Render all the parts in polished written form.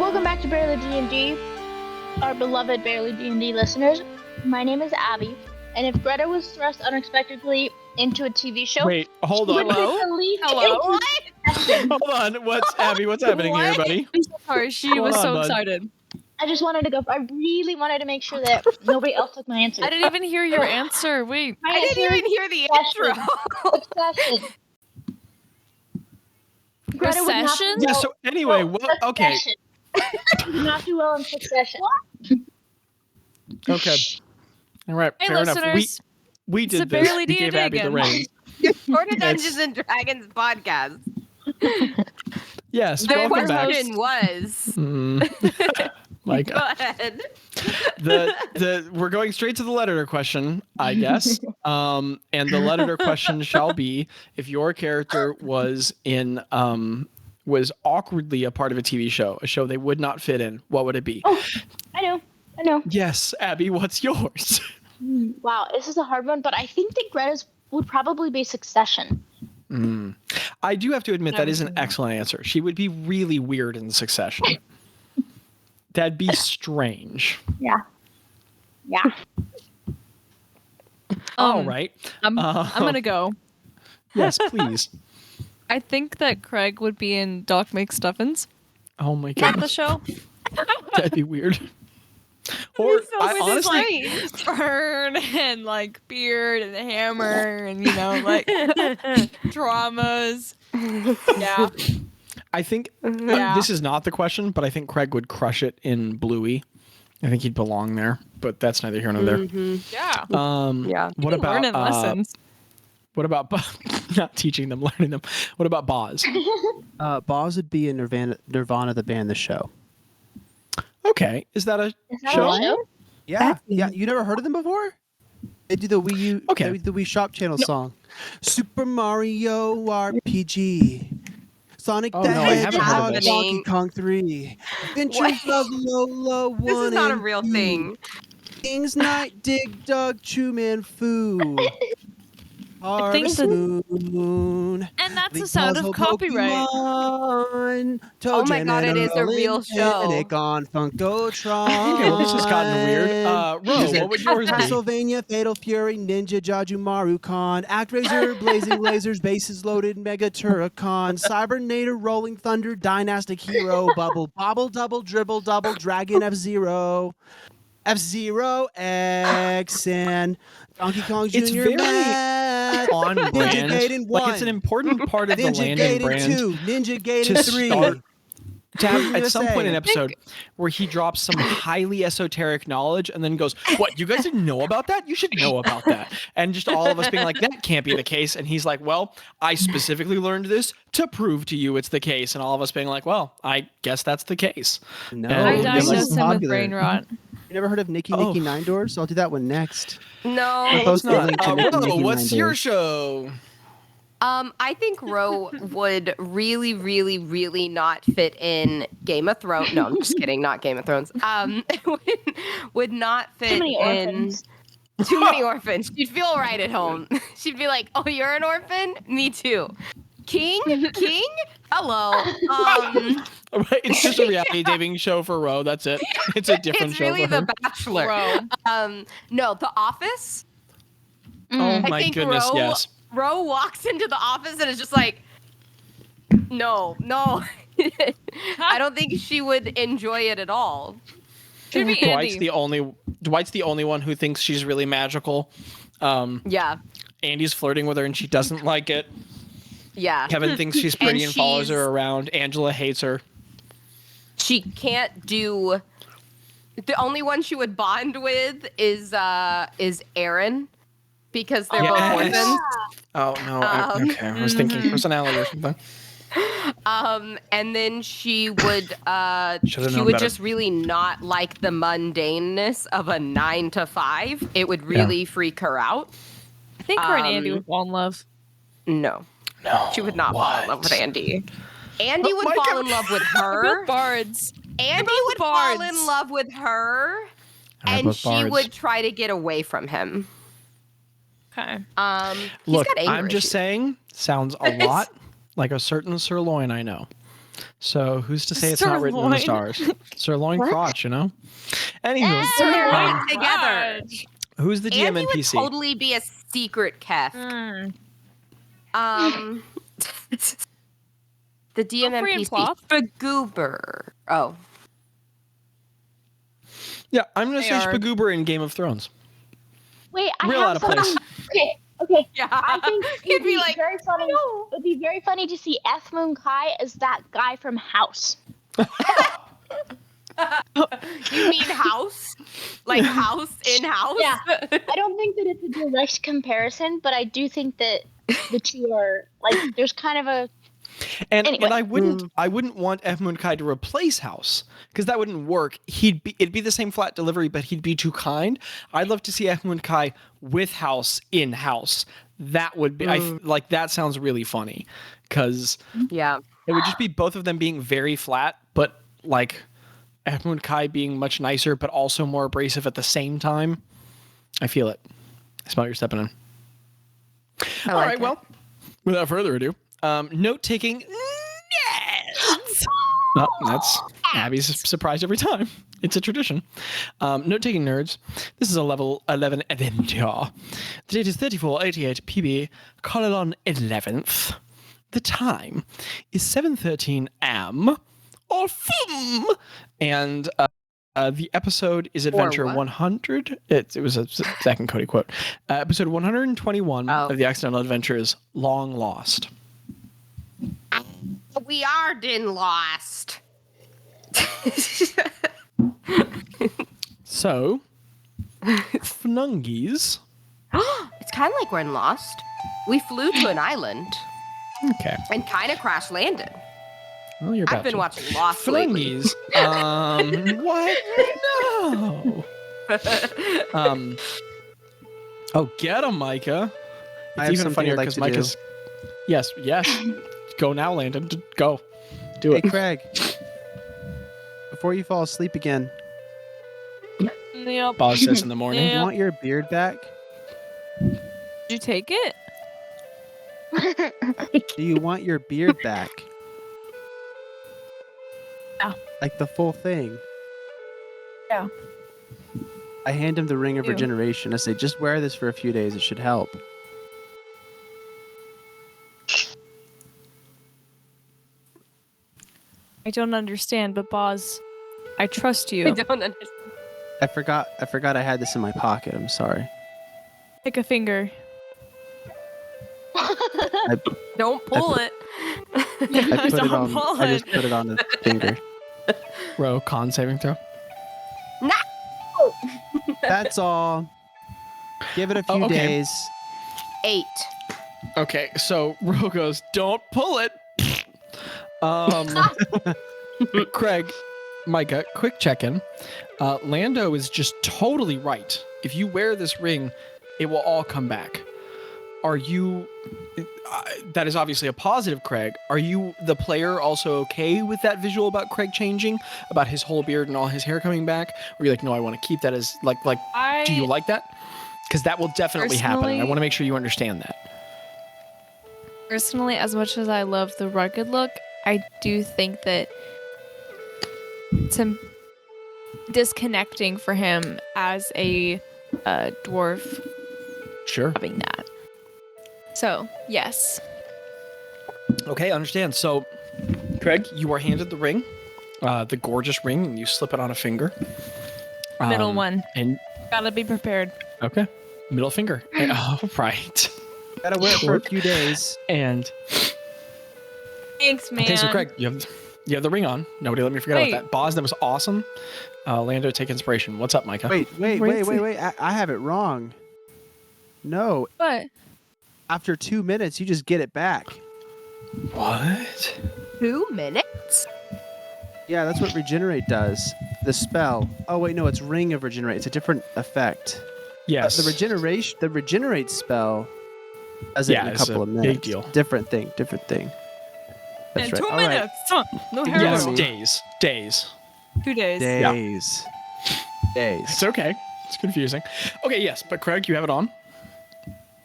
Welcome back to Barely D&D, our beloved Barely D&D listeners. My name is Abby, and if Gretta was thrust unexpectedly into a TV show... Wait, hold on. Hello? What? Hold on. What's happening here, buddy? I'm so sorry. She was so excited. I just wanted to go. I really wanted to make sure that nobody else took my answer. I didn't even hear your answer. Wait. I didn't even hear the intro. Succession. Gretta would not do Recession? Yeah, so anyway, okay. Succession. Did not do well in Succession. Okay. All right, Hey, fair enough. listeners. We It's a did this. Barely We gave D&D Abby the again. reins. For the Dungeons and Dragons podcast. Yes, The welcome back. question was. Like, Go ahead. we're going straight to the letter question, I guess. And the letter question shall be: if your character was awkwardly a part of a TV show, a show they would not fit in, what would it be? Oh, I know. Yes, Abby, what's yours? Wow, this is a hard one, but I think that Gretta's would probably be Succession. I do have to admit that is an excellent answer. She would be really weird in Succession. That'd be strange. Yeah. All right. I'm gonna go. Yes, please. I think that Craig would be in Doc McStuffins. Oh my Not the god, show. that'd be weird. Or I honestly, Like burn and like beard and the hammer and like dramas. Yeah. I think Yeah. this is not the question, but I think Craig would crush it in Bluey. I think he'd belong there, but that's neither here nor there. Yeah. Yeah. What about learning lessons? What about not teaching them, learning them? What about Bazz? Bazz would be in Nirvana the band, the show. Okay, is that a that show? a show? Yeah. You never heard of them before? They do the Wii U, Okay. the Wii Shop Channel song. Super Mario RPG. Sonic the no, I haven't heard of Hedgehog, this. Donkey Kong 3. Adventures of Lola 1 This is not a and real 2. thing. King's Night, Dig Dug, Chew Man Foo. Harvest that- Moon. And that's the sound of copyright. Pokemon, Oh my God, it is a real show. On Funkotron. Okay, well, this has gotten weird. Ro, what would yours be? Castlevania, Fatal Fury, Ninja, Jaju, Marukan, ActRaiser, Blazing Lasers, Bases Loaded, Mega Turrican, Cybernator, Rolling Thunder, Dynastic Hero, Bubble, Bobble, Double, Dribble, Double, Dragon, F-Zero, X, and Donkey Kong Jr. It's very Math, on Ninja brand. Gaiden 1, Like it's an important part of the Ninja Landon Gaiden brand 2, Ninja Gaiden to 3. start. To have at gonna some point say? in an episode where he drops some highly esoteric knowledge and then goes, "What? You guys didn't know about that? You should know about that." And just all of us being like, "That can't be the case." And he's like, "Well, I specifically learned this to prove to you it's the case." And all of us being like, "Well, I guess that's the case." No, And I it was diagnosed him with popular. brain rot. You never heard of Nicky Oh. Nine Doors? I'll do that one next. No. I'll post the Not. link to Nicky Ro, what's Nine your Doors. show? I think Ro would really, really, really not fit in Game of Thrones. No, I'm just kidding. Not Game of Thrones. Would not fit Too many in. orphans. Too many orphans. She'd feel right at home. She'd be like, "Oh, you're an orphan? Me too." King? Hello. It's just a reality dating show for Ro. That's it. It's a different It's show really for her. The Bachelor. Bro. No, The Office. Oh I my think goodness, Ro, yes. Ro walks into the office and is just like, no. I don't think she would enjoy it at all. Should be Dwight's Andy. the only one who thinks she's really magical. Yeah. Andy's flirting with her and she doesn't like it. Yeah. Kevin thinks she's pretty and, follows she's- her around. Angela hates her. She can't do. The only one she would bond with is Aaron, because they're both Yes. orphans. Oh no. Okay, I was thinking personality or something. And then she would Should've she known would better. just really not like the mundaneness of a 9 to 5. It would really freak her out. I think her and Andy would fall in love. No, she would not fall in love with Andy. Andy But would Micah- fall in love with They're her. both bards. Andy both would fall bards. in love with her, They're and both she bards. would try to get away from him. Okay. He's Look, got anger I'm just issues. saying, sounds a lot like a certain sirloin I know. So who's to say it's not written in the Sirloin. stars? Sirloin What? crotch, you know? Anywho, They're right um, together. who's the DM Andy would NPC? totally be a secret Kef. The DM Free and NPC. flop. Bagoober. Oh. Yeah, I'm going to say They are. Spagoober in Game of Thrones. Wait, I Real have out of something. place. Okay. Yeah. I think He'd it'd be be like, very funny. It would be very funny to see F Moon Kai as that guy from House. you mean house? Like house in house? Yeah. I don't think that it's a direct comparison, but I do think that the two are like there's kind of a And Anyway. I wouldn't want F Moon Kai to replace House because that wouldn't work. It'd be the same flat delivery, but he'd be too kind. I'd love to see F Moon Kai with House in House. That would be like that sounds really funny because Yeah. it would just be both of them being very flat, but like F Moon Kai being much nicer, but also more abrasive at the same time. I feel it. I smell you're stepping in. All right, well, without further ado, note taking. Yes! Oh, that's Abby's surprised every time. It's a tradition. Note taking nerds. This is a level 11 adventure. The date is 3488 PB, colon 11th. The time is 7:13 am or fum. And the episode is Adventure what? 100. It was a Zach and Cody quote. Episode 121 of the Accidental Adventures, Long Lost. We are din lost. So, Fnungies. It's kind of like we're in Lost. We flew to an island Okay. and kind of crash landed. Well, you're about I've been to. watching Lost lately. Fnungies. What? No. Oh, get him, Micah. I It's have even something funnier I'd like because to Micah's. Yes. Go now, Landon. Go. Do Hey, it. Craig. Before you fall asleep again, Yep. Bazz says in the morning. you Yeah. want your beard back? Did you take it? Do you want your beard back? Yeah. Like the full thing? Yeah. I hand him the ring of Ew. regeneration. I say, just wear this for a few days. It should help. I don't understand, but Bazz, I trust I you. don't understand. I forgot I had this in my pocket. I'm sorry. Pick a finger. Don't pull it. I put it Don't on. pull I it. just put it on the finger. Row con saving throw. That's all. Give it a few Oh, okay. days. 8. Okay, so Ro goes, don't pull it. Craig, Micah, quick check-in. Lando is just totally right. If you wear this ring, it will all come back. Are you... that is obviously a positive, Craig. Are you, the player, also okay with that visual about Craig changing? About his whole beard and all his hair coming back? Or are you like, no, I want to keep that as... do you like that? Because that will definitely happen. Personally- I want to make sure you understand that. Personally, as much as I love the rugged look, I do think that it's disconnecting for him as a dwarf Sure. having that. So, yes. Okay, understand. So, Craig, you are handed the ring, the gorgeous ring, and you slip it on a finger. Middle one. And Gotta be prepared. okay, middle finger. Oh, right. Gotta wear it for a few days. And Thanks, man. okay, so Craig, you have the ring on. Nobody let me forget Wait. about that. Bazz, that was awesome. Lando, take inspiration. What's up, Micah? Wait. Wait. I have it wrong. No, What? after 2 minutes, you just get it back. What? 2 minutes? Yeah, that's what regenerate does. The spell. Oh wait, no, it's ring of regenerate. It's a different effect. Yes. The regenerate spell does it Yeah, in a it's couple a of minutes. big deal. Different thing. That's In right. 2 All right. minutes. Huh. No hair. Yes, Hello. days. 2 days. Days. It's okay. It's confusing. Okay, yes, but Craig, you have it on.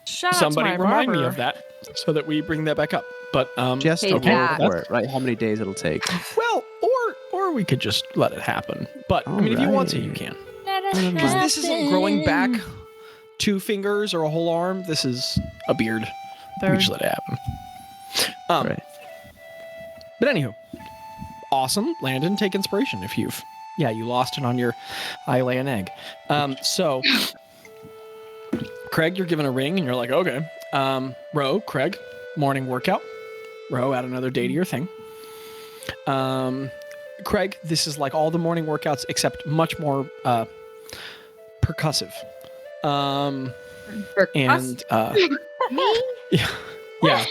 Shout Somebody out to my remind barber. me of that so that we bring that back up. But Just Hey, to Jack. roll for it, right? How many days it'll take? well, or we could just let it happen. But I mean, if you want to, you can. Because this isn't growing back 2 fingers or a whole arm. This is a beard. We just let it happen. Right. But anywho, awesome. Landon, take inspiration if you lost it on your I lay an egg. So Craig, you're given a ring and you're like, okay. Ro, Craig, morning workout. Ro, add another day to your thing. Craig, this is like all the morning workouts except much more percussive. And Me? yeah.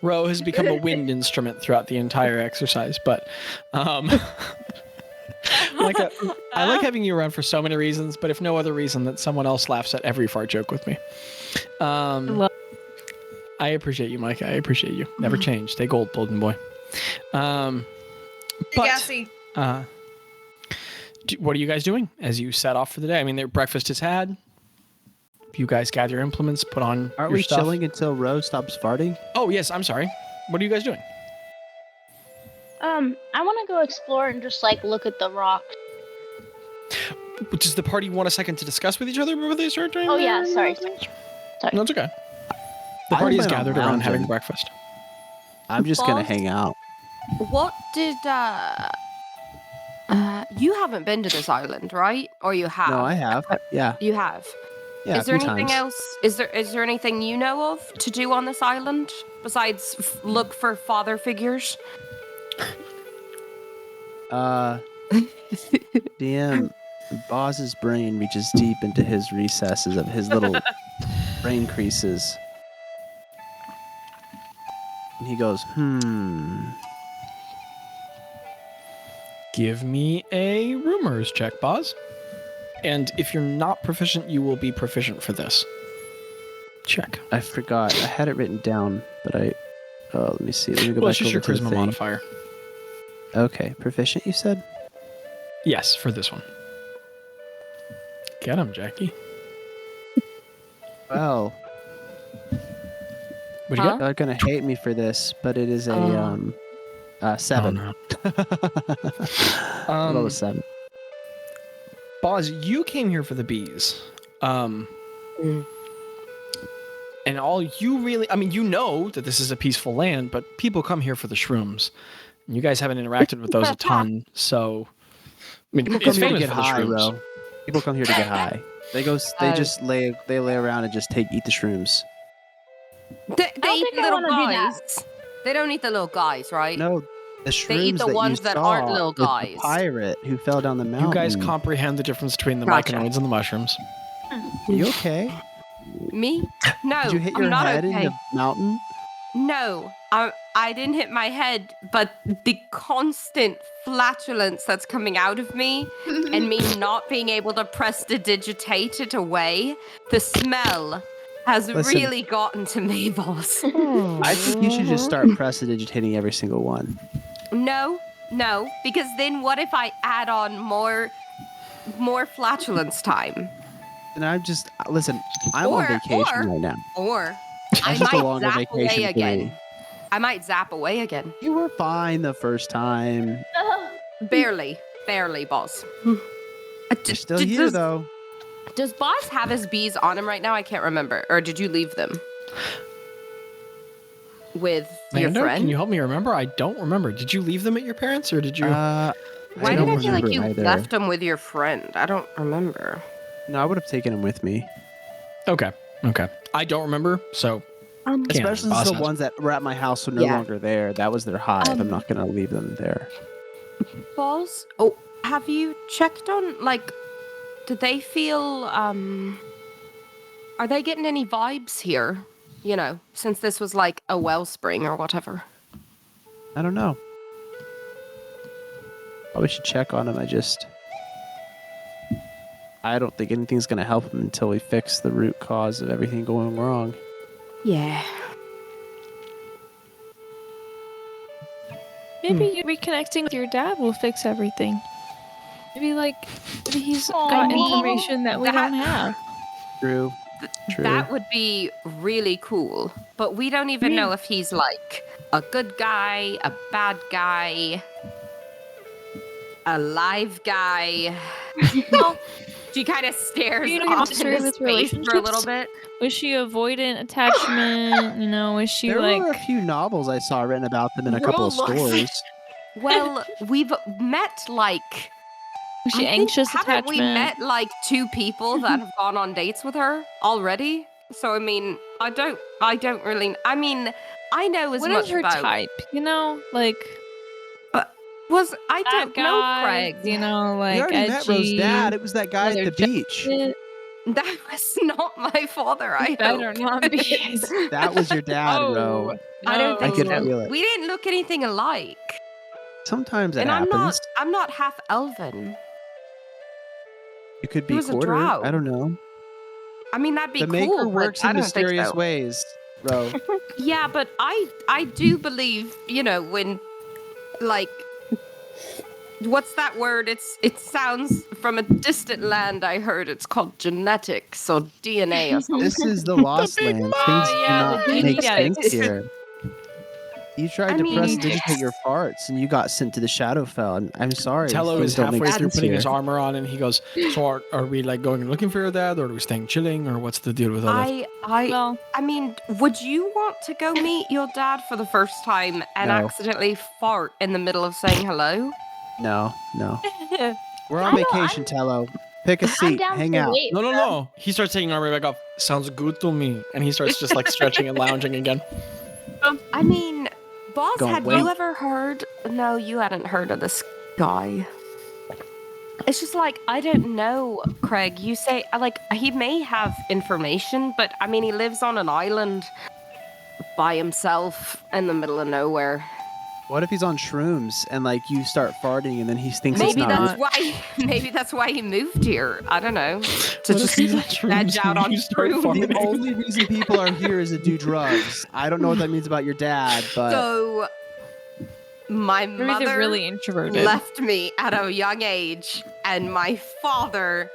Ro has become a wind instrument throughout the entire exercise, but I like having you around for so many reasons, but if no other reason that someone else laughs at every fart joke with me. I appreciate you, Mike. I appreciate you. Never change. Stay gold, golden boy. But what are you guys doing as you set off for the day? I mean, breakfast is had. You guys gather your implements, put on Aren't your we stuff. chilling until Rose stops farting? Oh, yes. I'm sorry. What are you guys doing? I want to go explore and just like look at the rocks. Does the party want a second to discuss with each other before they start doing Oh that? yeah, sorry. No, it's okay. The I party is plan on gathered around having lounging. breakfast. I'm just gonna Balls? hang out. What did you haven't been to this island, right? Or you have? No, I have. Yeah. You have. Yeah. Is there a few anything times. else? Is there anything you know of to do on this island besides look for father figures? DM Bozz's brain reaches deep into his recesses of his little brain creases. And he goes, Give me a rumors check, Bazz. And if you're not proficient, you will be proficient for this. Check. I forgot. I had it written down, but let me see. Let me go Well, back it's just over your to the charisma thing. modifier. Okay. Proficient, you said? Yes, for this one. Get him, Jackie. Well, What'd you Huh? get? they're going to hate me for this, but it is a 7. Oh, Roll no. a 7. Bazz, you came here for the bees. And all you really, I mean, you know that this is a peaceful land, but people come here for the shrooms. And you guys haven't interacted with those a ton, so I mean, People it's come here to famous get for the high, shrooms. bro. People come here to get high. They just lay around and just eat the shrooms. They don't eat think I little wanna do that. guys. They don't eat the little guys, right? No, the shrooms They eat the that ones you that saw aren't little with the guys. pirate who fell down the mountain. You guys comprehend the difference between the Gotcha. myconoids and the mushrooms. Are you okay? Me? No. Did you hit I'm your not head okay. in the mountain? No, I didn't hit my head, but the constant flatulence that's coming out of me and me not being able to prestidigitate it away, the smell has Listen. really gotten to me, boss. I think you should just start prestidigitating every single one. No, because then what if I add on more flatulence time? And I'm just listen. I'm on vacation right now. Or I That's just a might longer zap vacation away for again. me. I might zap away again. You were fine the first time. Barely, boss. You're still here though. Does Boss have his bees on him right now? I can't remember. Or did you leave them with your Lando, friend? can you help me remember? I don't remember. Did you leave them at your parents, or did you? Why did don't I feel like remember you either. left them with your friend? I don't remember. No, I would have taken him with me. Okay. I don't remember, so Can't. Especially Boss the knows. ones that were at my house are no Yeah. longer there. That was their hive. I'm not gonna leave them there. Boss? Oh, have you checked on, like, do they feel, are they getting any vibes here? You know, since this was like a wellspring or whatever. I don't know. Probably should check on him. I don't think anything's gonna help him until we fix the root cause of everything going wrong. Yeah. Maybe reconnecting with your dad will fix everything. Maybe he's got Aw. information that we don't have. True. True. That would be really cool. But we don't even know if he's like a good guy, a bad guy, a live guy. She kind of stares You know, off history into with space for a little relationships? bit. Was she avoidant attachment? You know, was she There like were a few novels I saw written about them in a couple of Rule looks- stories. Well, we've met like was she I think- anxious haven't attachment? we met like 2 people that have gone on dates with her already? So I mean, I don't really. I mean, I know as What much is her about. type? You know, like I that don't know, guy. Craig. You know, like We already met Rose's edgy, dad. It was that guy at the leather beach. jacket. That was not my father. I Better hope. not be. That was your dad, Ro. I don't no. think I could so. feel it. We didn't look anything alike, Sometimes it and happens. I'm not half elven. You could He be was a quarter. drow. I don't know. I mean, that'd be The cool. Maker but works I in don't think mysterious so. ways, Ro. Yeah, but I do believe, you know, when like what's that word? It sounds from a distant land I heard it's called genetics or DNA or something. This is the Lost Land. Things do yeah, not the make genetics. sense here. You tried I to mean, press it's- digitate your farts, and you got sent to the Shadowfell. And I'm sorry. Tello things is don't make halfway through sense putting here. his armor on, and he goes, "So are we like going and looking for your dad, or are we staying chilling, or what's the deal with all that?" Well, I mean, would you want to go meet your dad for the first time and No. accidentally fart in the middle of saying hello? No. We're on I don't- vacation, Tello. Pick a I'm seat. down Hang to out. wait. No. He starts taking armor back off. Sounds good to me, and he starts just like stretching and lounging again. I mean, Boss, Don't had wait. you ever heard? No, you hadn't heard of this guy. It's just like, I don't know, Craig. You say, like, he may have information, but I mean, he lives on an island by himself in the middle of nowhere. What if he's on shrooms and like you start farting and then he thinks Maybe it's not? that's why he moved here. I don't know. To What if just he's on veg shrooms out and on you start shrooms. farting? The only reason people are here is to do drugs. I don't know what that means about your dad, but So, my maybe mother they're really introverted. left me at a young age, and my father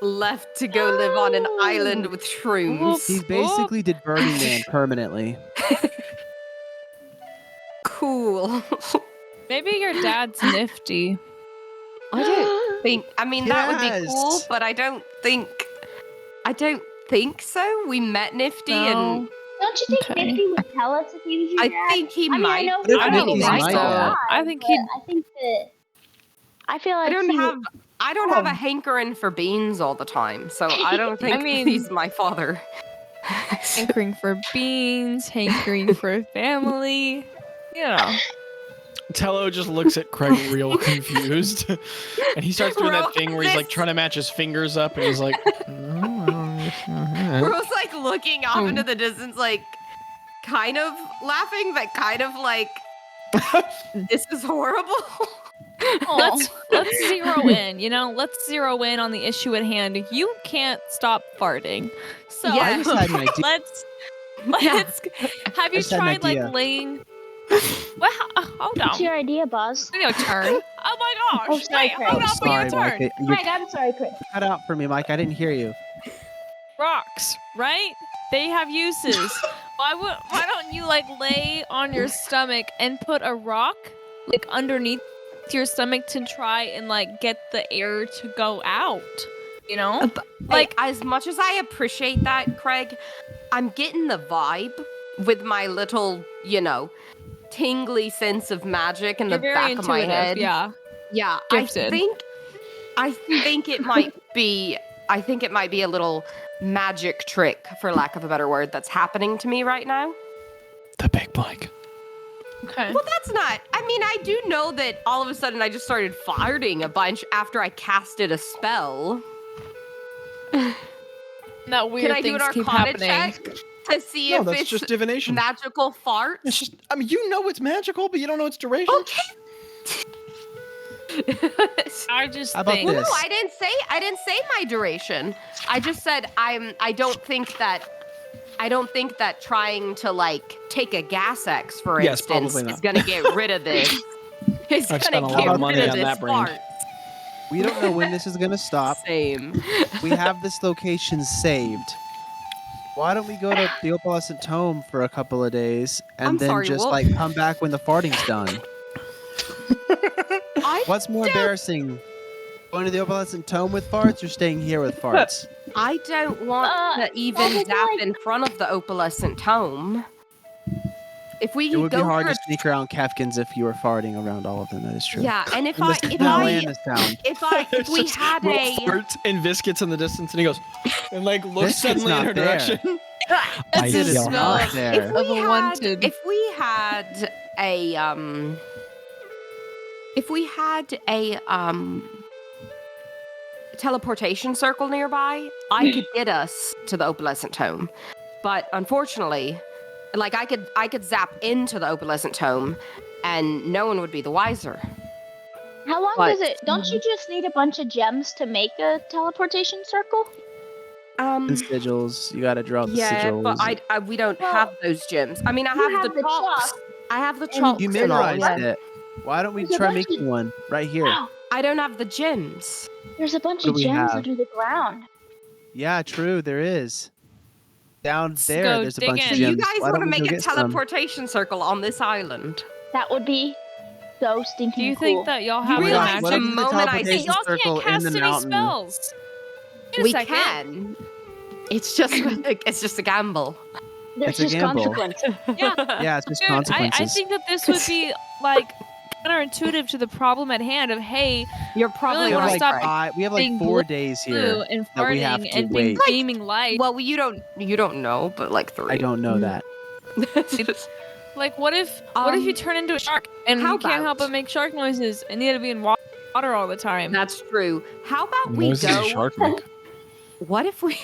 left to go live on an island with shrooms. he basically did Burning Man permanently. Cool. Maybe your dad's nifty. I don't think. I mean, that would be Yes. cool, but I don't think so. We met Nifty, and No. Don't you think Okay. Nifty would tell us if he was your I dad? think he I mean, I might. know What if he I don't Nifty's think my so. dad? I think but he'd. I think that. I feel like I don't he have. I don't have Oh. a hankering for beans all the time, so I don't think mean- he's my father. Hankering for beans, hankering for family. You know. Tello just looks at Craig real confused, and he starts doing that thing where he's like trying to match his fingers up, and he's like, Bro's like looking off into the distance, like kind of laughing, but kind of like, this is horrible. Let's zero in. You know, let's zero in on the issue at hand. You can't stop farting. So Yeah. I just had an idea. let's Yeah. have you just had an tried like idea. laying well hold What's on. your idea, Buzz? Your turn. Oh my gosh. Oh, sorry, Wait, Craig. hold on for your Sorry, turn. Mike. You Craig, I'm sorry, Craig. cut out for me, Mike. I didn't hear you. Rocks, right? They have uses. Why don't you like lay on your stomach and put a rock like underneath your stomach to try and like get the air to go out, you know? Like, as much as I appreciate that, Craig, I'm getting the vibe with my little, you know, tingly sense of magic in You're the very back intuitive, of my head. yeah. Yeah, Gifted. I think it might be a little magic trick, for lack of a better word, that's happening to me right now. "The big Mike." Okay. Well, that's not. I mean, I do know that all of a sudden I just started farting a bunch after I casted a spell. That weird Can I do things an keep Arcana happening. check to see No, if that's it's just divination. magical farts? It's just, I mean, you know it's magical, but you don't know its duration. Okay. I just How about think Well, this? no, I didn't say my duration. I just said I don't think that trying to like take a gas X, for Yes, instance, probably not. is gonna get rid of this. It's I've gonna spent a get lot of rid money of on this that brain. fart. We don't know when this is gonna stop. Same. We have this location saved. Why don't we go to the opalescent tome for a couple of days and I'm then sorry, just what? like come back when the farting's done? What's more embarrassing? Going to the opalescent tome with farts or staying here with farts? I don't want to even I feel zap like- in front of the opalescent tome. If we It would be go hard for to sneak around Kefkins if you were farting around all of them. That is true. yeah, and if In this, if no I way in this town. if we Just had Will a farts and Viscuits in the distance, and he goes and like looks Viscuit's suddenly in not her there. direction. That's It the is smell not of, there. of a wanted. if we had a teleportation circle nearby, I could get us to the opalescent tome. But unfortunately, like I could zap into the opalescent tome and no one would be the wiser. How long But- does it? Don't you just need a bunch of gems to make a teleportation circle? And sigils. You got to draw the Yeah, sigils. but I we don't Well, have those gems. I mean, I you have have the the chalks. chalk. I have the And- chalks. You and all, memorized yeah. it. Why don't we There's a try bunch making of- one right here? I don't have the gems. There's a bunch What of do we gems have? under the ground. Yeah, true. There is. Down there, go there's a dig bunch in. of So gems. you guys Why want to don't we make go a get some? teleportation circle on this island? That would be so stinking Do you cool. think that y'all have Oh my the gosh, realize what magic? if the moment I teleportation see- Y'all circle can't cast in the any mountain? spells. Wait a We second. can. It's just it's just a gamble. There's It's a just gamble. consequences. Yeah, Yeah, it's just dude, consequences. I think that this would be like counterintuitive to the problem at hand of hey, You're Really probably we have wanna like, stop we have like being 4 days blue here. and that we have farting to and being wait. beaming light. well, you don't know, but like 3. I don't know that. Like what if you turn into a shark and how you can't help about- but make shark noises and you had to be in water all the time? That's true. How about we Noises go? a shark make. What if we?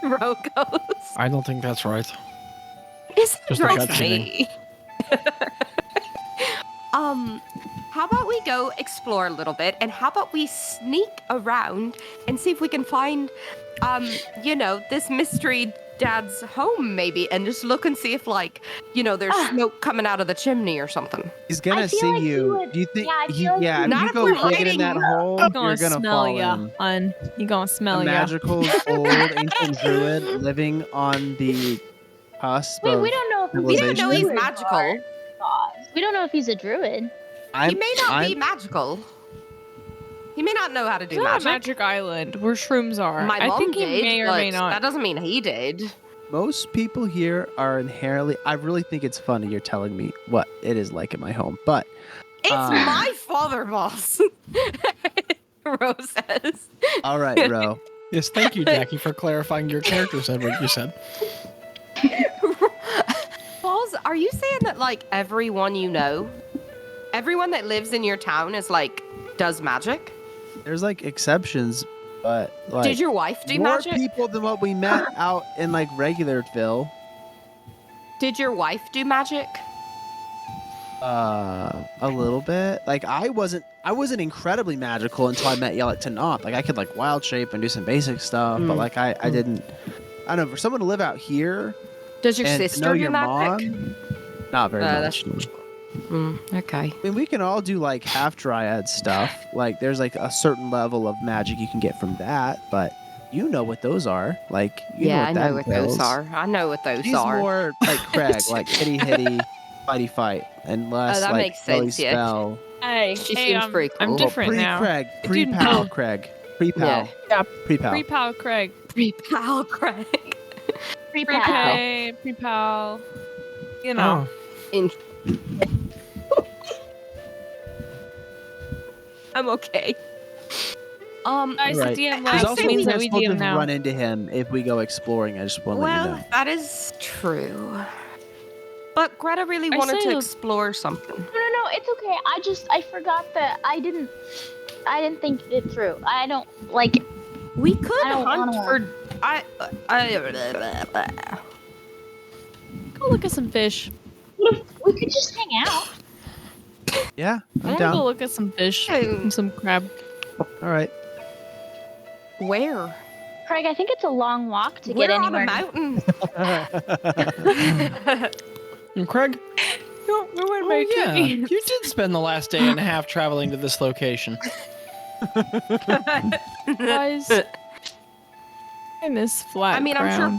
Ro goes. I don't think that's right. Is Just it a right gut to me? How about we go explore a little bit, and how about we sneak around and see if we can find, this mystery dad's home maybe, and just look and see if there's smoke coming out of the chimney or something. He's gonna I feel see like he you. would- Do you think? yeah, I feel like Yeah, he if would- you Not go if we're digging in that hiding. hole, He gonna you're gonna smell fall ya, in. hun. He gonna A smell ya. magical old ancient druid living on the cusp Wait, of we don't know if We don't know civilization. he's druid magical. or Bazz. We don't know if he's a druid. He may not be magical. He may not know how to do It's not a magic. magic island where shrooms are. My I mom think he did, may or but may not. that doesn't mean he did. Most people here are inherently. I really think it's funny you're telling me what it is like in my home, but It's Um, my father, boss. Rose says. all right, Ro. Yes, thank you, Jackie, for clarifying your character said what you said. Balls, are you saying that everyone you know, everyone that lives in your town is does magic? There's exceptions, but Did your wife do more magic? people than what we met out in regularville. Did your wife do magic? A little bit. I wasn't incredibly magical until I met Yellow Tanop. I could wild shape and do some basic stuff, but I didn't. I don't know. For someone to live out here Does your and to sister know do your magic? mom, not very That's much. okay. I mean, we can all do half dryad stuff. There's a certain level of magic you can get from that, but you know what those are. You Yeah, I that know what entails. those are. I know what those She's are. more like Craig, hitty hitty, fighty fight, and less that makes really sense, yeah. spell. Hey, She hey, seems pretty I'm cool. different pre now. Craig, I pre didn't pal know. Craig, pre pal, Yeah. pre pal. Pre-pal Craig. Pre-pal Craig. Pre-pal. Pre-pal. You know. In- I'm okay. Guys, Right. the DM I There's left also say we means that chance we we'll DM just now. run into him if we go exploring. I just want to let you Well, know. that is true. But Greta really I wanted say to you- explore something. No, it's okay. I forgot that I didn't think it through. I don't We could I don't hunt wanna- for. Go look at some fish. we could just hang out. Yeah, I I'm want to go down. look at some fish Hey. and some crab. All right. Where? Craig, I think it's a long walk to We're get on a anywhere. mountain. And Craig, No, we went oh, yeah, you did spend the last day and a half traveling to this location. Guys. in this flat I mean, I'm sure ground.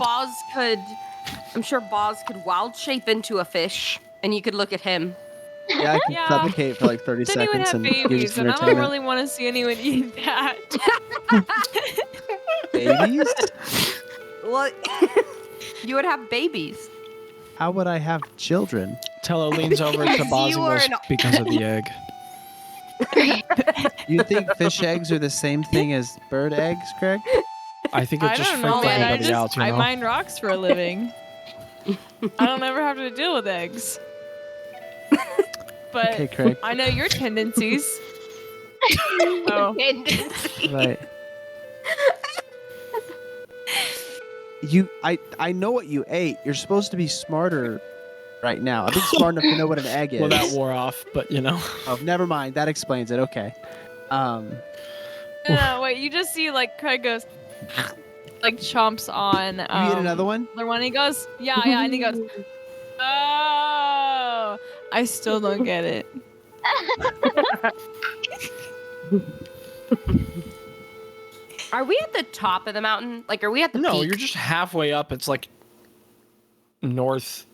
Boz could wild shape into a fish, and you could look at him. Yeah, I can Yeah. suffocate for like 30 Then he would seconds have and give you babies, some and I don't entertainment. really want to see anyone eat that. Babies? Well, you would have babies. How would I have children? Tello leans over to Bazz and You are goes, an- because of the egg. You think fish eggs are the same thing as bird eggs, Craig? I think it I just don't freaked know, man. everybody out, you I know? mine rocks for a living. I don't ever have to deal with eggs. But Okay, Craig. I know your tendencies. Oh. Right. I know what you ate. You're supposed to be smarter right now. I've been smart enough to know what an egg is. Well, that wore off, but you know. Oh, never mind. That explains it. Okay. No, wait, you just see like Craig goes like chomps on You eat another one? the one he goes, yeah, and he goes, oh, I still don't get it. Are we at the top of the mountain? Like, are we at the No, peak? you're just halfway up. It's like north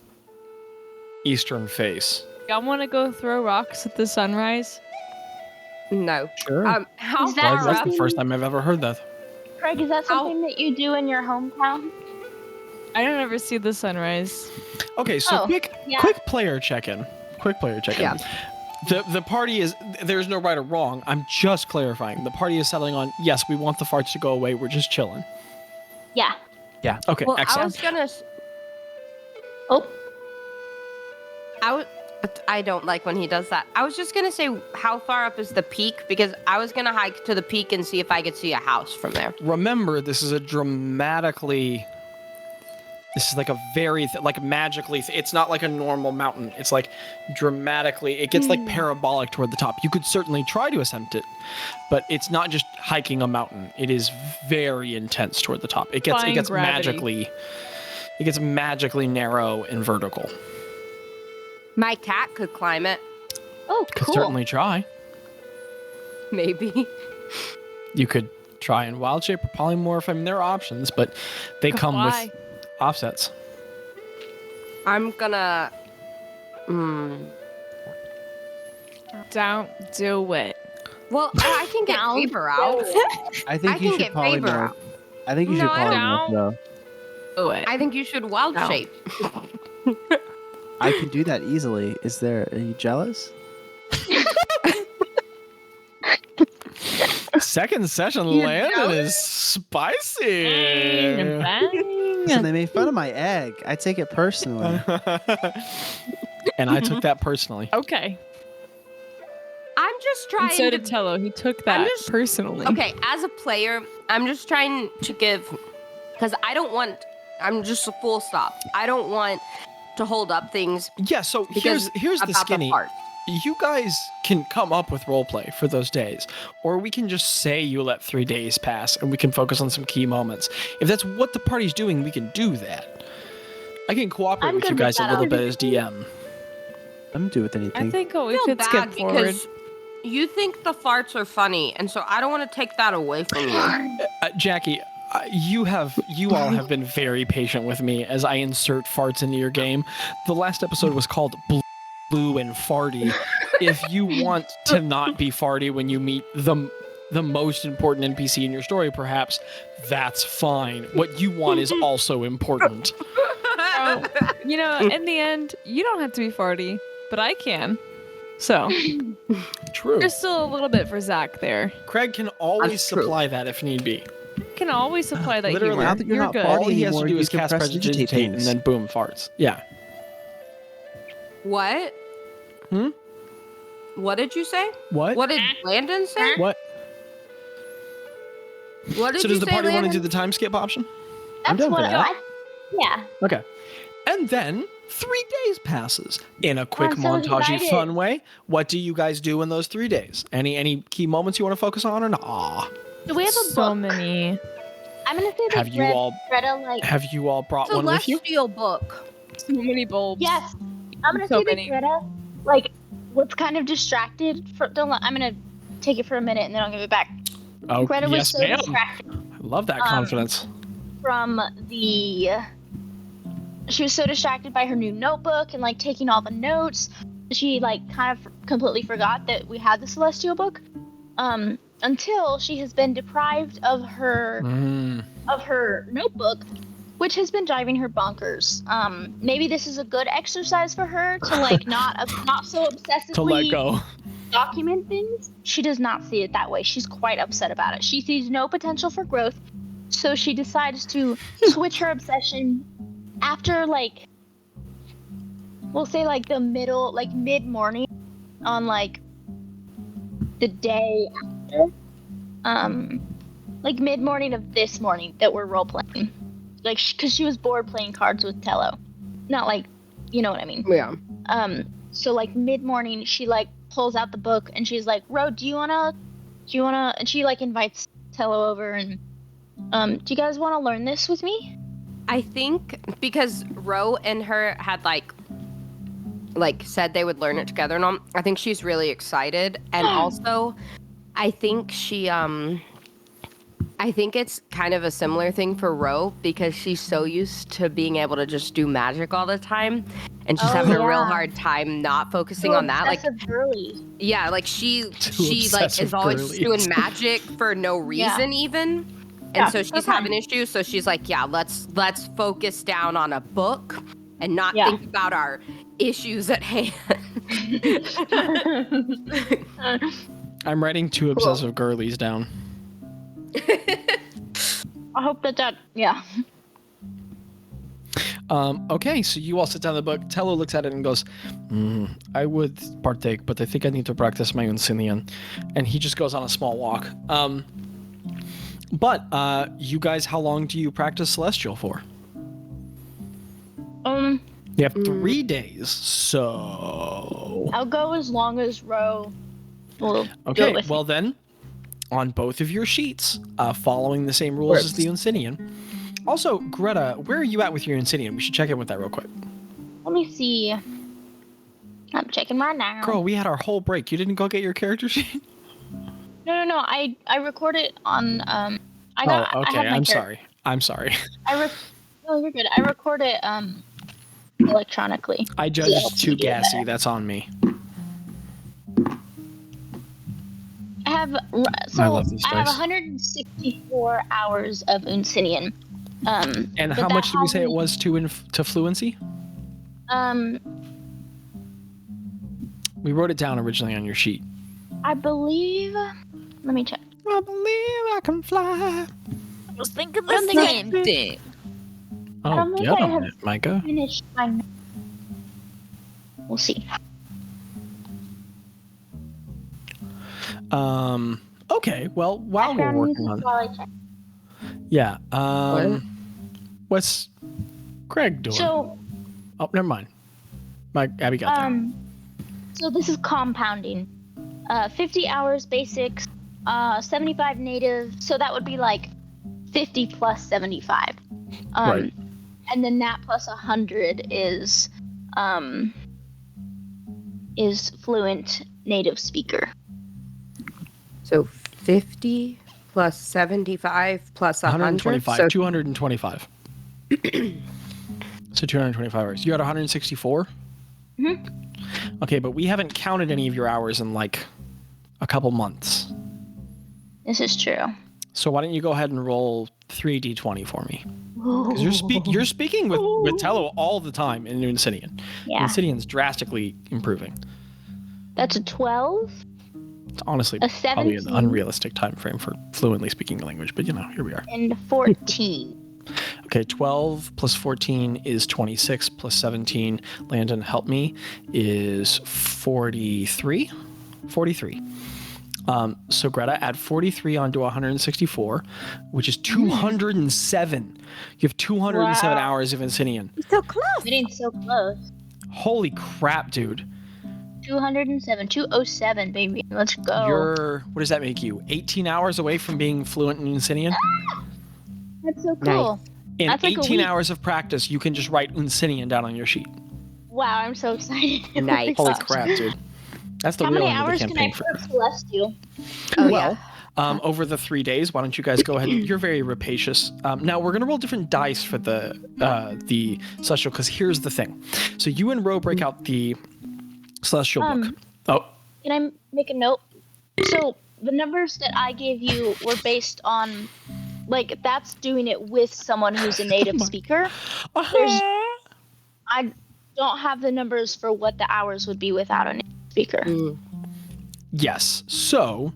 eastern face. Y'all want to go throw rocks at the sunrise? No. Sure. How Is that far That's up? the first time I've ever heard that. Craig, is that something that you do in your hometown? I don't ever see the sunrise. Okay, so Oh, quick yeah. player check-in. Quick player check-in. Yeah. The party is, there's no right or wrong. I'm just clarifying. The party is settling on, yes, we want the farts to go away. We're just chilling. Yeah. Yeah. Okay, Well, I excellent. was gonna. Oh, I don't like when he does that. I was just gonna say, how far up is the peak? Because I was gonna hike to the peak and see if I could see a house from there. Remember, this is a dramatically, this is like a very, like magically, it's not like a normal mountain. It's like dramatically, it gets like parabolic toward the top. You could certainly try to ascend it, but it's not just hiking a mountain. It is very intense toward the top. It Defying gets gravity. magically narrow and vertical. My cat could climb it, oh, Could cool. certainly try. maybe. You could try and wild shape or polymorph. I mean, there are options, but they come Fly. with offsets. I'm gonna. Don't do it. Well, I can get Down. paper out. I think I you can should get paper polymorph. out. I think you should No, I polymorph, though. Do it. I think you should wild No. shape. I can do that easily. Are you jealous? Second session, Landon is spicy. Listen, they made fun of my egg. I take it personally. And I took that personally. Okay. I'm just trying And so to. did Tello. He took that just- personally. Okay, as a player, I'm just trying to give. Because I don't want. I'm just a full stop. I don't want to hold up things Yeah, so because here's the about skinny. the part. You guys can come up with roleplay for those days, or we can just say you let 3 days pass and we can focus on some key moments. If that's what the party's doing, we can do that. I can cooperate I'm with you good with guys a that. little bit as DM. I'm do with anything. I think we feel could bad skip forward. because you think the farts are funny, and so I don't want to take that away from you. Jackie, you all have been very patient with me as I insert farts into your game. The last episode was called Blue and Farty. If you want to not be farty when you meet the most important NPC in your story, perhaps that's fine. What you want is also important. So, you know, in the end, you don't have to be farty, but I can. So True. there's still a little bit for Zach there. Craig can always That's true. supply that if need be. Can always supply that Literally. humor. Now that you're not good. farty All he has to anymore, do you is can cast prestidigitate Prestidigitate and things. then boom, farts. Yeah. What? Hmm? What did you say? What? What did Landon say? What? What did So you does the say, party want to Landon? do the time skip option? I'm That's down for what that. yeah. Okay. And then 3 days passes in a quick I'm so montagey excited. fun way. What do you guys do in those 3 days? Any key moments you want to focus on or not? Do we have a So book? many. I'm gonna say that Have you all Greta, like, have you all brought one with you? Celestial book. So many bulbs. yes. I'm gonna So say many. that Greta, like, was kind of distracted. I'm gonna take it for a minute and then I'll give it back. Oh, Greta was yes, so ma'am. distracted. I love that confidence. from she was so distracted by her new notebook and like taking all the notes, she like kind of completely forgot that we had the Celestial book. Until she has been deprived of her notebook, which has been driving her bonkers. Maybe this is a good exercise for her to like not so obsessively To let go. document things. She does not see it that way. She's quite upset about it. She sees no potential for growth, so she decides to switch her obsession after like, we'll say like the mid-morning on like the day after, like mid-morning of this morning that we're role-playing, like because she was bored playing cards with Tello, not like, you know what I mean. Yeah. So like mid-morning she like pulls out the book and she's like, Ro, do you wanna and she like invites Tello over and do you guys want to learn this with me? I think because Ro and her had like said they would learn it together and all, I think she's really excited. And also I think I think it's kind of a similar thing for Ro because she's so used to being able to just do magic all the time, and she's having a real hard time not focusing on that. Like, girly. yeah, like she like is always doing magic for no reason even, and so she's having issues. So she's like, yeah, let's focus down on a book and not think about our issues at hand. I'm writing 2 obsessive girlies down. I hope that yeah. Okay, so you all sit down the book. Tello looks at it and goes, I would partake, but I think I need to practice my Unsinian. And he just goes on a small walk. But you guys, how long do you practice Celestial for? You have 3 days, so... I'll go as long as Ro will do it with well me. then, on both of your sheets, following the same rules as the Unsinian. Also, Greta, where are you at with your Unsinian? We should check in with that real quick. Let me see. I'm checking right now. Girl, we had our whole break. You didn't go get your character sheet? No. I record it on I Okay. have my I'm sorry. No, you're good. I record it electronically. I judged it too gassy. That's on me. I love these have dice. 164 hours of Unsinian. And how much did we say it was to fluency? We wrote it down originally on your sheet. I believe. Let me check. I believe I can fly. I was thinking I don't the think same thing. I don't Oh, think get I on have it, Micah. finished my. We'll see. Okay. Well, while we're working on it. Yeah. What's Craig doing? So. Oh, never mind. Abby got there. So this is compounding. 50 hours basics, 75 native. So that would be like 50 plus 75. Right. And then that plus 100 is fluent native speaker. So 50 plus 75 plus 100. 125. So 225. So 225 hours. You had 164? Mm-hmm. Okay, but we haven't counted any of your hours in like a couple months. This is true. So why don't you go ahead and roll 3d20 for me? Because you're speaking with Tello all the time in Unsinian. Yeah. Unsinian's drastically improving. That's a 12. It's honestly A probably an 17. unrealistic time frame for fluently speaking the language, but here we are. And 14. Okay, 12 plus 14 is 26 plus 17. Landon, help me, is 43? 43. So Greta, add 43 onto 164, which is 207. You have 207 hours of Unsinian. so close. Getting so close. Holy crap, dude. 207. 207, baby. Let's go. What does that make you? 18 hours away from being fluent in Unsinian? That's so cool. In That's like a 18 week. hours of practice, you can just write Unsinian down on your sheet. Wow, I'm so excited. Nice. Holy crap, dude. That's the How real many end of the hours can I campaign for put Celestial? Oh, well, over the 3 days. Why don't you guys go ahead? You're very rapacious. Now we're gonna roll different dice for the celestial, because here's the thing. So you and Ro break out the celestial book. Oh, Can I make a note? So the numbers that I gave you were based on, like, that's doing it with someone who's a native speaker. I don't have the numbers for what the hours would be without a native speaker. yes. So,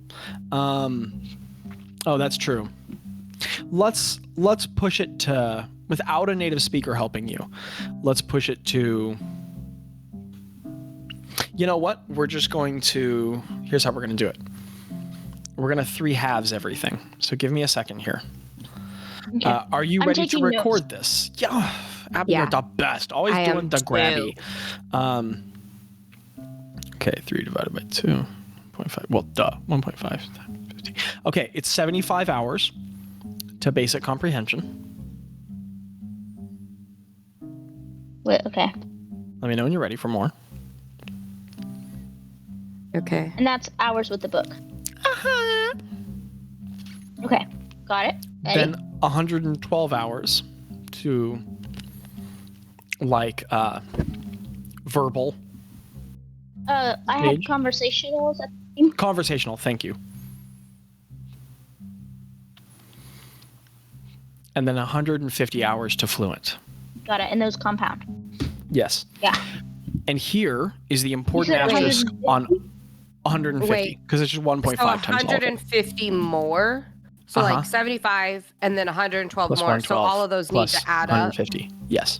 oh, that's true. Let's push it to, without a native speaker helping you. Let's push it to. You know what? We're just going to. Here's how we're going to do it. We're going to 3 halves everything. So give me a second here. Okay. Are you I'm ready to taking record this? Yeah. Abby, Yeah. you're the best. Always I doing am the too. grabby. Okay, 3 divided by 2. 1.5. Well, duh. 1.5. 50. Okay, it's 75 hours to basic comprehension. Wait, okay. Let me know when you're ready for more. Okay. And that's hours with the book. Okay, got it. Ready? Then 112 hours to, like, verbal. I had Page? conversationals at Conversational, thank you. And then 150 hours to fluent. got it, and those compound. Yes. Yeah. And here is the important You said asterisk on 150, Wait. because it's just 1.5 So times all of it. 150 more. So Uh-huh. like 75 and then 112 Plus more. So 112 all of those need plus to add up. 150. Yes.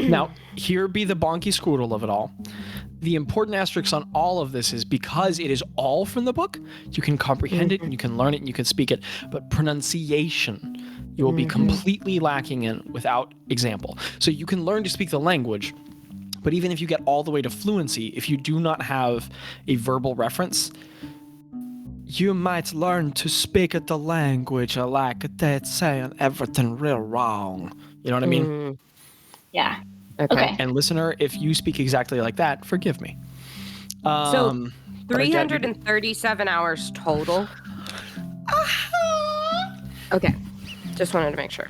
Now, here be the bonky squoodle of it all. The important asterisk on all of this is because it is all from the book, you can comprehend it and you can learn it and you can speak it, but pronunciation you will be completely lacking in without example. So you can learn to speak the language, but even if you get all the way to fluency, if you do not have a verbal reference, you might learn to speak the language like they're saying everything real wrong. You know what I mean? Yeah. Okay. Okay. And listener, if you speak exactly like that, forgive me. So but I get- 337 hours total. Okay. Just wanted to make sure.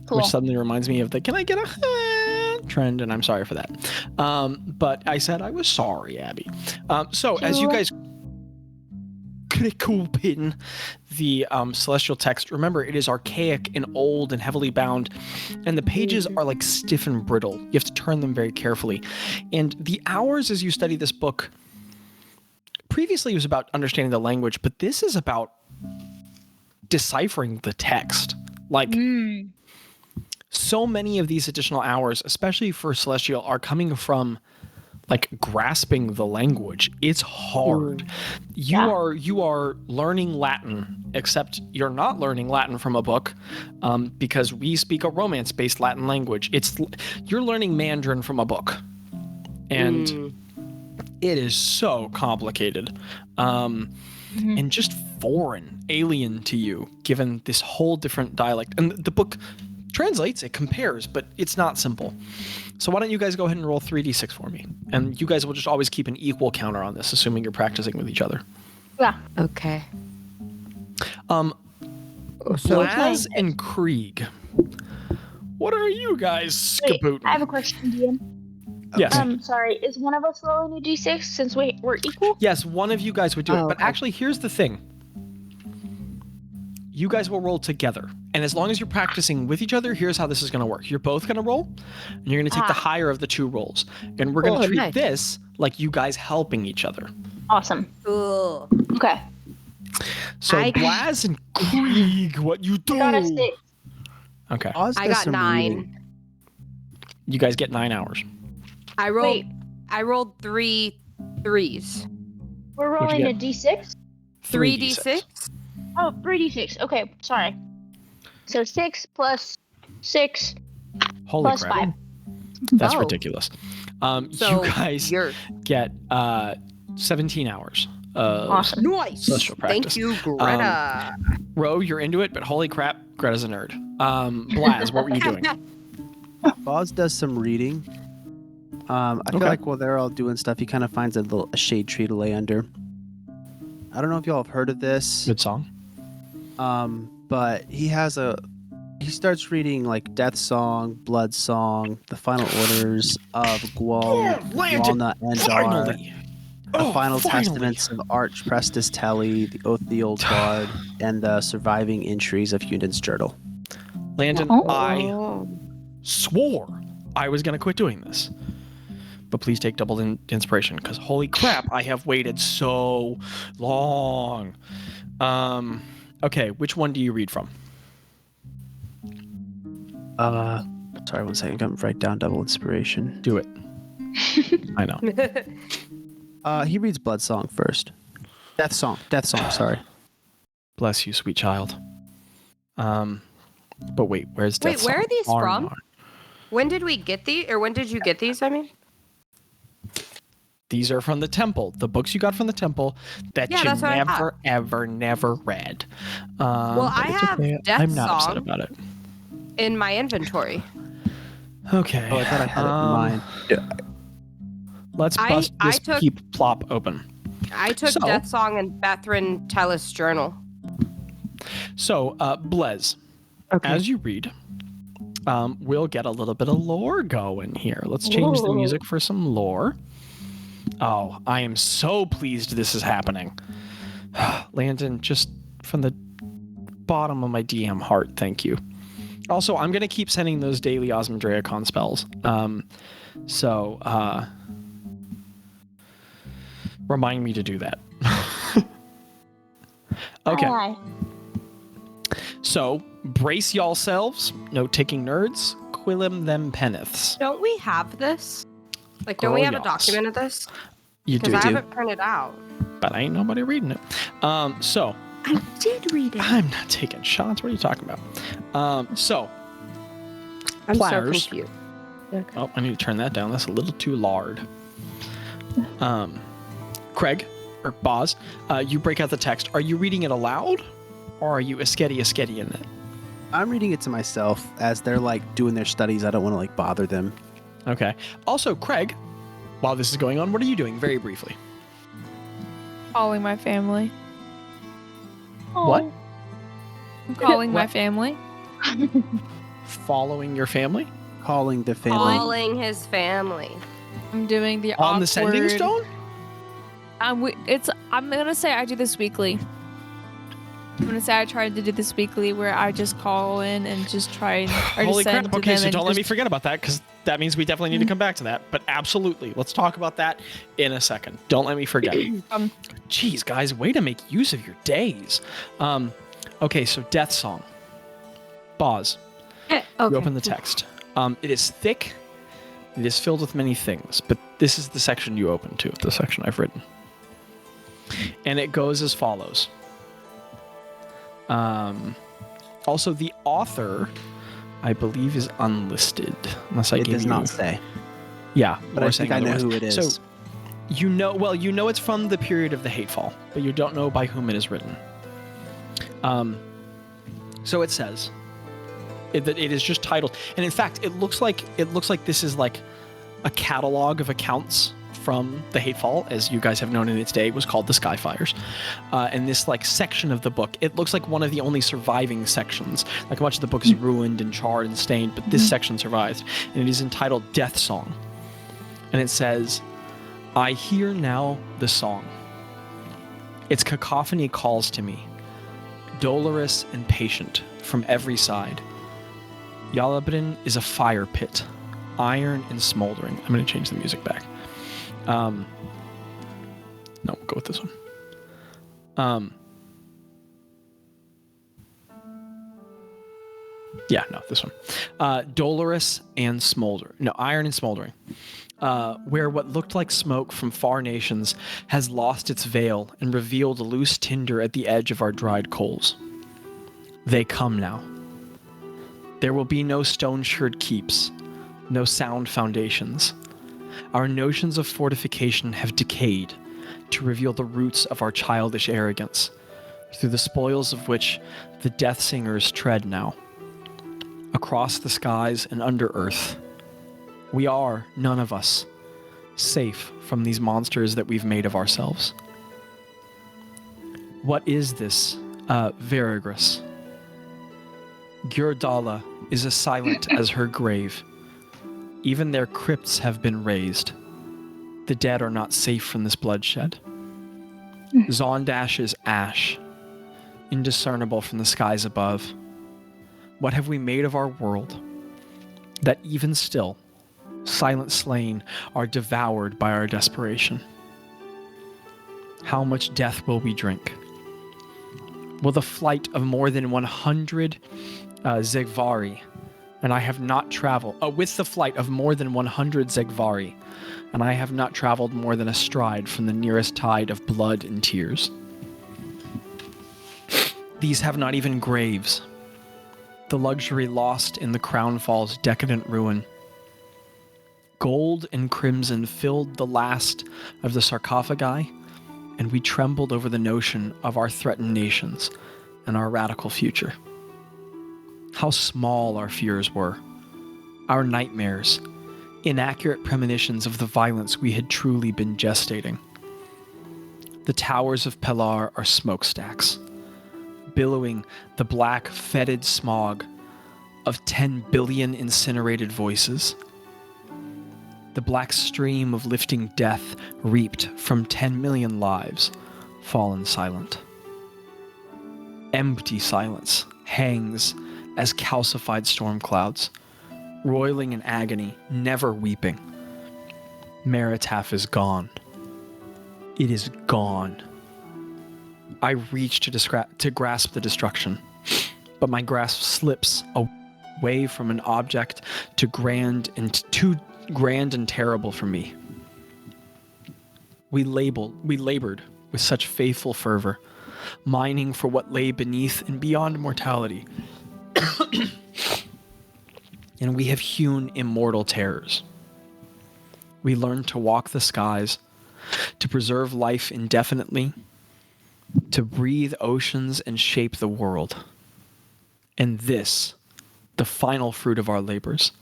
Cool. Which suddenly reminds me of the "can I get a trend," and I'm sorry for that. But I said I was sorry, Abby. So as you guys click open the celestial text, remember it is archaic and old and heavily bound, and the pages are like stiff and brittle. You have to turn them very carefully. And the hours as you study this book, previously it was about understanding the language, but this is about deciphering the text. Like, so many of these additional hours, especially for Celestial, are coming from like grasping the language. It's hard. You are learning Latin, except you're not learning Latin from a book, because we speak a Romance-based Latin language. You're learning Mandarin from a book, and it is so complicated. And just foreign, alien to you, given this whole different dialect. And the book translates, it compares, but it's not simple. So why don't you guys go ahead and roll 3d6 for me? And you guys will just always keep an equal counter on this, assuming you're practicing with each other. Yeah. Okay. Bazz and Krieg, what are you guys Wait, skabooting? I have a question, DM. Yes. Sorry, is one of us rolling a d6 since we're equal? Yes, one of you guys would do it. Oh, But okay. actually, here's the thing. You guys will roll together. And as long as you're practicing with each other, here's how this is going to work. You're both going to roll, and you're going to take the higher of the 2 rolls. And we're going to treat nice. this like you guys helping each other. Awesome. Cool. Okay. So, Bazz and Krieg, what you do? Got a 6. Okay. Oz I does got some 9. reading. You guys get 9 hours. I rolled. Wait. I rolled 3 3s. We're What'd you rolling a d6? 3d6. Oh, 3d6. Okay, sorry. So 6 plus 6 Holy plus crap. 5. That's Oh. ridiculous. So you guys you're get 17 hours of Awesome. nice. Celestial practice. Thank you, Greta. Ro, you're into it, but holy crap, Greta's a nerd. Blaz, what were you doing? Oz does some reading. I feel Okay. like while they're all doing stuff, he kind of finds a shade tree to lay under. I don't know if y'all have heard of this. Good song. But he starts reading like Death Song, Blood Song, The Final Orders of Walnut and Dar, Finally. The Final finally. Testaments of Archprestis Telly, The Oath of the Old Guard, and the Surviving Entries of Hunan's Journal. Landon, Oh. I swore I was going to quit doing this. But please take double inspiration, because holy crap, I have waited so long. Okay, which one do you read from? Sorry, 1 second. I'm gonna write down double inspiration. Do it. I know. He reads Blood Song first. Death Song, sorry. Bless you, sweet child. But wait, where's Death Wait, where Song? are these from? Armor. When did we get these? Or when did you get these, I mean? These are from the temple. The books you got from the temple that Yeah, you that's what I never, ever, never read. Well, but I it's have okay. Death I'm not upset Song. about it. In my inventory. Okay. Oh, I thought I had it in mind. Let's I- bust I this took- peep plop open. I took So- Death Song and Bethrin Tellis journal. So, Blez, as you read, we'll get a little bit of lore going here. Let's change the music for some lore. Oh, I am so pleased this is happening. Landon, just from the bottom of my DM heart, thank you. Also, I'm going to keep sending those daily Osmondreacon spells. So, remind me to do that. Okay. Aye. So, brace y'allselves, note-taking nerds, quillim them penniths. Don't we have this? Like, don't we Girl, have a yes. document of this? You Because do, I have it printed out. but ain't nobody reading it. So, I did read it. I'm not taking shots. What are you talking about? So, I'm Pliers. so confused. Okay. oh, I need to turn that down. That's a little too loud. Craig, or Bazz, you break out the text. Are you reading it aloud, or are you a sketty in it? I'm reading it to myself as they're like doing their studies. I don't want to like bother them. Okay. Also, Craig, while this is going on, what are you doing? Very briefly. Calling my family. What? I'm calling my What? family. Following your family? Calling the family. Calling his family. I'm doing the On the sending awkward- stone? I'm gonna say I do this weekly. I'm gonna say I tried to do this weekly where I just call in and just try and or Holy just send crap. to Okay, them so and don't let me just- forget about that, because that means we definitely need to come back to that. But absolutely, let's talk about that in a second. Don't let me forget. Jeez, guys, way to make use of your days. Okay, so Death Song. Bazz, Okay. you open the text. It is thick. It is filled with many things, but this is the section you open to, the section I've written. And it goes as follows. Also, the author, I believe, is unlisted. Unless I It gave does you... not say, Yeah, but or I saying think I know otherwise. who it is. So, you know it's from the period of the Hatefall, but you don't know by whom it is written. So it says that it is just titled, and in fact, it looks like this is like a catalog of accounts from the Hatefall, as you guys have known in its day, was called the Skyfires. And this like section of the book, it looks like one of the only surviving sections. Like much of the book is ruined and charred and stained, but this section survives, and it is entitled Death Song. And it says, I hear now the song. Its cacophony calls to me, dolorous and patient from every side. Yalabrin is a fire pit, iron and smoldering. I'm going to change the music back. No, we'll go with this one. Yeah, no, this one. Dolorous and smolder. No, iron and smoldering. Where what looked like smoke from far nations has lost its veil and revealed a loose tinder at the edge of our dried coals. They come now. There will be no stone-shirred keeps, no sound foundations. Our notions of fortification have decayed to reveal the roots of our childish arrogance, through the spoils of which the death singers tread now. Across the skies and under earth, we are, none of us, safe from these monsters that we've made of ourselves. What is this, Verigris? Gyrdala is as silent as her grave. Even their crypts have been razed. The dead are not safe from this bloodshed. Zondash is ash, indiscernible from the skies above. What have we made of our world? That even still, silent slain are devoured by our desperation. How much death will we drink? Will the flight of more than 100 Zegvari, and I have not traveled, with the flight of more than 100 Zegvari, and I have not traveled more than a stride from the nearest tide of blood and tears. These have not even graves. The luxury lost in the Crownfall's decadent ruin. Gold and crimson filled the last of the sarcophagi, and we trembled over the notion of our threatened nations and our radical future. How small our fears were, our nightmares, inaccurate premonitions of the violence we had truly been gestating. The towers of Pelar are smokestacks, billowing the black, fetid smog of 10 billion incinerated voices. The black stream of lifting death reaped from 10 million lives, fallen silent. Empty silence hangs as calcified storm clouds, roiling in agony, never weeping. Meritaf is gone. It is gone. I reach to grasp the destruction, but my grasp slips away from an object too grand and terrible for me. We labored with such faithful fervor, mining for what lay beneath and beyond mortality. And we have hewn immortal terrors. We learned to walk the skies, to preserve life indefinitely, to breathe oceans and shape the world. And this, the final fruit of our labors,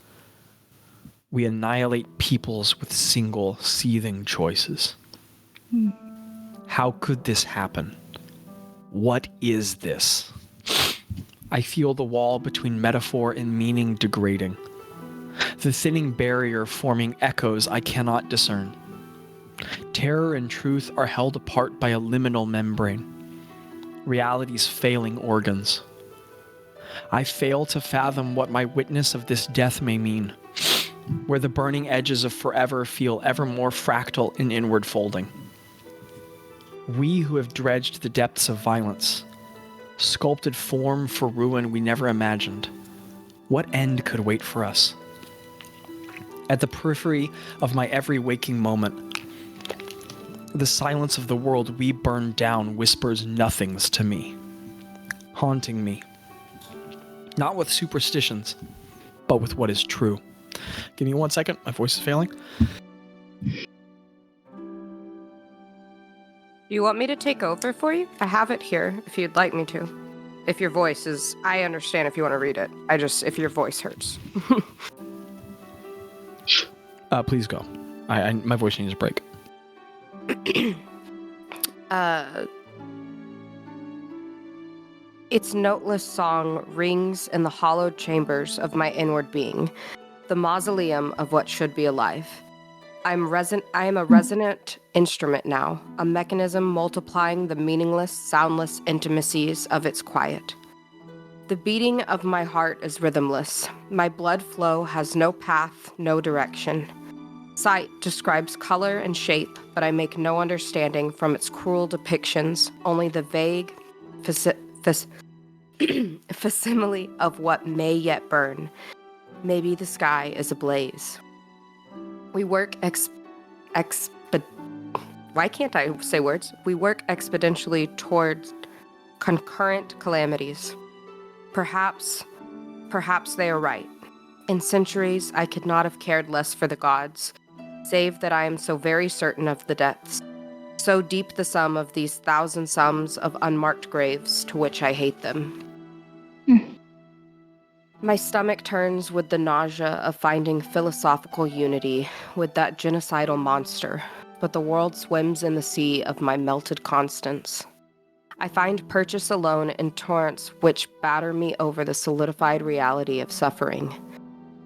we annihilate peoples with single, seething choices. How could this happen? What is this? I feel the wall between metaphor and meaning degrading, the thinning barrier forming echoes I cannot discern. Terror and truth are held apart by a liminal membrane, reality's failing organs. I fail to fathom what my witness of this death may mean, where the burning edges of forever feel ever more fractal and inward folding. We who have dredged the depths of violence, sculpted form for ruin we never imagined, what end could wait for us? At the periphery of my every waking moment, the silence of the world we burned down whispers nothings to me, haunting me, not with superstitions, but with what is true. Give me 1 second, my voice is failing. You want me to take over for you? I have it here if you'd like me to. If your voice is... I understand if you want to read it. If your voice hurts. Please go. My voice needs a break. Its noteless song rings in the hollowed chambers of my inward being, the mausoleum of what should be alive. I am a resonant instrument now, a mechanism multiplying the meaningless, soundless intimacies of its quiet. The beating of my heart is rhythmless. My blood flow has no path, no direction. Sight describes color and shape, but I make no understanding from its cruel depictions, only the vague facsimile of what may yet burn. Maybe the sky is ablaze. We work Why can't I say words? We work exponentially towards concurrent calamities. Perhaps they are right. In centuries, I could not have cared less for the gods, save that I am so very certain of the depths, so deep the sum of these thousand sums of unmarked graves to which I hate them. My stomach turns with the nausea of finding philosophical unity with that genocidal monster, but the world swims in the sea of my melted constants. I find purchase alone in torrents which batter me over the solidified reality of suffering.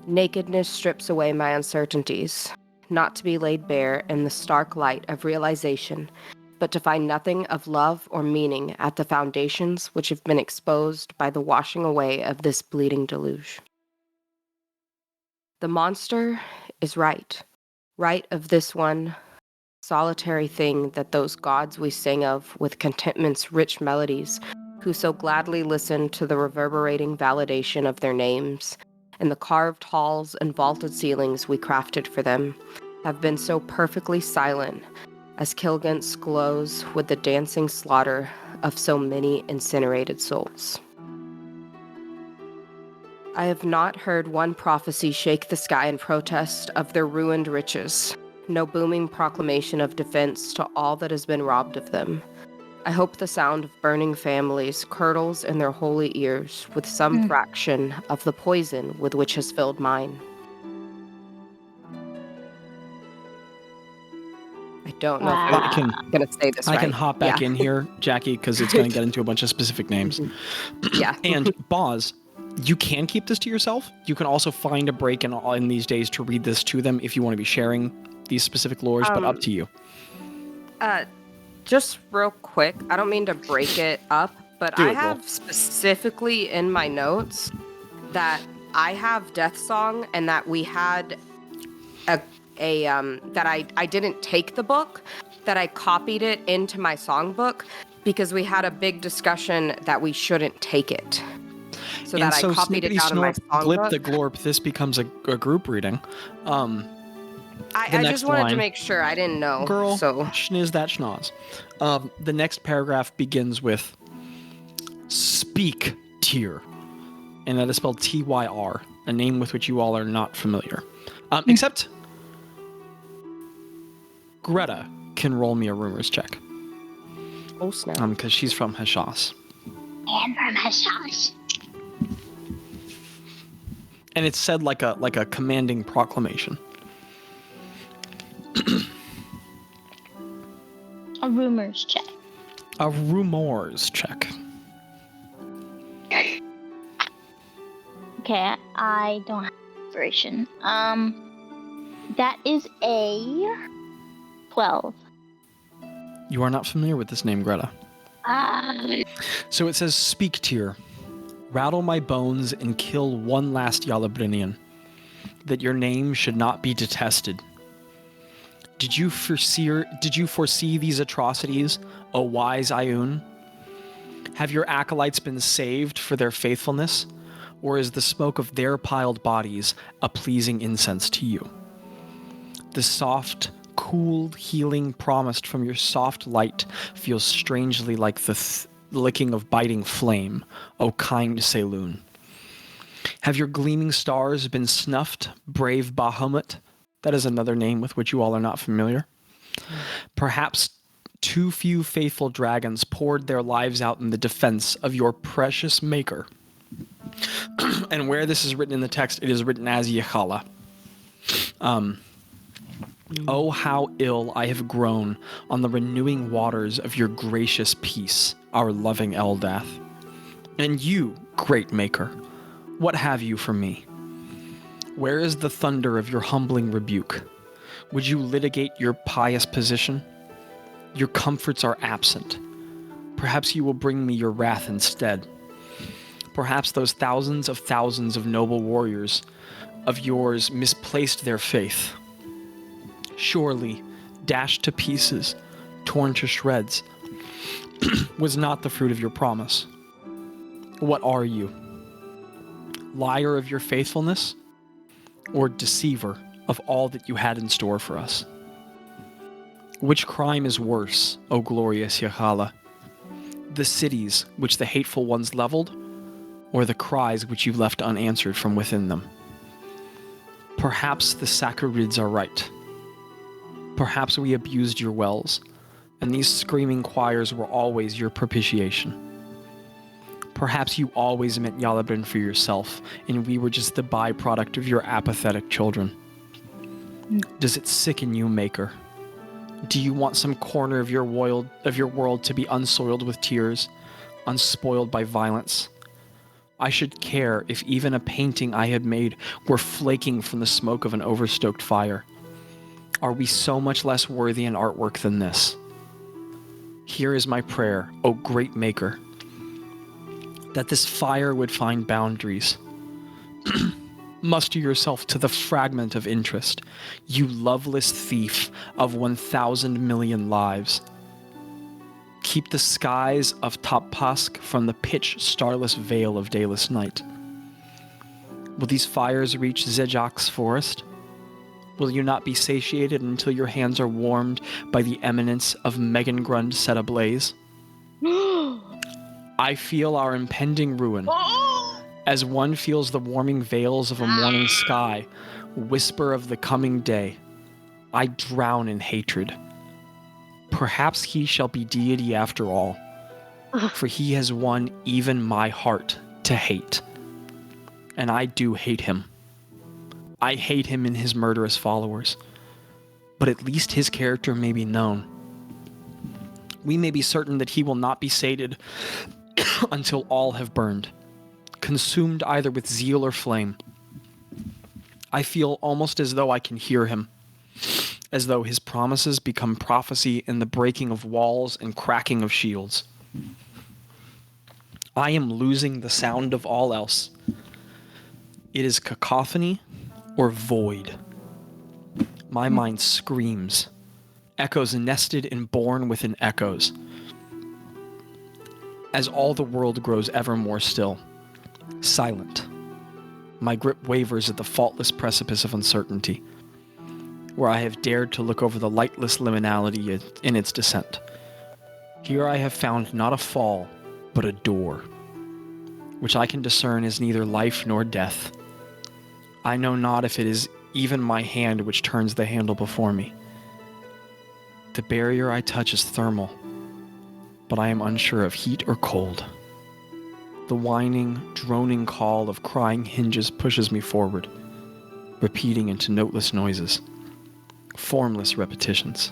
Nakedness strips away my uncertainties, not to be laid bare in the stark light of realization, but to find nothing of love or meaning at the foundations which have been exposed by the washing away of this bleeding deluge. The monster is right of this one solitary thing that those gods we sing of with contentment's rich melodies, who so gladly listen to the reverberating validation of their names, and the carved halls and vaulted ceilings we crafted for them, have been so perfectly silent as Kilgant's glows with the dancing slaughter of so many incinerated souls. I have not heard one prophecy shake the sky in protest of their ruined riches, no booming proclamation of defense to all that has been robbed of them. I hope the sound of burning families curdles in their holy ears with some fraction of the poison with which has filled mine. I don't know if I'm going to say this right. I can hop back in here, Jackie, because it's going to get into a bunch of specific names. Yeah. And Bazz, you can keep this to yourself. You can also find a break in these days to read this to them if you want to be sharing these specific lores, but up to you. Just real quick, I don't mean to break it up, but I have specifically in my notes that I have Death Song and that we had that I didn't take the book, that I copied it into my songbook because we had a big discussion that we shouldn't take it. So and that so I copied it out of my songbook. Glip the Glorp, this becomes a group reading. I just wanted to make sure. I didn't know. Girl, so schniz that schnoz. The next paragraph begins with Speak Tyr, and that is spelled Tyr, a name with which you all are not familiar. Except Gretta can roll me a rumors check. Oh snap! Because she's from Hashas. And from Hashas. And it's said like a commanding proclamation. A rumors check. A rumors check. Okay, I don't have inspiration. That is a 12. You are not familiar with this name, Gretta. So it says, Speak Tyr, rattle my bones and kill one last Yalabrinian, that your name should not be detested. Did you foresee these atrocities, O wise Ioun? Have your acolytes been saved for their faithfulness, or is the smoke of their piled bodies a pleasing incense to you? The soft, cool healing promised from your soft light feels strangely like the licking of biting flame, O kind Saloon. Have your gleaming stars been snuffed, brave Bahamut? That is another name with which you all are not familiar. Perhaps too few faithful dragons poured their lives out in the defense of your precious maker. And where this is written in the text, it is written as Yechala. Oh, how ill I have grown on the renewing waters of your gracious peace, our loving Eldath. And you, great maker, what have you for me? Where is the thunder of your humbling rebuke? Would you litigate your pious position? Your comforts are absent. Perhaps you will bring me your wrath instead. Perhaps those thousands of noble warriors of yours misplaced their faith. Surely, dashed to pieces, torn to shreds, was not the fruit of your promise. What are you? Liar of your faithfulness? Or deceiver of all that you had in store for us? Which crime is worse, O glorious Yechala? The cities which the hateful ones leveled, or the cries which you left unanswered from within them? Perhaps the Saccarids are right. Perhaps we abused your wells, and these screaming choirs were always your propitiation. Perhaps you always meant Yalabrin for yourself, and we were just the byproduct of your apathetic children. Does it sicken you, Maker? Do you want some corner of your world to be unsoiled with tears, unspoiled by violence? I should care if even a painting I had made were flaking from the smoke of an overstoked fire. Are we so much less worthy in artwork than this? Here is my prayer, O great maker, that this fire would find boundaries. Muster yourself to the fragment of interest, you loveless thief of 1,000 million lives. Keep the skies of Toppask from the pitch starless veil of dayless night. Will these fires reach Zejak's forest? Will you not be satiated until your hands are warmed by the eminence of Megangrund set ablaze? I feel our impending ruin, as one feels the warming veils of a morning sky, whisper of the coming day. I drown in hatred. Perhaps he shall be deity after all, for he has won even my heart to hate. And I do hate him. I hate him and his murderous followers, but at least his character may be known. We may be certain that he will not be sated until all have burned, consumed either with zeal or flame. I feel almost as though I can hear him, as though his promises become prophecy in the breaking of walls and cracking of shields. I am losing the sound of all else. It is cacophony or void. My mind screams, echoes nested and born within echoes. As all the world grows ever more still, silent, my grip wavers at the faultless precipice of uncertainty, where I have dared to look over the lightless liminality in its descent. Here I have found not a fall, but a door, which I can discern is neither life nor death. I know not if it is even my hand which turns the handle before me. The barrier I touch is thermal, but I am unsure of heat or cold. The whining, droning call of crying hinges pushes me forward, repeating into noteless noises, formless repetitions.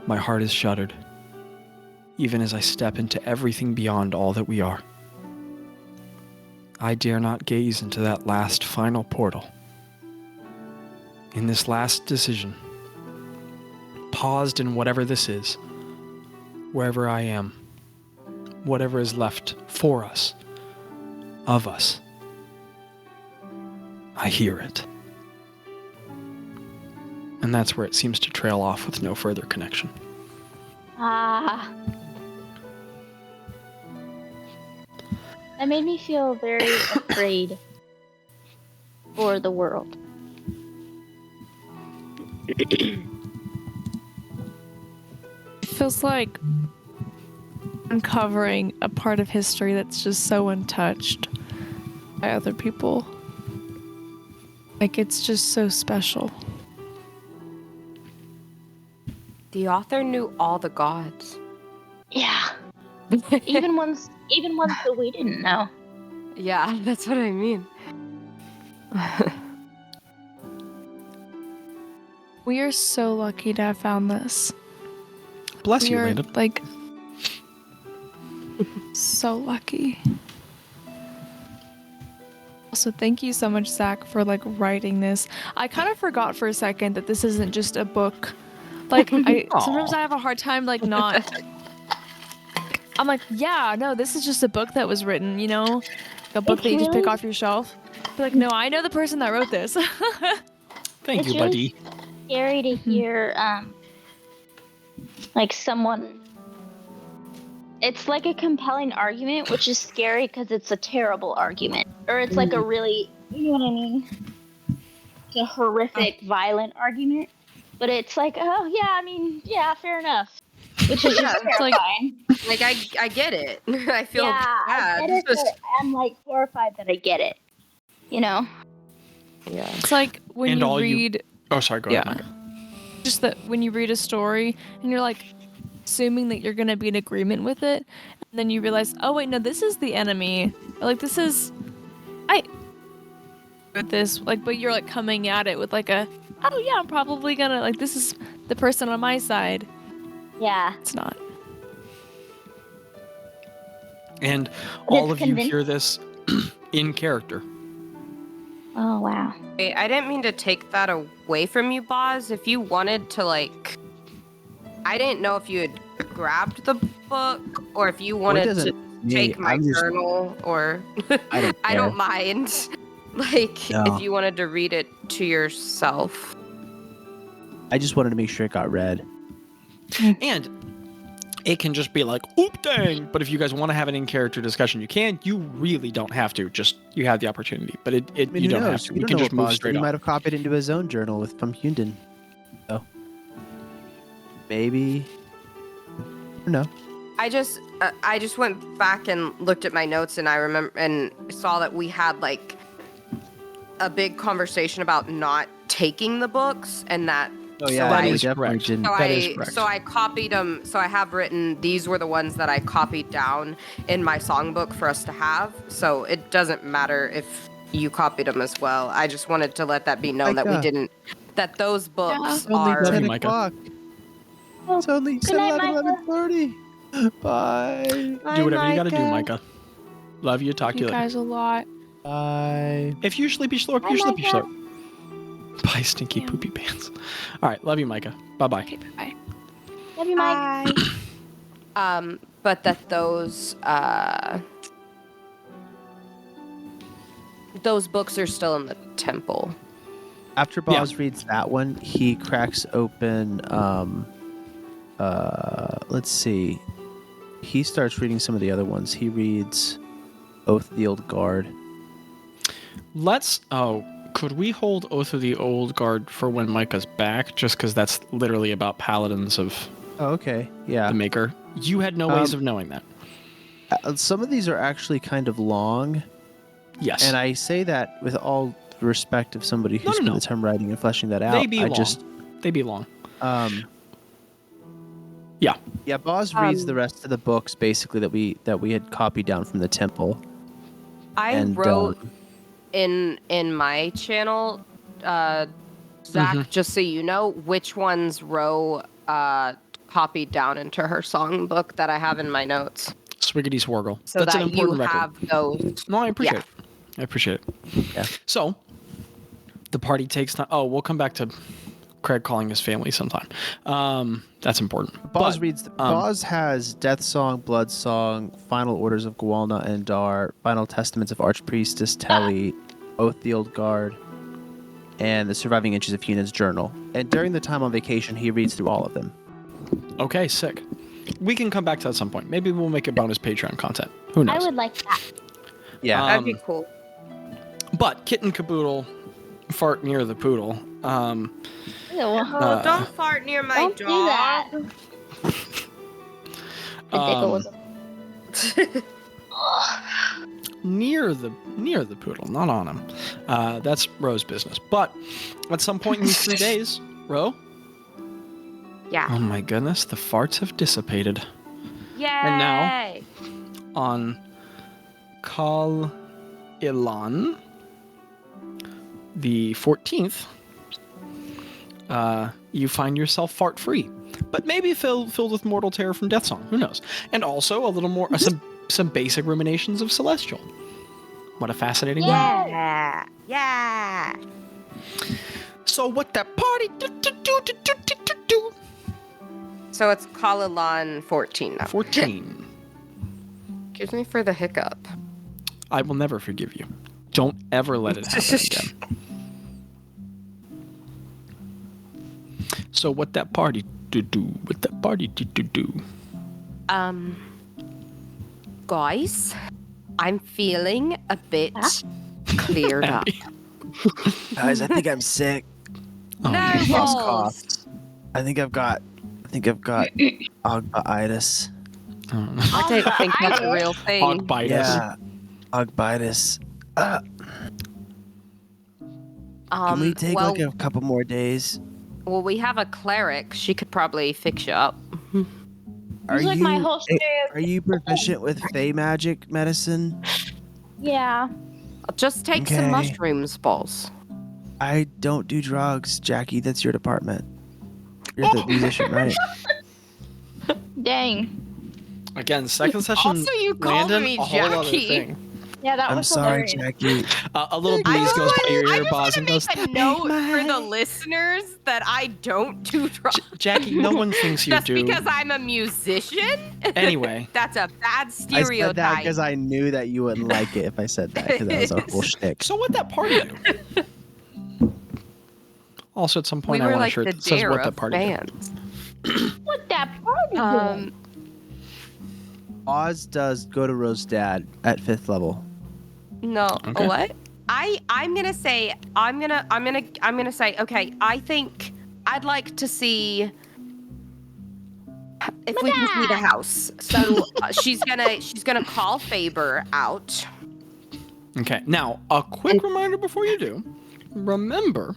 My heart is shuddered, even as I step into everything beyond all that we are. I dare not gaze into that last final portal. In this last decision, paused in whatever this is, wherever I am, whatever is left for us, of us, I hear it. And that's where it seems to trail off with no further connection. That made me feel very afraid for the world. It feels like uncovering a part of history that's just so untouched by other people. Like, it's just so special. The author knew all the gods. Yeah. even ones that we didn't know. Yeah, that's what I mean. We are so lucky to have found this. Bless you, We are, Landon. like, so lucky. Also, thank you so much, Zach, for, like, writing this. I kind of forgot for a second that this isn't just a book. Like, sometimes I have a hard time, like, not... I'm like, yeah, no, this is just a book that was written, you know? A book that you just pick off your shelf. But, like, no, I know the person that wrote this. Thank It's you, really buddy. scary to hear, like, someone... It's like a compelling argument, which is scary because it's a terrible argument. Or it's like a really, you know what I mean? It's a horrific, violent argument. But it's like, oh, yeah, I mean, yeah, fair enough. Which is just terrifying. Like, I get it. I feel yeah, bad. I get it, but I'm, like, horrified that I get it. You know? Yeah. It's like when And you all you- read... Oh, sorry, go ahead. Mika. Just that when you read a story and you're like assuming that you're going to be in agreement with it, and then you realize, oh wait, no, this is the enemy. Or, like, this is with this, like, but you're like coming at it with like a, oh yeah, I'm probably gonna, like, this is the person on my side. Yeah. It's not. And all It's of you hear this in character. Oh wow. Wait, I didn't mean to take that away from you, Bazz. If you wanted to, like... I didn't know if you had grabbed the book or if you wanted to take my journal or... I don't mind. Like, if you wanted to read it to yourself. I just wanted to make sure it got read. And it can just be like, oop dang. But if you guys want to have an in-character discussion, you can. You really don't have to. Just, you have the opportunity. But you don't have to. We can just move straight on. He might have copied it into his own journal from Hunden. So, maybe. I don't know. I just went back and looked at my notes and I remember and saw that we had like a big conversation about not taking the books and that. Oh yeah, that we is definitely correct. didn't. That is correct. So I copied them. So I have written, these were the ones that I copied down in my songbook for us to have. So it doesn't matter if you copied them as well. I just wanted to let that be known that we didn't, that those books It's only are. 10 Micah. o'clock. It's only Good night, 11:30. Bye. Do whatever you gotta do, Micah. Love you. Talk to you You later. guys a lot. Bye. If you sleepy slurp, Bye, you sleepy Micah. slurp. Bye, stinky poopy pants. All right, love you, Micah. Bye-bye. Okay, bye. Love you, Mike. But that those books are still in the temple. After Bazz reads that one, he cracks open. Let's see. He starts reading some of the other ones. He reads Oath of the Old Guard. Could we hold Oath of the Old Guard for when Micah's back? Just because that's literally about paladins of Oh, okay. Yeah. the Maker. You had no ways of knowing that. Some of these are actually kind of long, Yes. and I say that with all respect of somebody who spent the time writing and fleshing that out. They be long. They be long. Yeah. Yeah, Bazz reads the rest of the books basically that we had copied down from the temple. I wrote in my channel, Zach, just so you know, which ones Ro copied down into her songbook that I have in my notes. Swiggity swirgle. So That's that an important you record. have those. No, I appreciate it. I appreciate it. Yeah. So, the party takes time. Oh, we'll come back to Craig calling his family sometime. That's important. Bazz But, reads. Bazz has Death Song, Blood Song, Final Orders of Gwalna and Dar, Final Testaments of Archpriestess Telly, Oath the Old Guard, and The Surviving Inches of Hunan's Journal. And during the time on vacation, he reads through all of them. Okay, sick. We can come back to that at some point. Maybe we'll make it bonus Patreon content. Who knows? I would like that. Yeah. That'd be cool. But Kitten Caboodle fart near the poodle. Ew. Don't fart near my Don't do that. Ridiculous. Near the poodle, not on him. That's Ro's business. But at some point in these 3 days, Ro, Yeah. oh my goodness, the farts have dissipated. Yay! And now, on Kal Ilan, the 14th, you find yourself fart free, but maybe filled with mortal terror from Death Song. Who knows? And also a little more some basic ruminations of Celestial. What a fascinating one. Yeah. Yeah. So what that party do? So it's Kalalan 14 now. 14. Excuse me for the hiccup. I will never forgive you. Don't ever let it happen again. So what that party do? What that party do? Guys, I'm feeling a bit cleared up. Guys, I think I'm sick. Oh, Nervous. Lost cough. I think I've got Ogbitis. I don't think that's a real thing. Ogbitis. Yeah. Ogbitis. Can we take like a couple more days? Well, we have a cleric. She could probably fix you up. Are It's like you my whole shift. are you proficient with Fey magic medicine? Yeah. Just take some Okay. mushrooms, balls. I don't do drugs, Jackie. That's your department. You're the musician, right? Dang. Again, second session. Also, you called Landon, me a whole other Jackie. thing. Yeah, that I'm was sorry, hilarious. Jackie. A little breeze goes by your I ear, just Bazz, want and to goes, make a note for the listeners that I don't do drugs. Jackie, no one thinks you Just do. because I'm a musician? Anyway. That's a bad I said that stereotype. because I knew that you wouldn't like it if I said that, because that was a whole shtick. So what that party do? Also, at some point, we I were want like a shirt the that says dare what that of party fans. What that party doing? Oz does go to Rose's dad at 5th level. No, Okay. what? I'm gonna say okay. I think I'd like to see if we can see the house. So she's gonna call Faber out. Okay. Now, a quick reminder before you do. Remember,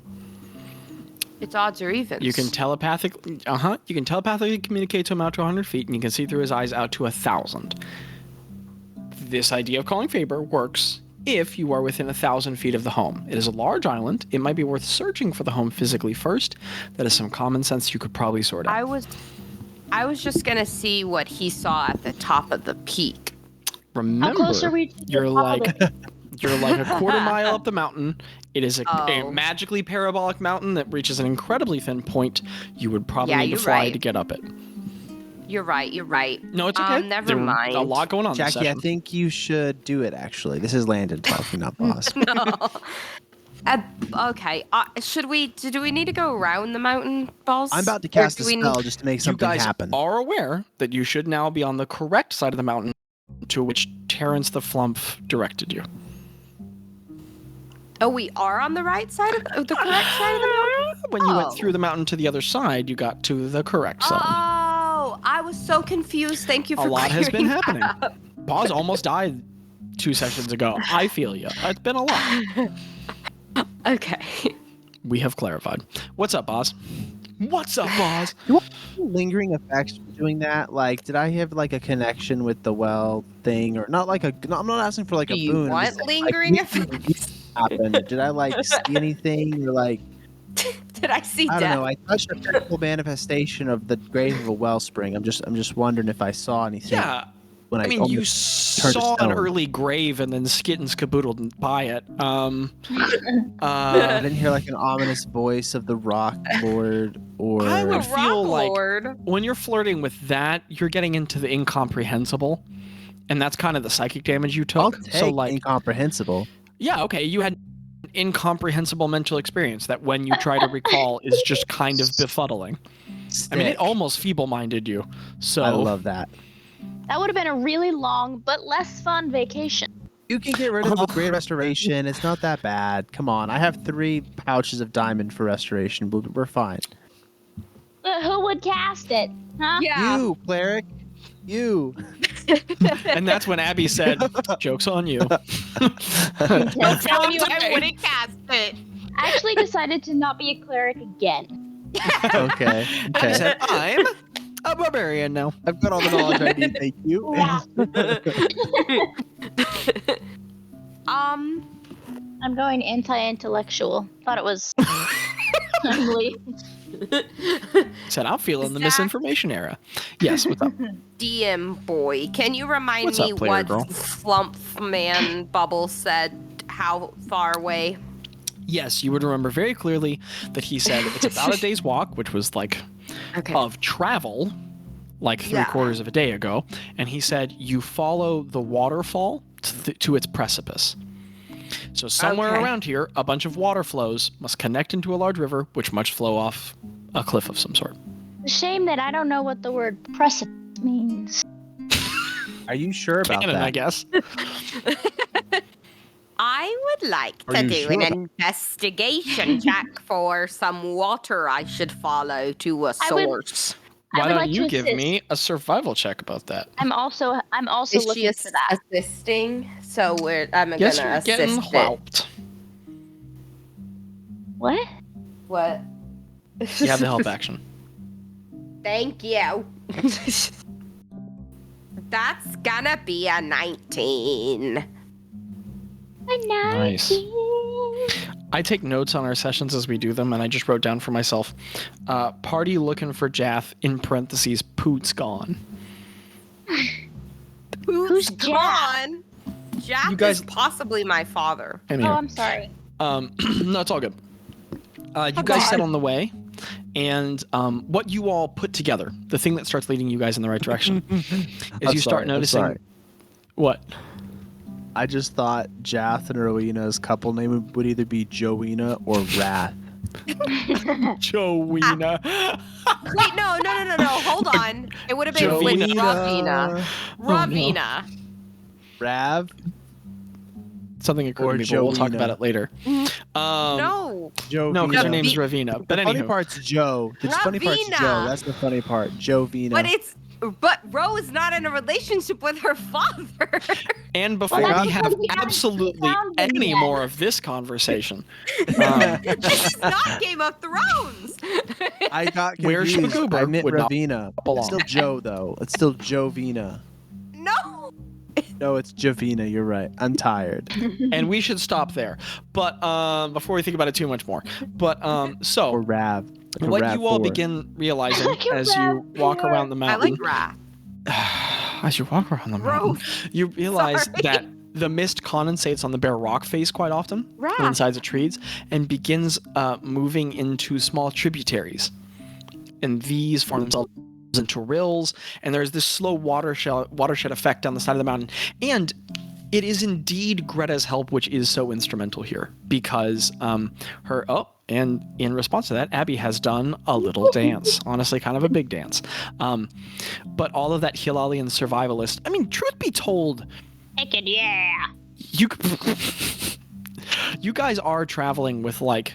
It's odds or evens. you can telepathically, you can telepathically communicate to him out to 100 feet, and you can see through his eyes out to 1,000. This idea of calling Faber works if you are within 1,000 feet of the home. It is a large island. It might be worth searching for the home physically first. That is some common sense you could probably sort out. I was just gonna see what he saw at the top of the peak. Remember, How close are we to the you're top of like the- you're like a quarter mile up the mountain. It is a magically parabolic mountain that reaches an incredibly thin point. You would probably need to you're fly right. to get up it. You're right. No, it's okay. Never There were mind. A lot going on this Jackie, I session. think you should do it, actually. This is Landon talking, not Boss. Okay. Do we need to go around the mountain, Balls? I'm about to Or cast do a we- spell just to make You something guys happen. are aware that you should now be on the correct side of the mountain to which Terrence the Flump directed you. Oh, we are on the right side of the correct side of the mountain? When you Oh. went through the mountain to the other side, you got to the correct side. Oh, I was so confused. Thank you A for lot has been clearing that happening. up. Boz almost died 2 sessions ago. I feel you. It's been a lot. Okay. We have clarified. What's up, Boz? What's up, Boz? Lingering effects for doing that? Like, did I have like a connection with the well thing, or not? Like I'm not asking for like Do a you boon. I'm want just saying, lingering like, effects? Happen? Did I like see anything, or like Did I see I death? don't know? I touched a physical manifestation of the grave of a wellspring. I'm just wondering if I saw anything. Yeah. When I mean, you turned to saw an stone. early grave and then skit and skaboodled by it. I didn't hear like an ominous voice of the Rock Lord, or I would The feel Rock like Lord. when you're flirting with that, you're getting into the incomprehensible, and that's kind of the psychic damage you I'll took. take So, like, incomprehensible. yeah, okay, you had an incomprehensible mental experience that when you try to recall is just kind of befuddling. I mean, it Stick. almost feeble-minded you. So I love that. That would have been a really long but less fun vacation. You can get rid of the Great Restoration. It's not that bad. Come on, I have 3 pouches of diamond for restoration. We're fine. But who would cast it? Huh? Yeah. You, cleric. You. and that's when Abby said, "Joke's on you." I'm telling you, I wouldn't cast it. I actually decided to not be a cleric again. Okay. Abby said, "I'm a barbarian now." I've got all the knowledge I need. Thank you. Yeah. Um, I'm going anti-intellectual. Thought it was timely. Said, "I'm feeling the Zach. misinformation era." Yes, what's up? DM boy, can you remind What's me up, player what girl? Flump Man Bubble said? How far away? Yes, you would remember very clearly that he said it's about a day's walk, which was like Okay. of travel, like 3/4 of a day ago. And he said you follow the waterfall to its precipice. So somewhere Okay. around here, a bunch of water flows must connect into a large river, which must flow off a cliff of some sort. It's a shame that I don't know what the word precipice means. Are you sure about Canon, that? I guess. I would like Are to you do sure an about- investigation check for some water I should follow to a I would- source. I Why would don't like you to give assist. me a survival check about that? I'm also Is she looking for that. assisting? So I'm Yes, gonna you're getting assist it. whelped. What? What? You have the help action. Thank you. That's gonna be a 19. A Nice. 19. I take notes on our sessions as we do them, and I just wrote down for myself, party looking for Jath, in parentheses, Poot's gone. Who's Jath? Gone. Jack You guys- is possibly my father. Oh, Anyhow, I'm sorry. no, it's all good. You guys set on the way, and what you all put together, the thing that starts leading you guys in the right direction, is you start noticing... What? I just thought Jath and Rowena's couple name would either be Joena or Wrath. Joena. Wait, no. Hold on. It would have been with Jovina. Ravina. Rav? Something occurred Or to me, but we'll talk Jovina. about it later. No. Jovina. No, because her Ravi- name's Ravina. But The funny anywho, part's Joe. The funny part's Ravina. Joe. That's the funny part. Jovina. But Ro is not in a relationship with her father. and before Well, we that's have because we haven't absolutely found them any yet. more of this conversation, It's not Game of Thrones. I got Where confused. Shmaguber I meant would not Ravina. belong. It's still Joe, though. It's still Jovina. No. No, it's Jovina. You're right. I'm tired. and we should stop there. But before we think about it too much more, but Or so Rav. Like a what Rav you all 4. begin realizing Like a as you Rav walk 4. around the I mountain, like Ra. as you walk around the mountain, you realize Sorry. that the mist condensates on the bare rock face quite often, Right. and inside the trees, and begins moving into small tributaries. And these form themselves into rills, and there's this slow watershed effect down the side of the mountain. And it is indeed Gretta's help which is so instrumental here, because and in response to that, Abby has done a little dance. Honestly, kind of a big dance. But all of that Hilalian survivalist, I mean, truth be told, Yeah. you guys are traveling with, like,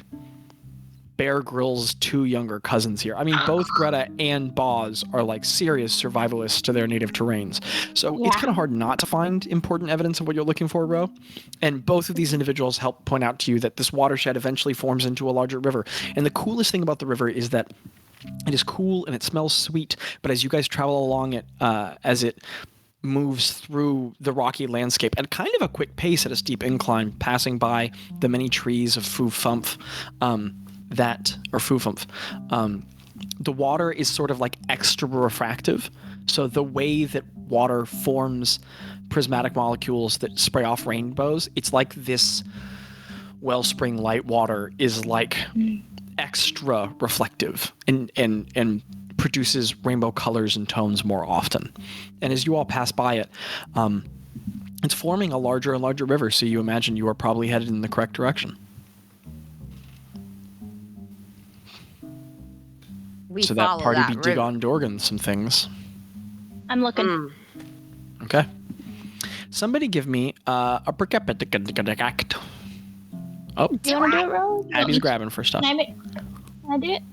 Bear Grylls' two younger cousins here. I mean, both Gretta and Bazz are, like, serious survivalists to their native terrains. So it's Yeah. kind of hard not to find important evidence of what you're looking for, Ro. And both of these individuals help point out to you that this watershed eventually forms into a larger river. And the coolest thing about the river is that it is cool and it smells sweet, but as you guys travel along it, as it moves through the rocky landscape at kind of a quick pace at a steep incline, passing by the many trees of Foo-Fumph, the water is sort of like extra refractive. So the way that water forms prismatic molecules that spray off rainbows, it's like this wellspring light water is like extra reflective and produces rainbow colors and tones more often. And as you all pass by it, it's forming a larger and larger river, so you imagine you are probably headed in the correct direction. We So that follow party that be river. Digon Dorgan some things. I'm looking. Okay. Somebody give me a percapitact. Oh, Do you want to do it, Rose? Abby's grabbing for stuff. Can I do it?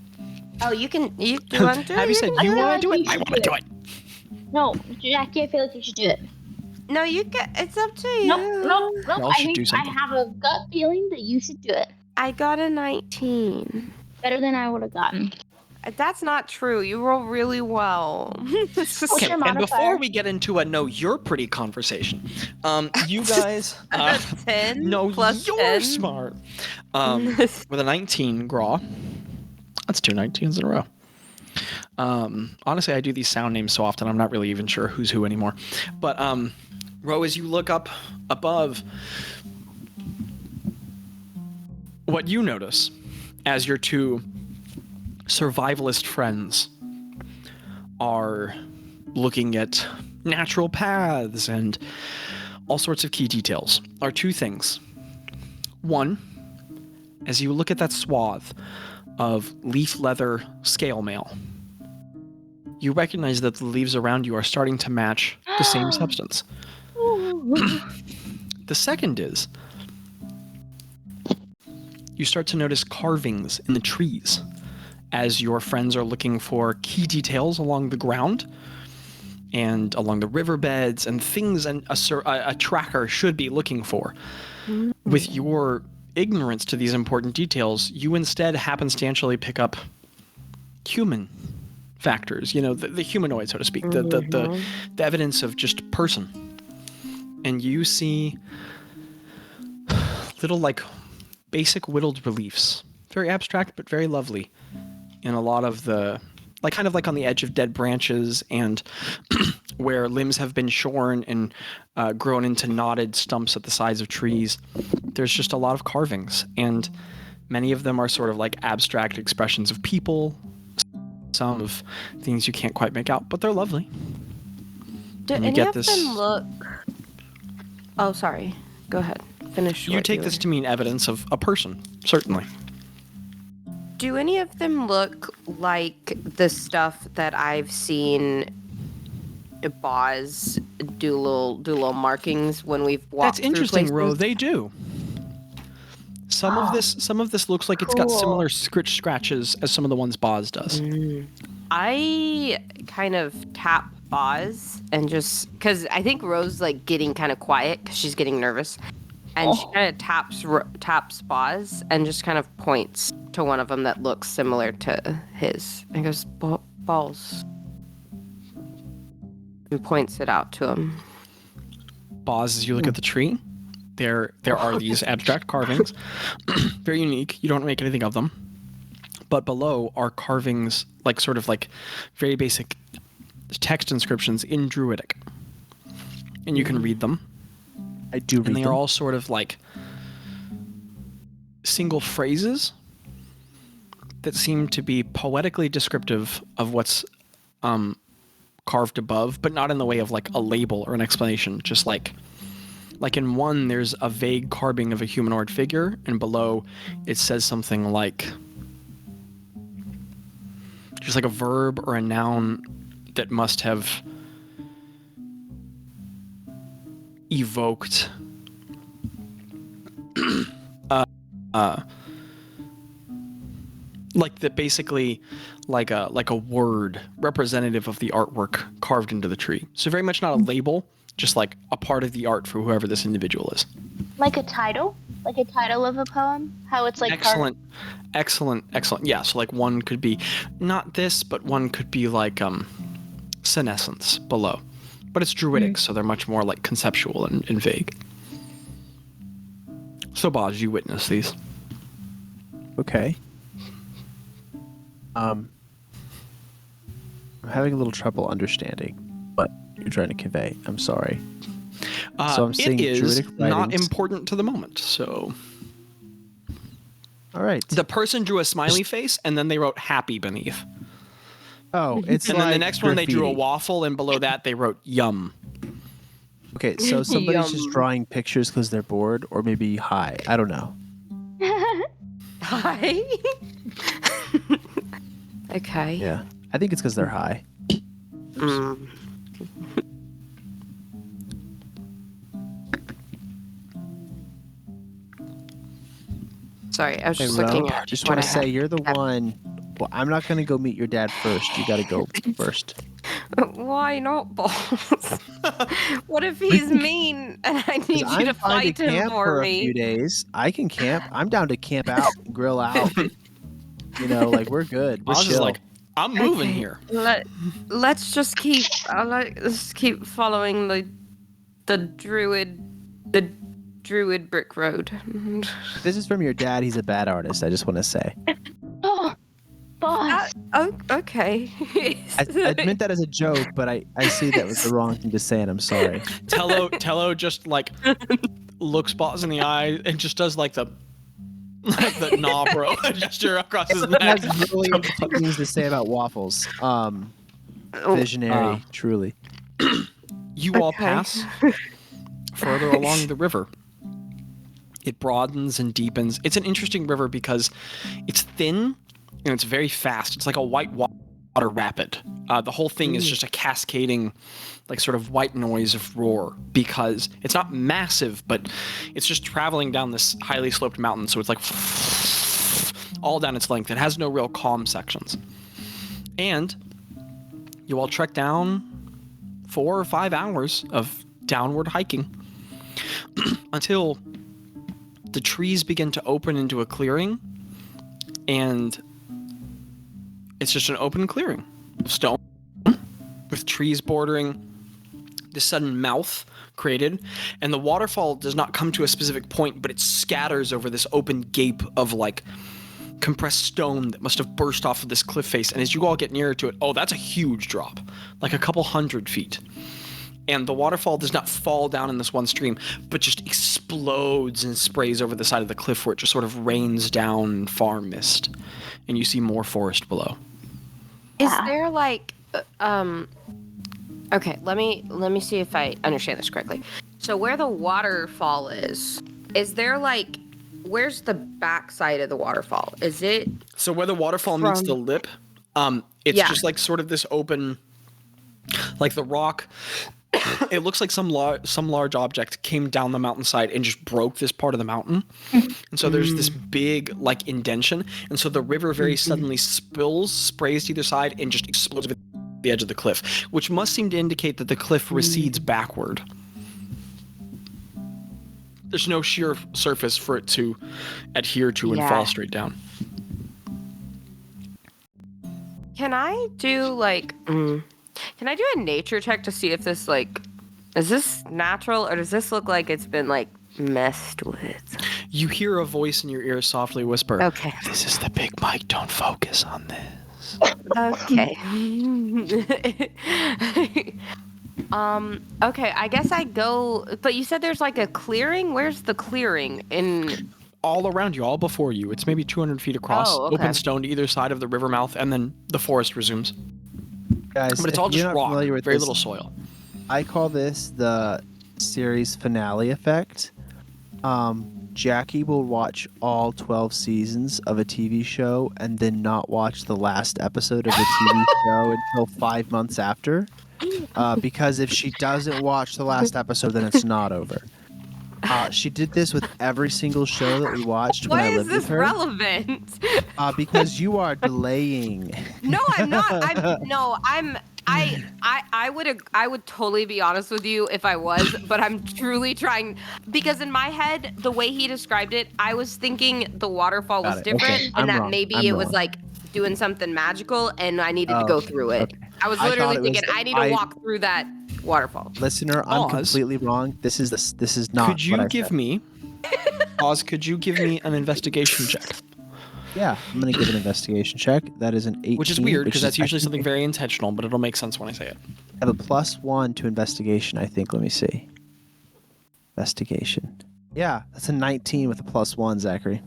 Oh, you can. You want to? Abby said, "You want to do it? I You want to should do it." No, Jackie, I feel like you should do it. No, you can. It's up to you. No. Y'all I should think do I something. have a gut feeling that you should do it. I got a 19. Better than I would have gotten. That's not true. You roll really well. What's Okay, your and before modifier? we get into a no, you're pretty conversation, you guys, 10 no, plus you're 10. smart. With a 19, Graw. That's 2 19s in a row. Honestly, I do these sound names so often, I'm not really even sure who's who anymore. But, Ro, as you look up above, what you notice as your two survivalist friends are looking at natural paths and all sorts of key details are two things. One, as you look at that swath of leaf leather scale mail, you recognize that the leaves around you are starting to match the same substance. The second is you start to notice carvings in the trees as your friends are looking for key details along the ground and along the riverbeds and things a tracker should be looking for. With your ignorance to these important details, you instead happenstantially pick up human factors, the humanoid, so to speak, the evidence of just person. And you see little, like, basic whittled reliefs. Very abstract, but very lovely. And a lot of the, like kind of like on the edge of dead branches and where limbs have been shorn and grown into knotted stumps at the sides of trees. There's just a lot of carvings, and many of them are sort of like abstract expressions of people, some of things you can't quite make out, but they're lovely. Do And you any get of this- them look... Oh, sorry. Go ahead. Finish. You what take this to mean evidence of a person, certainly. Do any of them look like the stuff that I've seen Bazz do little markings when we've walked That's interesting, through Ro. places? They do. Some of this looks like it's got Cool. similar scratches as some of the ones Bazz does. I kind of tap Bazz and just because I think Ro's like getting kind of quiet because she's getting nervous, and she kind of taps Bazz and just kind of points to one of them that looks similar to his and goes balls and points it out to him. Bazz, as you look at the tree, there are these abstract carvings, very unique. You don't make anything of them, but below are carvings like sort of like very basic text inscriptions in Druidic, and you can read them. I do read And they them. are all sort of like single phrases that seem to be poetically descriptive of what's carved above, but not in the way of like a label or an explanation. Just like in one, there's a vague carving of a humanoid figure, and below it says something like just like a verb or a noun that must have evoked like that, basically like a word representative of the artwork carved into the tree. So very much not a label, just like a part of the art for whoever this individual is. Like a title of a poem. How it's like Excellent. Yeah, so like one could be not this, but one could be like senescence below. But it's Druidic, so they're much more like conceptual and vague. So Bazz, you witness these. Okay. I'm having a little trouble understanding what you're trying to convey. I'm sorry. So I'm seeing it is Druidic not writings. important to the moment. So All right. the person drew a smiley face, and then they wrote happy beneath. Oh, it's And like then the next one they drew a graffiti. waffle, and below that they wrote yum. Okay, so somebody's just Yum. drawing pictures because they're bored, or maybe high. I don't know. Hi. Okay. Yeah, I think it's because they're high. Mm. Sorry, I was Hey, just Ro, looking at just what want to I say had. you're the one. Well, I'm not going to go meet your dad first. You got to go first. Why not, Balls? What if he's mean and I need 'Cause you to I'm fine fight to him camp for a few me? days. I can camp. I'm down to camp out, grill out. You know, like we're good. We're Bazz is chill. like, I'm moving Okay. here. Let's just keep. Let's keep following the druid brick road. This is from your dad. He's a bad artist. I just want to say. Oh, boss. Oh, okay. I meant that as a joke, but I see that was the wrong thing to say, and I'm sorry. Tello just like looks Bazz in the eye and just does like the nah bro gesture across his He neck. has really interesting things to say about waffles. Visionary, truly. You all Okay. pass further along the river. It broadens and deepens. It's an interesting river because it's thin and it's very fast. It's like a white water rapid. The whole thing is just a cascading, like sort of white noise of roar because it's not massive, but it's just traveling down this highly sloped mountain. So it's like all down its length. It has no real calm sections. And you all trek down 4 or 5 hours of downward hiking until the trees begin to open into a clearing, and it's just an open clearing of stone with trees bordering this sudden mouth created, and the waterfall does not come to a specific point, but it scatters over this open gape of like compressed stone that must have burst off of this cliff face. And as you all get nearer to it, oh, that's a huge drop, like a couple 100 feet. And the waterfall does not fall down in this one stream, but just explodes and sprays over the side of the cliff, where it just sort of rains down far mist, and you see more forest below. Is there like okay, let me see if I understand this correctly. So where the waterfall is there like, where's the backside of the waterfall? Is it so where the waterfall meets the lip? It's just like sort of this open, like the rock. It looks like some large object came down the mountainside and just broke this part of the mountain. And so there's this big like indention. And so the river very suddenly sprays to either side and just explodes at the edge of the cliff, which must seem to indicate that the cliff recedes backward. There's no sheer surface for it to adhere to and fall straight down. Can I do like can I do a nature check to see if this like, is this natural or does this look like it's been like messed with? You hear a voice in your ear softly whisper, Okay. "This is the big mic, don't focus on this." Okay. Okay, I guess I go, but you said there's like a clearing? Where's the clearing? All around you, all before you. It's maybe 200 feet across, open stone to either side of the river mouth, and then the forest resumes. Guys, But it's all just rock, very little soil. I call this the series finale effect. Jackie will watch all 12 seasons of a TV show and then not watch the last episode of the TV show until 5 months after. Because if she doesn't watch the last episode, then it's not over. She did this with every single show that we watched when I lived with her. Why is this relevant? Because you are delaying. No, I'm not. I would totally be honest with you if I was, but I'm truly trying, because in my head, the way he described it, I was thinking the waterfall was different, and that maybe it was like doing something magical, and I needed to go through it. Okay. I was literally thinking I need to walk through that waterfall. Listener, I'm completely wrong. This is not. Could you give me, Oz? Could you give me an investigation check? Yeah, I'm gonna give an investigation check. That is an 18. Which is weird because that's usually something very intentional, but it'll make sense when I say it. I have a +1 to investigation, I think. Let me see. Investigation. Yeah, that's a 19 with a +1, Zachary.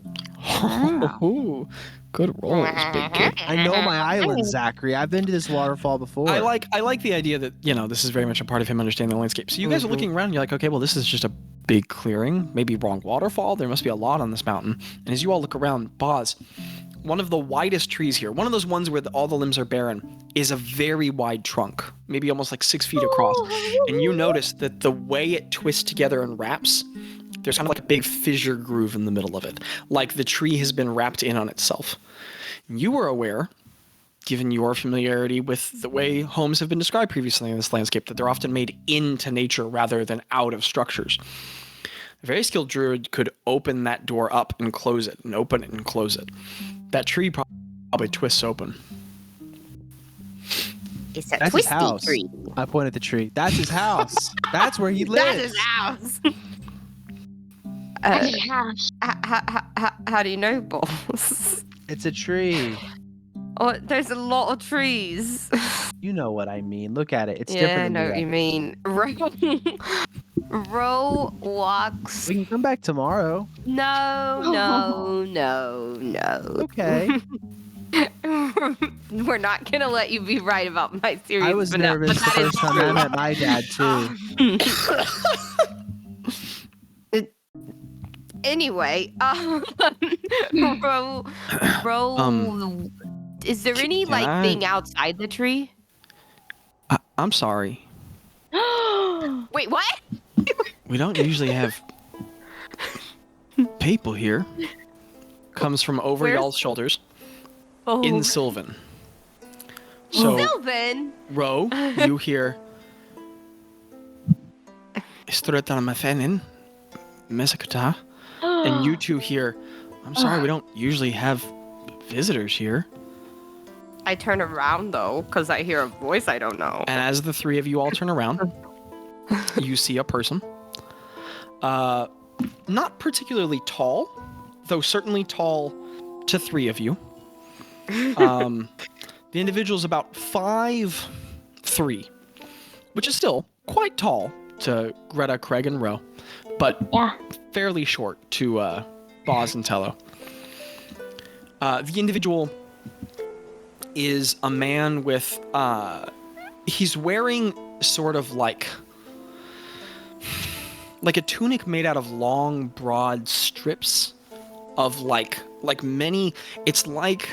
Oh, good rolls, big kid. I know my island, Zachary. I've been to this waterfall before. I like the idea that, this is very much a part of him understanding the landscape. So you guys are looking around and you're like, okay, well, this is just a big clearing, maybe wrong waterfall. There must be a lot on this mountain. And as you all look around, Bazz, one of the widest trees here, one of those ones where all the limbs are barren, is a very wide trunk, maybe almost like 6 feet across. And you notice that the way it twists together and wraps, there's kind of like a big fissure groove in the middle of it, like the tree has been wrapped in on itself. You were aware, given your familiarity with the way homes have been described previously in this landscape, that they're often made into nature rather than out of structures. A very skilled druid could open that door up and close it, and open it and close it. That tree probably twists open. It's a That's twisty his house. tree. I point at the tree. That's his house. That's where he lives. That's his house. How do you know, boss? It's a tree. Oh, there's a lot of trees. You know what I mean. Look at it. It's different. Yeah, I than know the what you other. mean. Row walks. We can come back tomorrow. No. Okay. We're not gonna let you be right about my theory. I was nervous the first time I met my dad too. Anyway, row. Is there any thing outside the tree? I'm sorry. Wait, what? We don't usually have people here. Comes from over y'all's shoulders. In Sylvan. So, Sylvan? Ro, you hear... And you two hear, I'm sorry, we don't usually have visitors here. I turn around, though, because I hear a voice I don't know. And as the three of you all turn around, you see a person. Not particularly tall, though certainly tall to 3 of you. The individual is about 5'3", which is still quite tall to Greta, Craig, and Ro, but fairly short to Bazz and Tello. The individual is a man with, he's wearing sort of like a tunic made out of long, broad strips of like many, it's like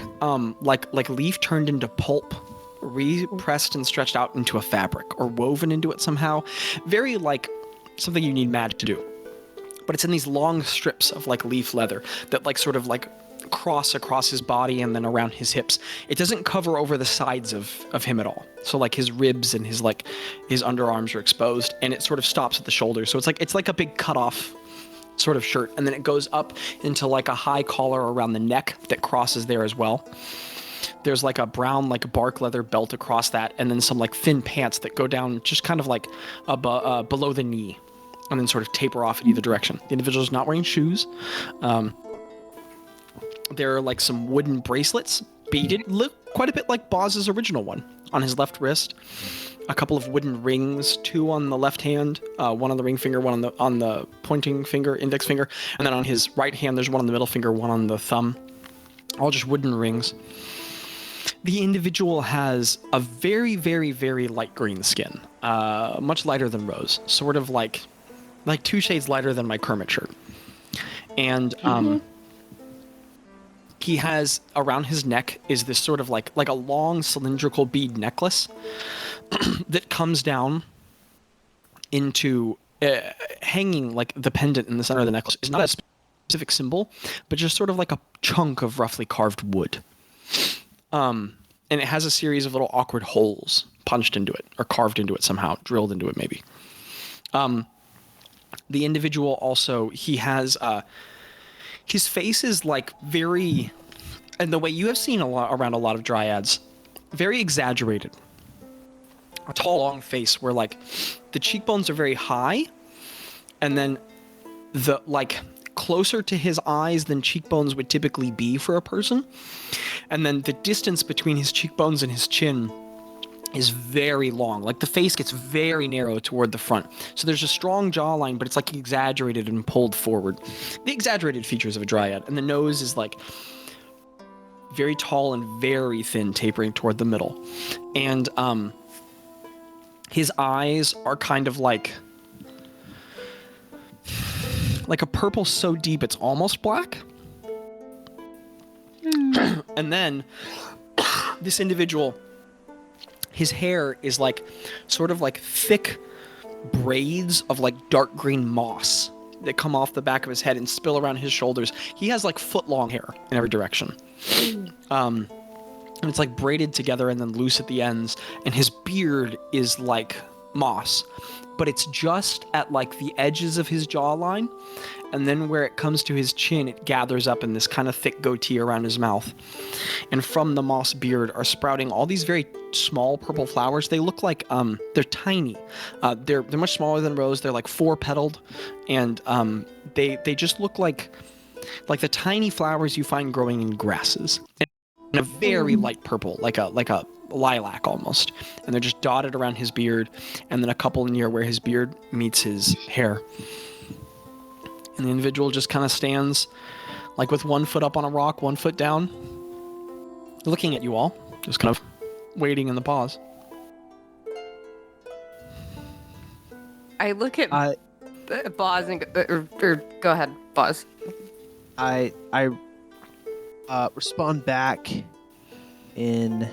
leaf turned into pulp, repressed and stretched out into a fabric or woven into it somehow. Very like something you need magic to do. But it's in these long strips of like leaf leather that like sort of like cross across his body and then around his hips. It doesn't cover over the sides of him at all. So like his ribs and his underarms are exposed, and it sort of stops at the shoulders. So it's like a big cutoff sort of shirt, and then it goes up into like a high collar around the neck that crosses there as well. There's like a brown like bark leather belt across that, and then some like thin pants that go down just kind of like below the knee, and then sort of taper off in either direction. The individual is not wearing shoes. There are like some wooden bracelets, beaded, look quite a bit like Bazz's original one, on his left wrist. A couple of wooden rings, 2 on the left hand, one on the ring finger, one on the pointing finger, index finger, and then on his right hand there's one on the middle finger, one on the thumb. All just wooden rings. The individual has a very, very, very light green skin, much lighter than Rose, sort of like 2 shades lighter than my Kermit shirt. And he has around his neck is this sort of like a long cylindrical bead necklace that comes down into hanging, like the pendant in the center of the necklace is not a specific symbol, but just sort of like a chunk of roughly carved wood. And it has a series of little awkward holes punched into it or carved into it somehow, drilled into it maybe. The individual also, he has his face is like very, and the way you have seen around a lot of dryads, very exaggerated. A tall, long face where like the cheekbones are very high, and then the like closer to his eyes than cheekbones would typically be for a person. And then the distance between his cheekbones and his chin is very long. Like the face gets very narrow toward the front. So there's a strong jawline, but it's like exaggerated and pulled forward. The exaggerated features of a dryad. And the nose is like very tall and very thin, tapering toward the middle. And his eyes are kind of like a purple so deep it's almost black. And then this individual, his hair is like sort of like thick braids of like dark green moss that come off the back of his head and spill around his shoulders. He has like foot-long hair in every direction. And it's like braided together and then loose at the ends. And his beard is like moss, but it's just at like the edges of his jawline. And then where it comes to his chin, it gathers up in this kind of thick goatee around his mouth. And from the moss beard are sprouting all these very small purple flowers. They look like, they're tiny. They're much smaller than rose. They're like 4-petaled. And they just look like the tiny flowers you find growing in grasses. And a very light purple, like a lilac almost. And they're just dotted around his beard. And then a couple near where his beard meets his hair. And the individual just kind of stands like with one foot up on a rock, one foot down, looking at you all, just kind of waiting in the pause. I look at Bazz and or go ahead, Bazz. I respond back in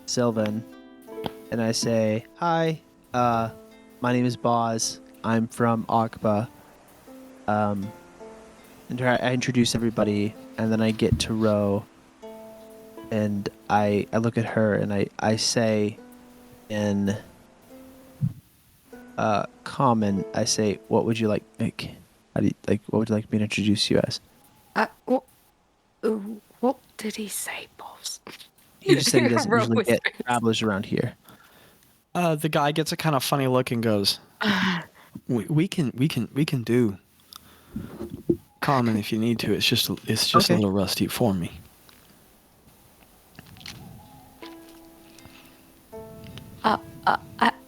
Sylvan, and I say, "Hi, my name is Bazz. I'm from Akba." And I introduce everybody, and then I get to Ro, and I look at her, and I say in common, I say, "What would you like? What would you like me to introduce you as?" What did he say, boss? He just said he doesn't usually get travelers around here. The guy gets a kind of funny look and goes, We can do common if you need to. It's just Okay. a little rusty for me.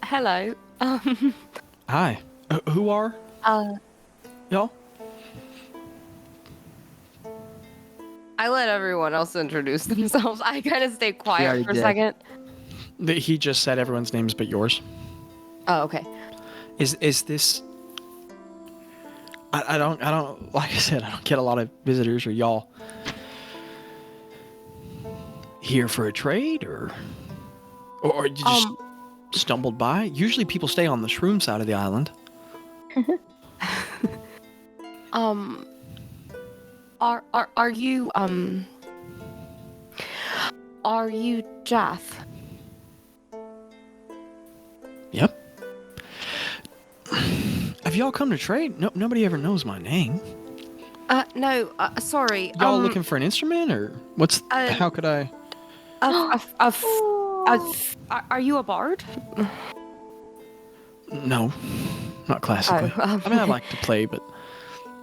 Hello. Hi. Who are y'all? I let everyone else introduce themselves. I kind of stay quiet already for a did. second. He just said everyone's names but yours. Oh, okay. Is this? I don't like I said, I don't get a lot of visitors. Or y'all here for a trade or you just stumbled by? Usually people stay on the shroom side of the island. Are you Jath? Yep. Have y'all come to trade? No, nobody ever knows my name. No, sorry. Y'all looking for an instrument or what's? How could I? Are you a bard? No, not classically. Oh, I mean, I like to play, but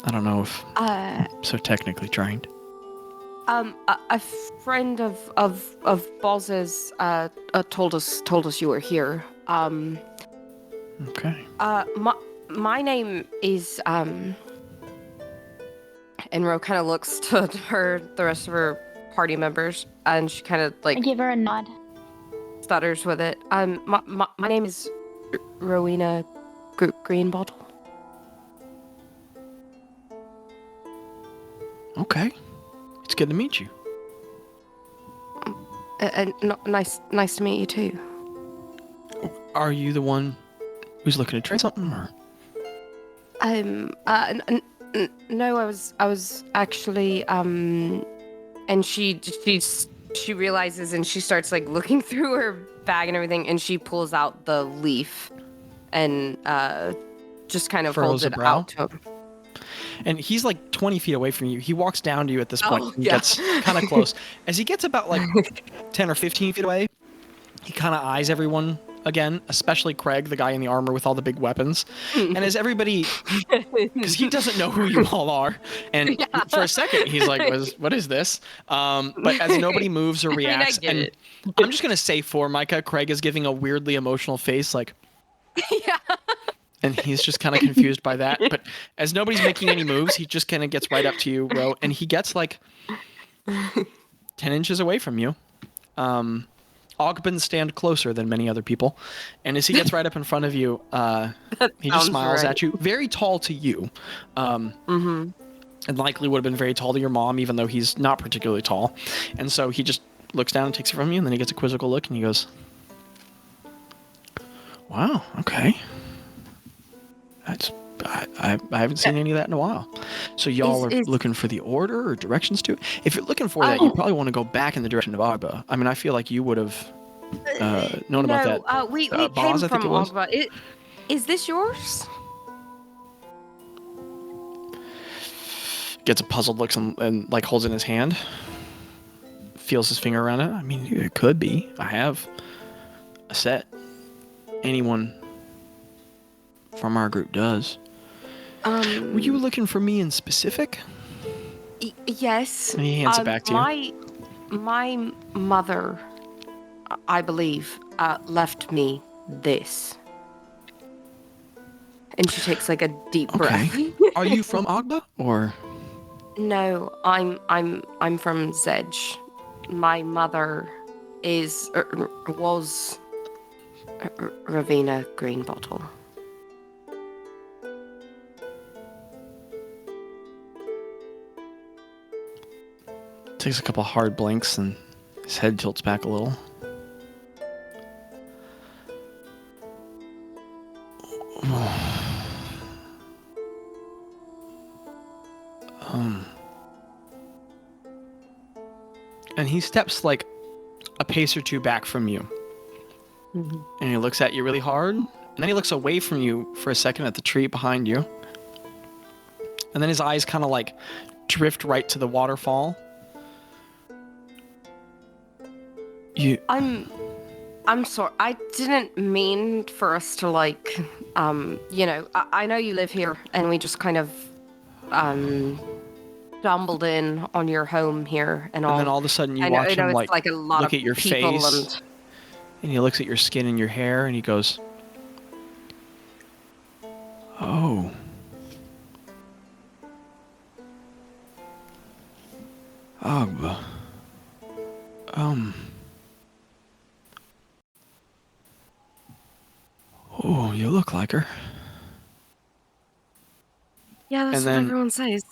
I don't know if Uh, so technically trained. a friend of Bazz's told us you were here. Okay. My name is and Ro kind of looks to the rest of her party members, and she kind of I like give her a nod. stutters with it. My name is Rowena Greenbottle. Okay. It's good to meet you. And nice to meet you too. Are you the one who's looking to trade something, or? No, I was actually and she realizes, and she starts like looking through her bag and everything, and she pulls out the leaf and just kind of Furrows holds a it brow? out to him. And he's like 20 feet away from you. He walks down to you at this point. Oh, and yeah. gets kind of close. As he gets about like 10 or 15 feet away, he kind of eyes everyone again, especially Craig, the guy in the armor with all the big weapons. And as everybody, because he doesn't know who you all are, and for a second he's like, "What is this?" But as nobody moves or I reacts, get and it. I'm just gonna say for Micah, Craig is giving a weirdly emotional face, like. Yeah. And he's just kind of confused by that. But as nobody's making any moves, he just kind of gets right up to you, Ro, and he gets like 10 inches away from you. Ogbins stand closer than many other people. And as he gets right up in front of you, he just sounds smiles right. at you. Very tall to you. And likely would have been very tall to your mom, even though he's not particularly tall. And so he just looks down and takes it from you, and then he gets a quizzical look, and he goes, "Wow, okay. That's I haven't seen any of that in a while." So y'all are looking for the order or directions to it? If you're looking for that, you probably want to go back in the direction of Agba. I mean, I feel like you would have known about that. We Bazz, came I think from it was. Agba. Is this yours? Gets a puzzled look and like holds it in his hand. Feels his finger around it. I mean, it could be. I have a set. Anyone from our group does. Were you looking for me in specific? Yes. And he hands it back to you. My mother, I believe, left me this. And she takes like a deep breath. Okay. Are you from Agba or? No, I'm from Zedge. My mother was Rowena Greenbottle. Takes a couple hard blinks and his head tilts back a little. And he steps like a pace or two back from you. Mm-hmm. And he looks at you really hard. And then he looks away from you for a second at the tree behind you. And then his eyes kind of like drift right to the waterfall. I'm sorry. I didn't mean for us to like, I know you live here, and we just kind of, stumbled in on your home here and all. And then all of a sudden you I watch know him it's like a lot look of at your people face, and he looks at your skin and your hair, and he goes, "Oh, Ugh. Oh, you look like her." Yeah, that's And what then everyone says.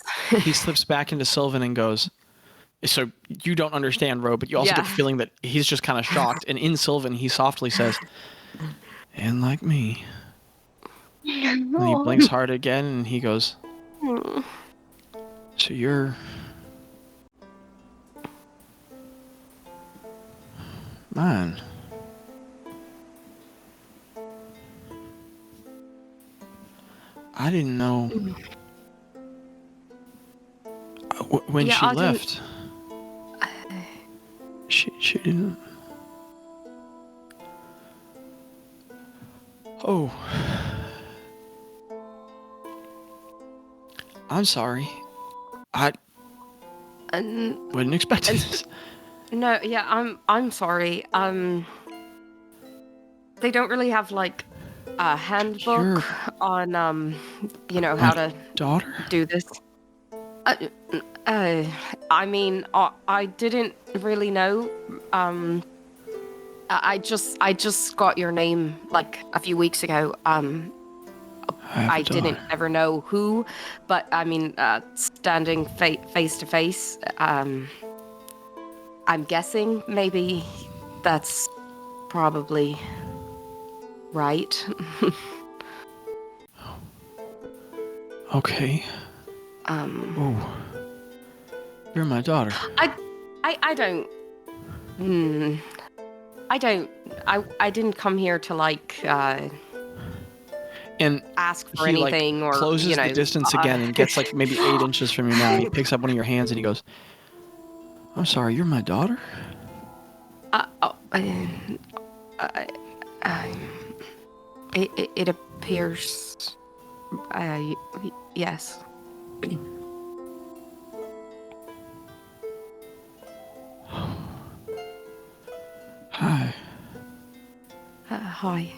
he slips back into Sylvan and goes, so you don't understand, Ro, but you also get the Yeah. feeling that he's just kind of shocked. And in Sylvan, he softly says, "And like me." And he blinks hard again, and he goes, "So you're... mine." I didn't know... when Yeah, she I didn't- left, she didn't... Oh. I'm sorry. I wouldn't expect this. No, yeah, I'm sorry. They don't really have like a handbook You're on how my to daughter? do this. I mean, I didn't really know. I just got your name like a few weeks ago. I didn't ever know who, but I mean, standing face to face, I'm guessing maybe that's probably right. Okay. Oh. You're my daughter. I don't. I didn't come here to like And ask for he anything like or closes the distance again and gets like maybe 8 inches from you now. And he picks up one of your hands and he goes, "I'm sorry, you're my daughter?" It appears. Yes. Hi, Hi.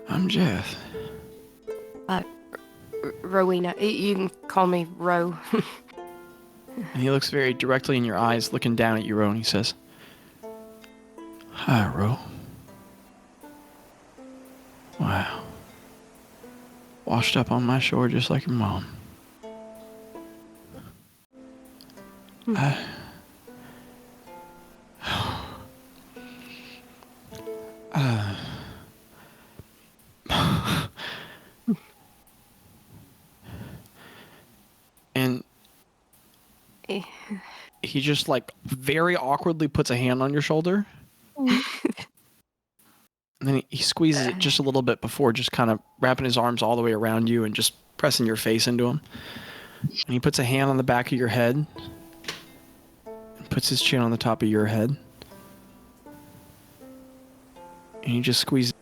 I'm Jeff. Rowena. You can call me Ro. And he looks very directly in your eyes, looking down at you, Ro, and he says, "Hi, Ro. Wow. Washed up on my shore just like your mom. And he just like very awkwardly puts a hand on your shoulder. And then he squeezes it just a little bit before just kind of wrapping his arms all the way around you and just pressing your face into him. And he puts a hand on the back of your head and puts his chin on the top of your head. And he just squeezes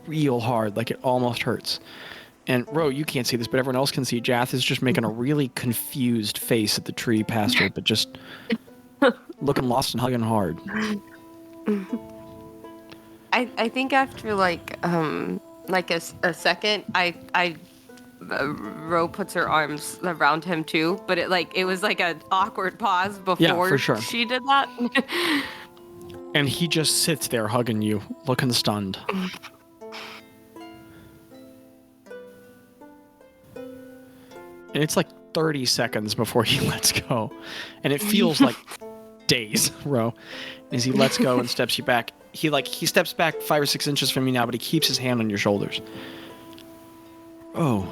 real hard, like it almost hurts. And Ro, you can't see this, but everyone else can see. Jath is just making a really confused face at the tree past her, but just looking lost and hugging hard. I think after like a second, Ro puts her arms around him too, but it was like an awkward pause before for sure. she did that. And he just sits there hugging you, looking stunned. And it's like 30 seconds before he lets go. And it feels like days, Ro. As he lets go and steps you back, he steps back 5 or 6 inches from you now, but he keeps his hand on your shoulders. Oh.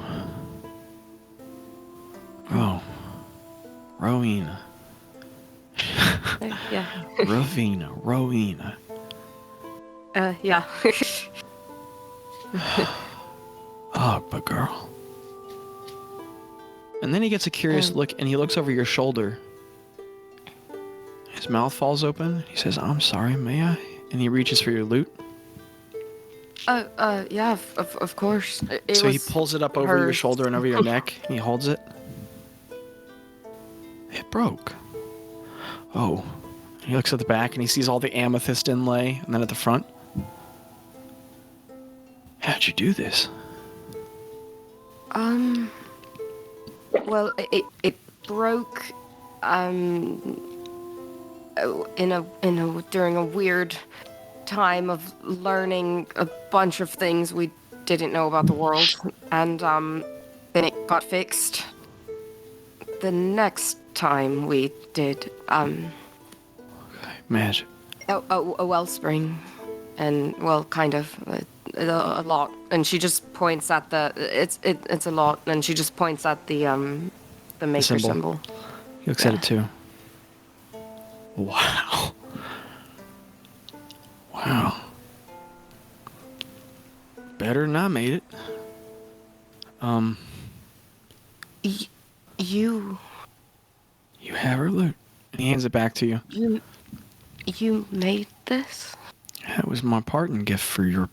Rowena. Yeah. Rowena. Yeah. Oh, but girl. And then he gets a curious look, and he looks over your shoulder. His mouth falls open. He says, "I'm sorry, may I And he reaches for your loot. Yeah, of course. So he pulls it up over your shoulder and over your neck, and he holds it. It broke. Oh. He looks at the back, and he sees all the amethyst inlay, and then at the front. How'd you do this? Well, it broke, during a weird time of learning a bunch of things we didn't know about the world, and then it got fixed the next time we did Magic. a wellspring, and well, kind of a lot. And she just points at it's a lot, and she just points at the maker symbol. He looks at it too. Wow. Wow. Better than I made it. You have her loot. And he hands it back to you. You made this? That was my parting gift for your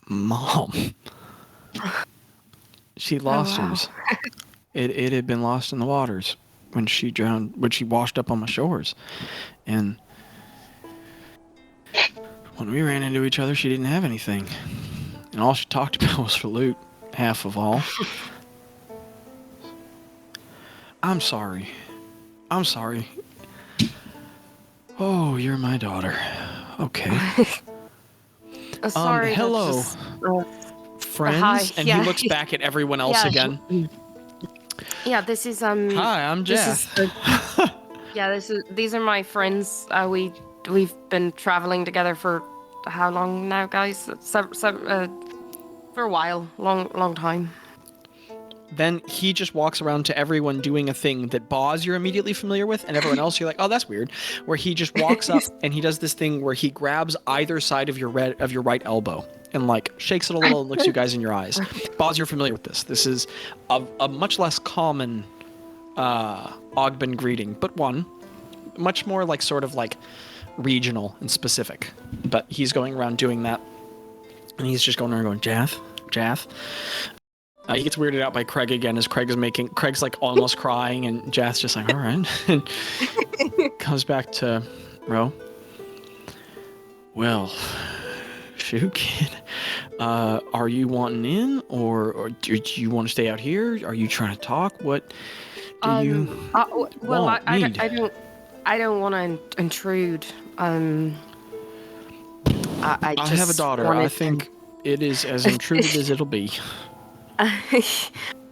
mom. She lost hers. It had been lost in the waters when she drowned, when she washed up on my shores. And when we ran into each other, she didn't have anything. And all she talked about was her loot, half of all. I'm sorry. Oh, you're my daughter. Okay. Sorry. Hello, friends. hi, And yeah. he looks back at everyone else again. Yeah, this is Hi, I'm Jeff. These are my friends. We've been traveling together for how long now, guys? For a while, long time. Then he just walks around to everyone doing a thing that Bazz you're immediately familiar with, and everyone else you're like, oh, that's weird. Where he just walks up and he does this thing where he grabs either side of your right elbow and like shakes it a little and looks you guys in your eyes. Bazz, you're familiar with this. This is a much less common Ogben greeting, but one much more like sort of like regional and specific. But he's going around doing that, and he's just going around going, Jath. He gets weirded out by Craig again as Craig's like almost crying, and Jath's just like, all right. And comes back to Ro. Well, shoot, kid. Are you wanting in, or do you want to stay out here? Are you trying to talk? What do you need? I don't want to intrude. I have a daughter. I think it is as intruded as it'll be.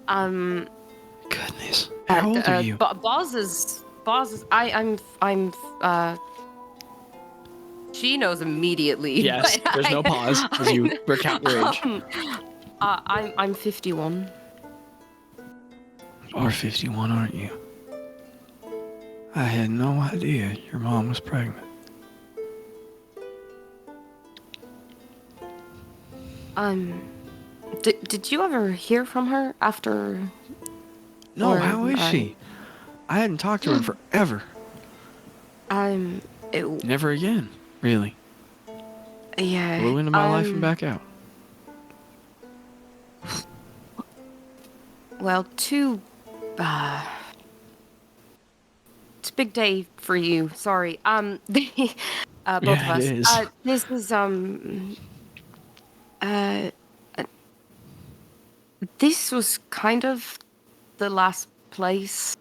Goodness. How old are you? Bazz is she knows immediately. Yes, there's no pause as you recount your age. I'm 51. You are 51, aren't you? I had no idea your mom was pregnant. Did you ever hear from her after? No, how is she? I hadn't talked to her in forever. Never again, really. Yeah. Blew into my life and back out. Well, it's a big day for you. Sorry. Both of us. It is. This is this was kind of the last place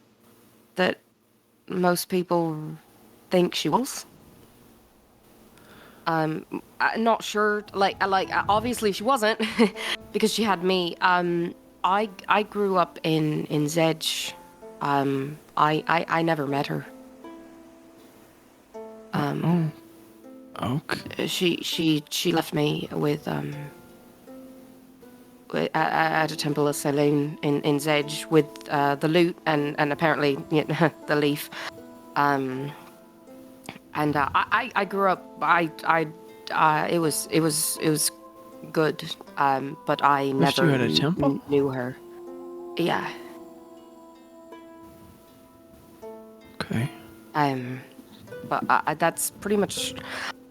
that most people think she was. I'm not sure. Like obviously she wasn't because she had me. I grew up in Zedge. I never met her. Okay. She left me with at a temple, a saloon in Zedge with the loot and apparently the leaf. And I grew up. It was good. But I never you at a temple? knew her. Yeah. Okay. But that's pretty much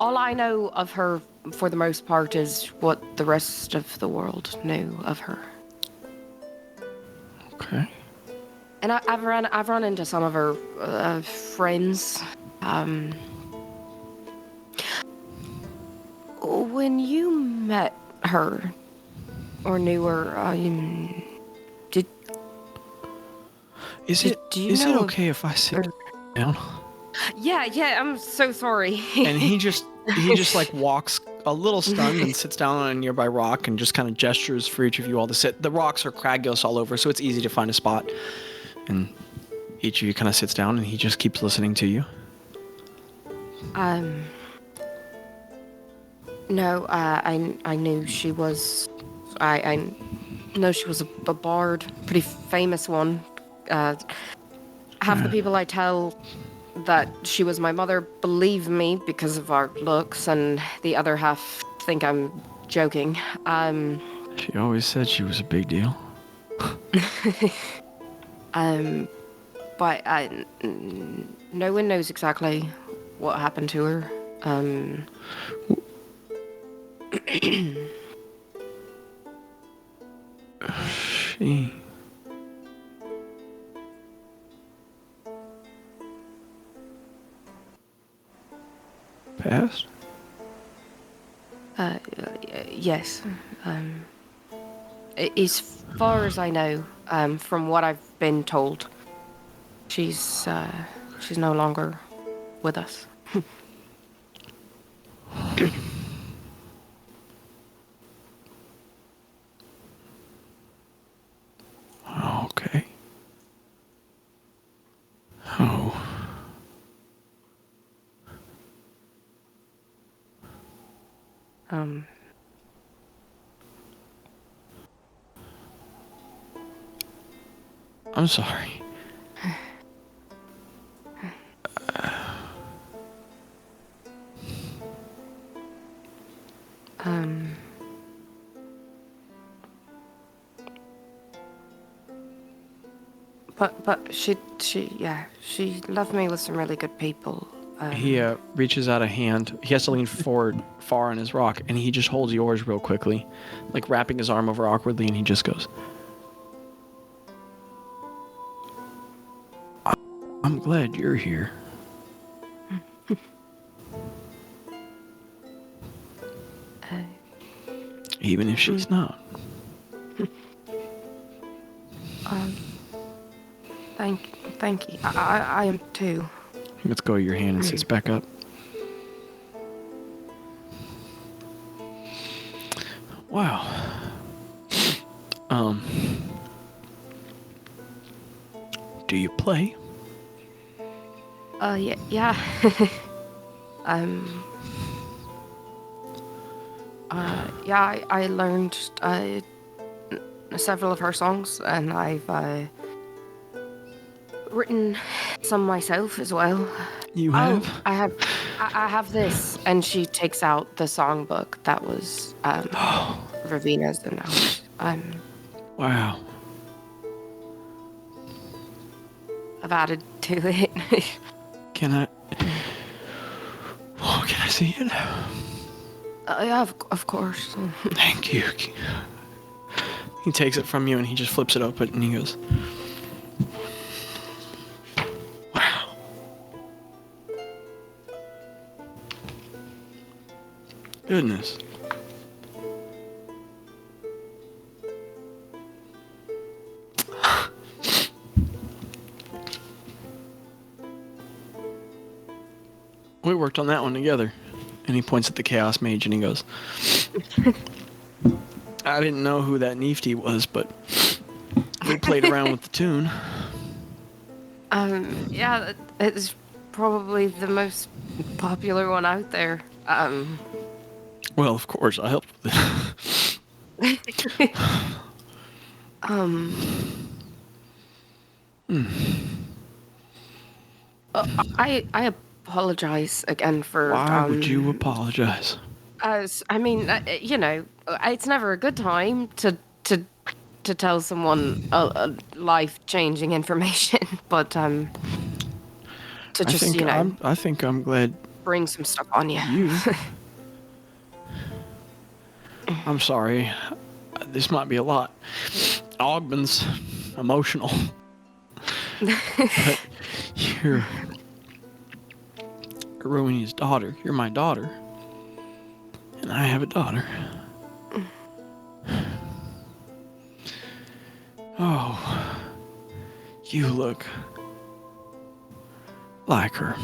all I know of her, for the most part, is what the rest of the world knew of her. Okay. And I've run into some of her friends. When you met her or knew her, Is it okay if I sit down? Yeah, I'm so sorry. And he just like walks a little stunned and sits down on a nearby rock and just kind of gestures for each of you all to sit. The rocks are craggios all over, so it's easy to find a spot. And each of you kind of sits down and he just keeps listening to you. No, I knew she was. I know she was a bard, pretty famous one. Half the people I tell that she was my mother believe me because of our looks, and the other half think I'm joking. She always said she was a big deal. But no one knows exactly what happened to her. She... passed? Yes. As far as I know, from what I've been told, she's no longer with us. Okay. Oh. I'm sorry. But she left me with some really good people. He reaches out a hand. He has to lean forward far on his rock, and he just holds yours real quickly, like wrapping his arm over awkwardly, and he just goes, I'm glad you're here. Even if she's not. Thank you. I am too. He lets go of your hand and sits back up. Wow. Do you play? Yeah. Yeah, I learned several of her songs, and I've written some myself as well. You have? Oh, I have this, and she takes out the songbook that was Ravina's and ours. Wow. I've added to it. Can I see it? Yeah, of course. Thank you. He takes it from you and he just flips it open and he goes, wow. Goodness. We worked on that one together. And he points at the Chaos Mage and he goes, I didn't know who that Neefty was, but we played around with the tune. Yeah, it's probably the most popular one out there. Well, of course, I helped with it. I apologize again for. Why would you apologize? I mean, it's never a good time to tell someone a life-changing information, but I think I'm glad spring some stuff on you. You? I'm sorry. This might be a lot. Ogman's emotional. But you're Roweni's daughter. You're my daughter. And I have a daughter. Oh, you look like her.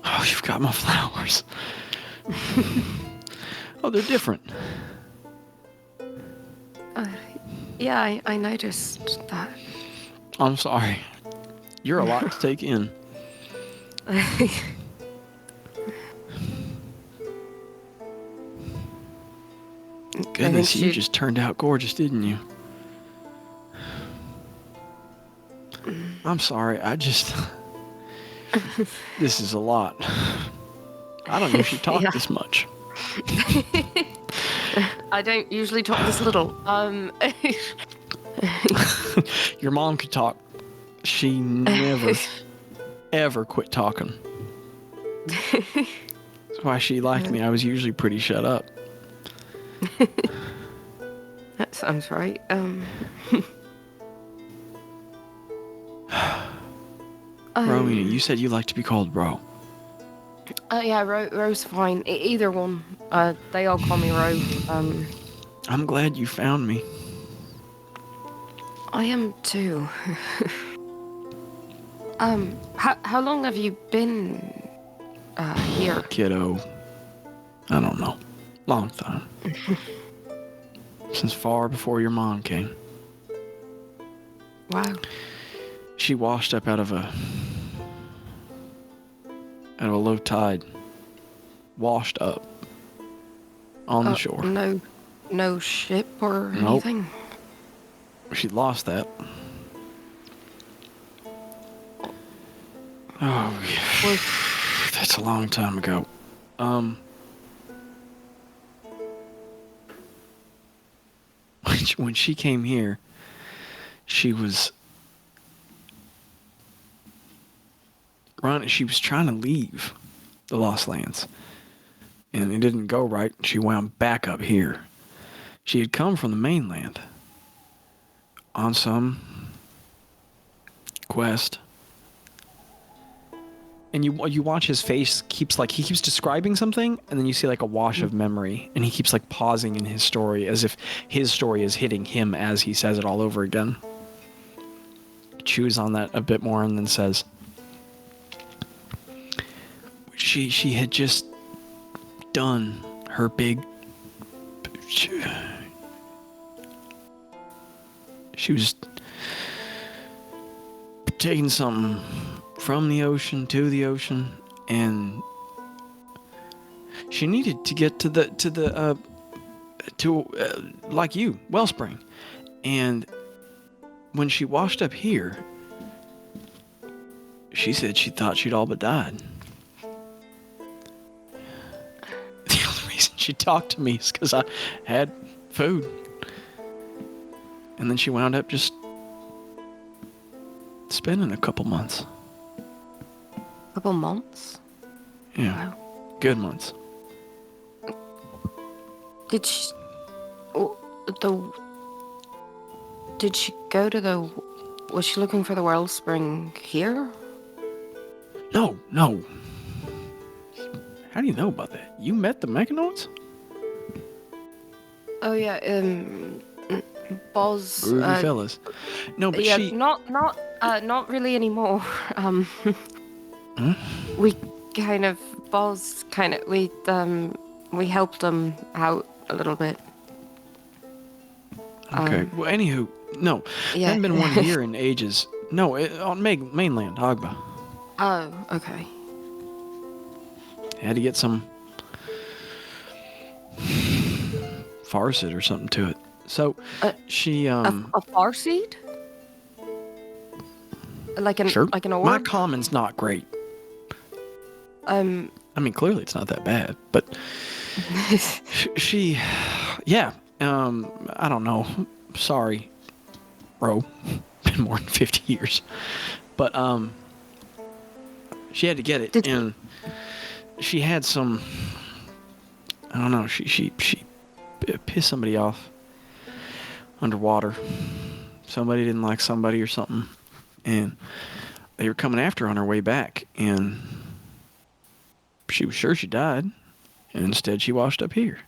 Oh, you've got my flowers. Oh, they're different. Yeah, I noticed that. I'm sorry. You're a lot to take in. Goodness, you just turned out gorgeous, didn't you? I'm sorry, this is a lot. I don't usually talk this much. I don't usually talk this little. Your mom could talk. She never, ever quit talking. That's why she liked me. I was usually pretty shut up. That sounds right. Rowena, you said you like to be called bro. Yeah, Ro's fine. Either one. They all call me Ro. I'm glad you found me. I am too. How long have you been here? Kiddo, I don't know. Long time. Since far before your mom came. Wow. She washed up out of a low tide. Washed up on the shore. No ship or Nope. anything? She lost that. Oh, yeah. That's a long time ago. When she came here, she was trying to leave the Lost Lands. And it didn't go right. She wound back up here. She had come from the mainland on some quest. And you watch his face he keeps describing something, and then you see like a wash of memory, and he keeps like pausing in his story as if his story is hitting him as he says it all over again. Chews on that a bit more and then says, she had just done her big, she was taking something from the ocean to the ocean, and she needed to get to like you, Wellspring. And when she washed up here, she said she thought she'd all but died. The only reason she talked to me is because I had food. And then she wound up just spending a couple months. Couple months? Yeah. Wow. Good months. Did she... Did she go to the... Was she looking for the Wellspring here? No. How do you know about that? You met the Mechanoids? Oh yeah, Bazz... Groovy fellas. No, but yeah, she... not really anymore. We kind of... Bazz kind of... We helped them out a little bit. Okay. Well, anywho, no. Yeah. Hadn't been one here in ages. No, on mainland, Agba. Oh, okay. Had to get some farseed or something to it. So she A farseed? Like an sure. like an orb? My common's not great. I mean, clearly it's not that bad, but she, yeah. I don't know. Sorry, bro. Been more than 50 years, but She had to get it, and she had some. I don't know. She pissed somebody off underwater. Somebody didn't like somebody or something, and they were coming after her on her way back, and she was sure she died, and instead she washed up here.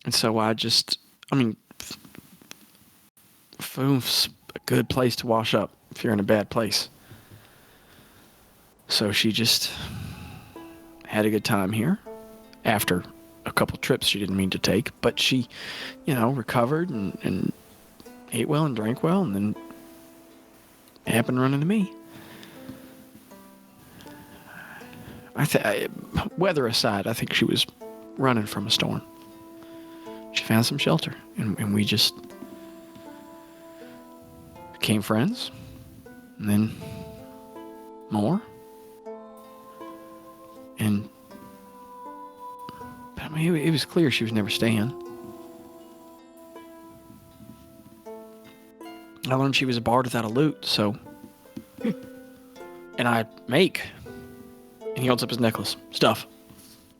And so I mean, Foom's a good place to wash up if you're in a bad place. So she just had a good time here after a couple trips she didn't mean to take, but she, recovered and ate well and drank well, and then happened running to me. Weather aside, I think she was running from a storm. She found some shelter, and we just became friends, and then more. And I mean, it was clear she was never staying. I learned she was a bard without a lute, so. And I make. And he holds up his necklace. Stuff.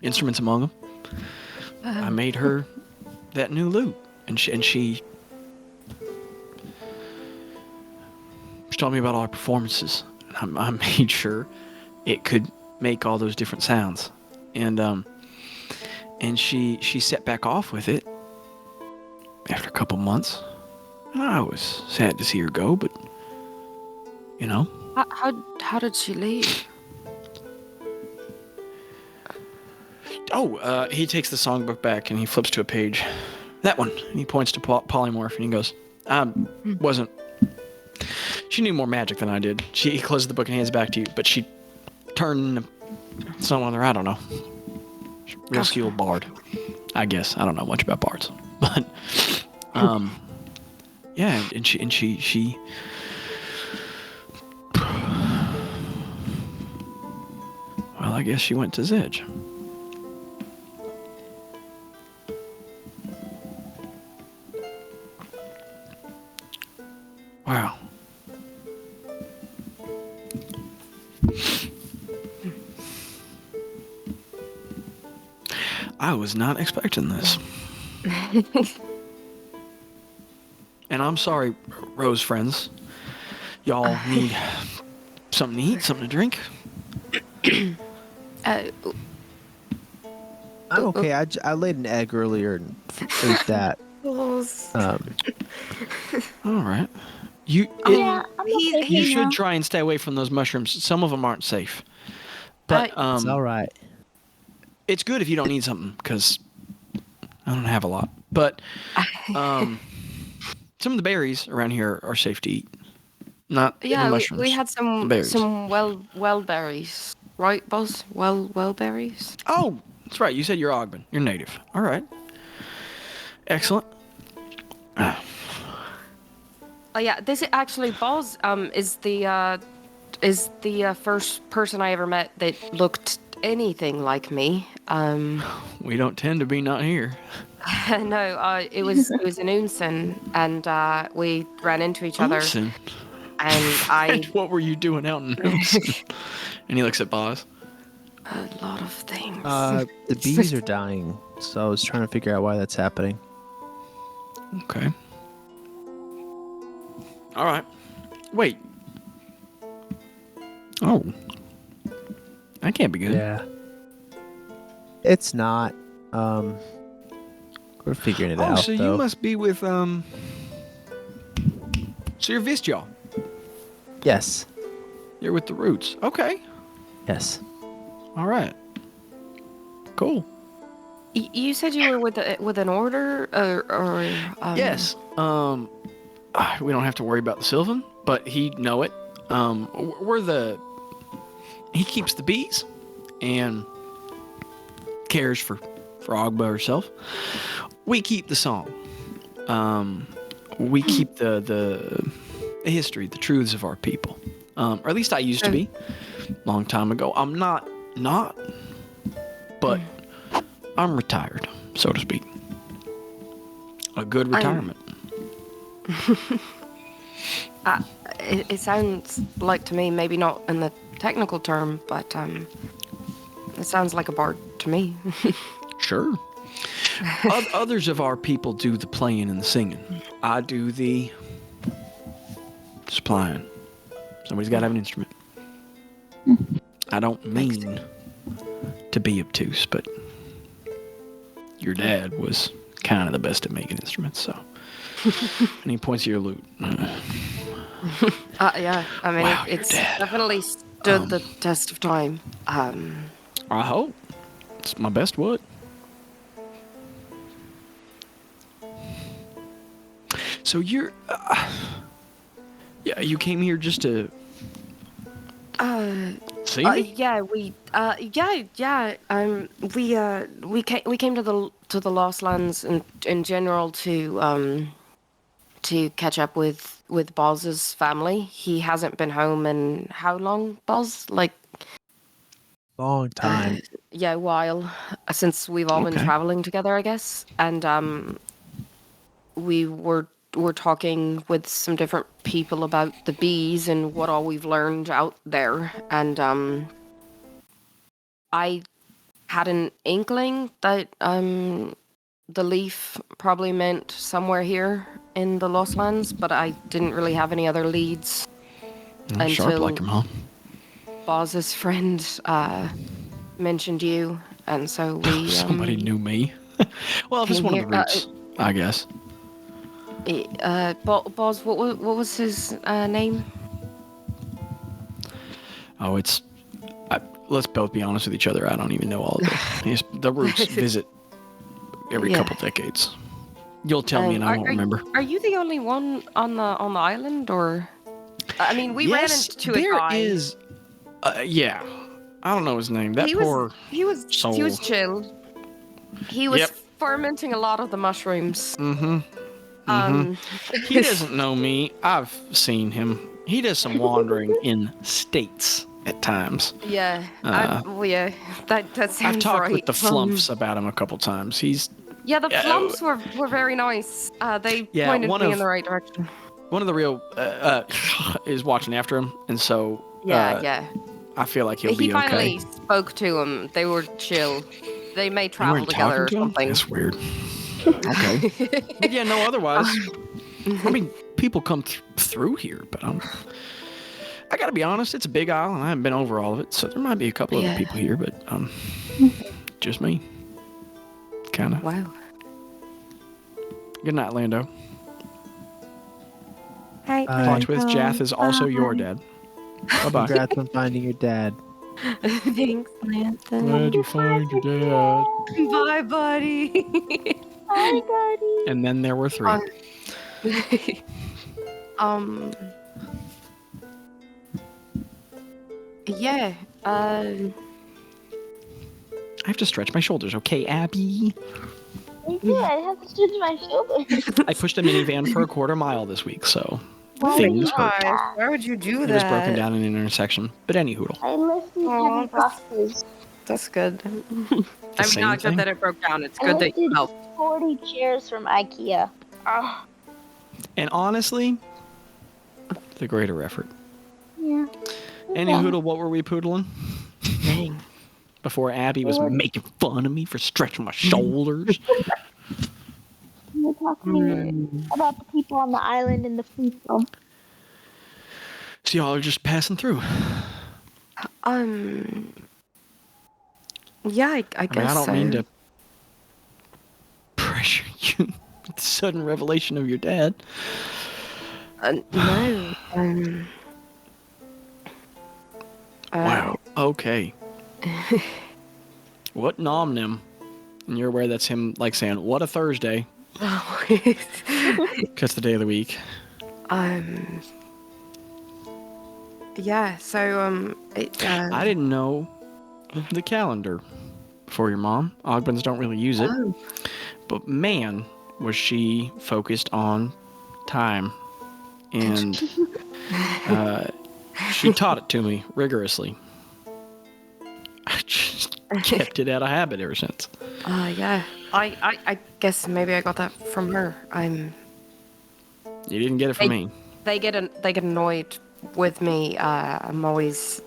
Instruments among them. I made her that new lute. And she told me about all her performances. I made sure it could make all those different sounds. And she set back off with it after a couple months. And I was sad to see her go, but How did she leave? He takes the songbook back and he flips to a page. That one. And he points to polymorph and he goes, wasn't. She knew more magic than I did. He closes the book and hands it back to you, but she turned some other, I don't know. Real skilled bard, I guess. I don't know much about bards, but yeah, and she well, I guess she went to Zedge. Wow. I was not expecting this. And I'm sorry, Rose friends. Y'all need something to eat, something to drink? I'm okay. I laid an egg earlier and ate that. All right. You should try and stay away from those mushrooms. Some of them aren't safe. But it's all right. It's good if you don't need something, because I don't have a lot. But some of the berries around here are safe to eat. Not the mushrooms. We had some well berries, right, Bazz? Well berries. Oh, that's right. You said you're Ogden. You're native. All right. Excellent. Oh yeah, this is actually Bazz. Is the first person I ever met that looked anything like me. We don't tend to be not here. No, it was an Unsen, and we ran into each other. Unsen? And what were you doing out in Unsen? And he looks at Bazz. A lot of things. The bees are dying, so I was trying to figure out why that's happening. Okay. All right. Wait. Oh. That can't be good. Yeah. It's not. We're figuring it out. Oh, so though. you must be with So you're Vistjal. Yes. You're with the Roots. Okay. Yes. All right. Cool. You said you were with an order, or Yes. We don't have to worry about the Sylvan, but he'd know it. He keeps the bees and cares for Ogba herself. We keep the song. We keep the history, the truths of our people. Or at least I used to be long time ago. I'm not, but I'm retired, so to speak. A good retirement. it sounds like to me, maybe not in the technical term, but it sounds like a bard to me. Sure. Others of our people do the playing and the singing. I do the supplying. Somebody's got to have an instrument. I don't mean to be obtuse, but your dad was kind of the best at making instruments, so. And he points to your lute. Yeah, I mean, Wow, it's your dad. definitely stood the test of time. I hope. It's my best wood. So you're... yeah, you came here just to... see me? Yeah, we came to the Lost Lands in general to catch up with Bazz's family. He hasn't been home in how long, Bazz? Like Long time. yeah, a while since we've all been Okay. traveling together, I guess. And we were talking with some different people about the bees and what all we've learned out there. And I had an inkling that the leaf probably meant somewhere here in the Lost Lands, but I didn't really have any other leads Sharp until like him, huh? Bazz's friend mentioned you, and so we Somebody knew me. Well, if it's came one of the here, roots, I guess. Bazz, what was his name? Oh, it's... let's both be honest with each other. I don't even know all of it. The roots visit every Yeah. couple decades. You'll tell me and I won't remember. Are you the only one on the island, or? I mean, we ran into a there guy. is... yeah. I don't know his name. That he poor... was soul. chill. He was Yep. fermenting a lot of the mushrooms. Mm-hmm. He doesn't know me. I've seen him. He does some wandering in states at times. Yeah. Yeah. That sounds I've talked right. with the flumps about him a couple times. He's... Yeah, the flumps were very nice. They Yeah, pointed one me of- in the right direction. One of the real... is watching after him, and so... Yeah. I feel like he'll He be finally okay. spoke to him. They were chill. They may You travel weren't together or talking to him? something. That's weird. Okay. But yeah, no, otherwise... I mean, people come through here, but I gotta be honest, it's a big island. I haven't been over all of it, so there might be a couple other people here, but just me. Kind of. Wow. Good night, Lando. Hi. Plot twist, Jath is also your dad. Bye-bye. Congrats on finding your dad. Thanks, Landon. Glad you find your dad. Bye, buddy. Hi, buddy. And then there were three. Yeah. I have to stretch my shoulders, okay, Abby? Yeah, I have to stretch my shoulders. I pushed a minivan for a quarter mile this week, so Why things would you hurt. do that? Why would you do It was broken down in an intersection. But any hoodle. I lifted Aw, heavy boxes. That's good. The I'm same not thing? good that it broke down. It's I good that you lifted helped. 40 chairs from IKEA. Oh, And honestly, the greater effort. yeah. Any hoodle, what were we poodling? Dang. Before Abby was making fun of me for stretching my shoulders. You're talking about the people on the island and the free film. So y'all are just passing through. Yeah, I I guess mean, I don't so. mean to pressure you with the sudden revelation of your dad. No. Wow. Okay. What nom nim? And you're aware that's him like saying, what a Thursday. Because the day of the week. Yeah, so, I didn't know the calendar for your mom. Ogbuns don't really use it. Oh. But man, was she focused on time. And she taught it to me rigorously. I just kept it out of habit ever since. Yeah. I guess maybe I got that from her. You didn't get it from me. they get annoyed with me. I'm always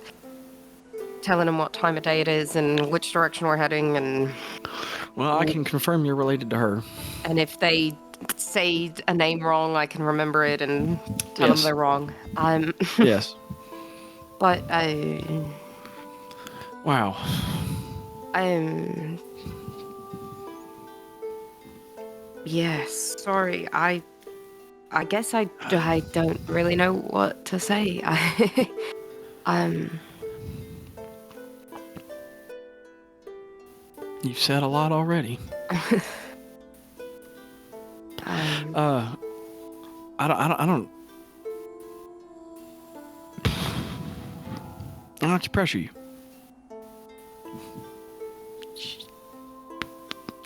telling them what time of day it is and which direction we're heading, and Well, I can confirm you're related to her. if they say a name wrong, I can remember it and tell them Yes. they're wrong. Yes. But Wow. Yes, sorry. I guess I don't really know what to say. You've said a lot already. I don't like to pressure you.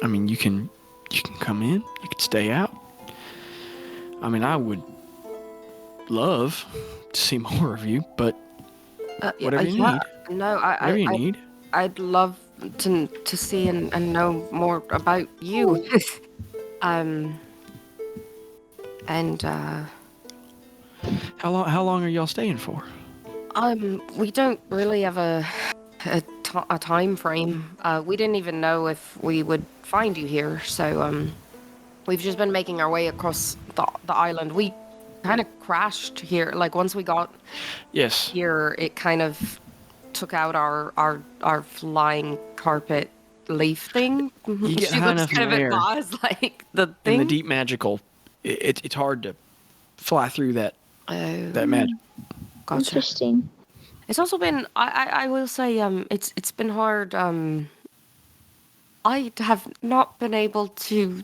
I mean, you can come in, you can stay out. I mean, I would love to see more of you, but whatever you need. No, Whatever you need. I'd love to see and know more about you. And How long are y'all staying for? we don't really have a time frame. We didn't even know if we would find you here, so we've just been making our way across the island. We kind of crashed here. Like once we got Yes. here, it kind of took out our flying carpet leaf thing. You get She high looks enough in kind the of air. at Bazz like the In thing. the deep magical, it's hard to fly through that magic. Gotcha. Interesting. It's also been, I will say, it's been hard. I have not been able to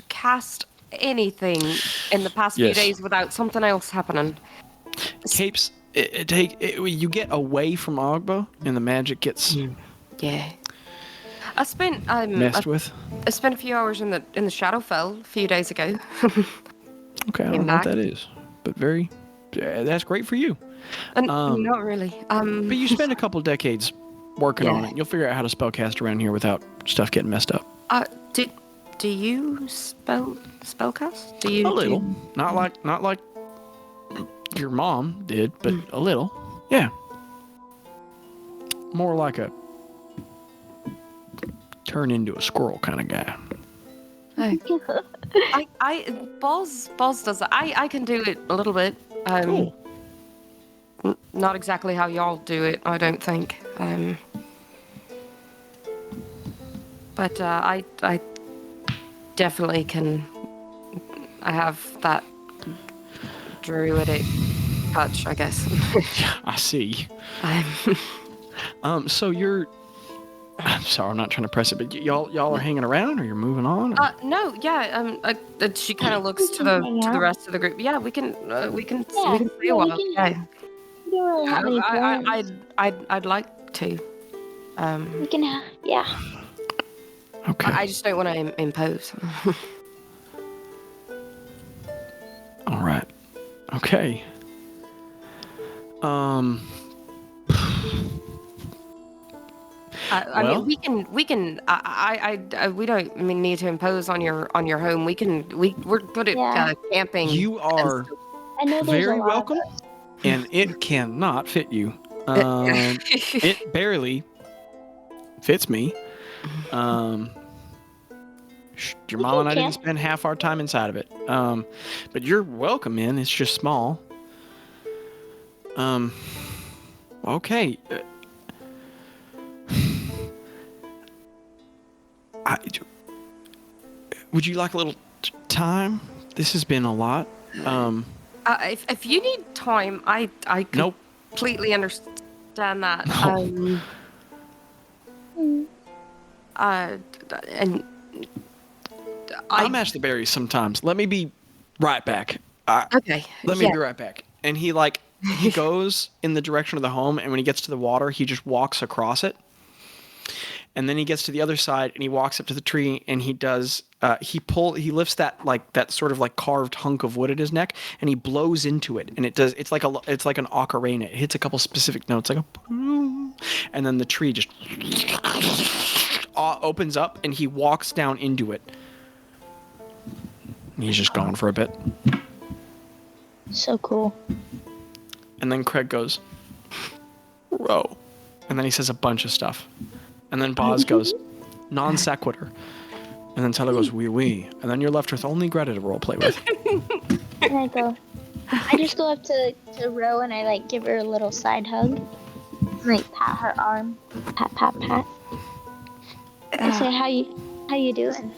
cast anything in the past few Yes. days without something else happening. Capes, you get away from Ogbo, and the magic gets Yeah. I spent messed with. I spent a few hours in the Shadowfell a few days ago. Okay, I Came don't know what back. that is, but that's great for you. And not really. But you spend a couple decades working on Yeah. it. You'll figure out how to spellcast around here without stuff getting messed up. Do you spellcast? Do you A little, not like your mom did, but a little. Yeah. More like a turn into a squirrel kind of guy. Bazz does that. I can do it a little bit. Cool. Not exactly how y'all do it, I don't think. But I definitely can. I have that druidic touch, I guess. I see. Um, So I'm sorry, I'm not trying to press it, but y'all are hanging around, or you're moving on? Or? no, yeah. She kind of looks to the rest of the group. Yeah, we can stay a while. we Yeah. can do a lot of plans. I'd like to. We can yeah. Okay. I just don't want to impose. All right. Okay. I Well- mean, we can. We don't need to impose on your home. We're good at Yeah. camping. You are I know there's very a lot welcome, Of us. and it cannot fit you. It barely fits me. Your mom and I didn't spend half our time inside of it. But you're welcome in. It's just small. Okay. Would you like a little time? This has been a lot. If you need time, I Nope. completely understand that. No. And I'll match the berries sometimes. Let me be right back. Okay. Let me be right back. And he goes in the direction of the home, and when he gets to the water, he just walks across it. And then he gets to the other side, and he walks up to the tree, and he does he lifts that sort of carved hunk of wood at his neck, and he blows into it, and it's like an ocarina. It hits a couple specific notes, like a boom, and then the tree just opens up, and he walks down into it. And he's just gone for a bit. So cool. And then Craig goes, Ro. And then he says a bunch of stuff. And then Bazz goes, non sequitur. And then Tyler goes, oui. And then you're left with only Gretta to roleplay with. And I just go up to Ro and I like give her a little side hug. Like pat her arm. Pat, pat, pat. I say, how you doing?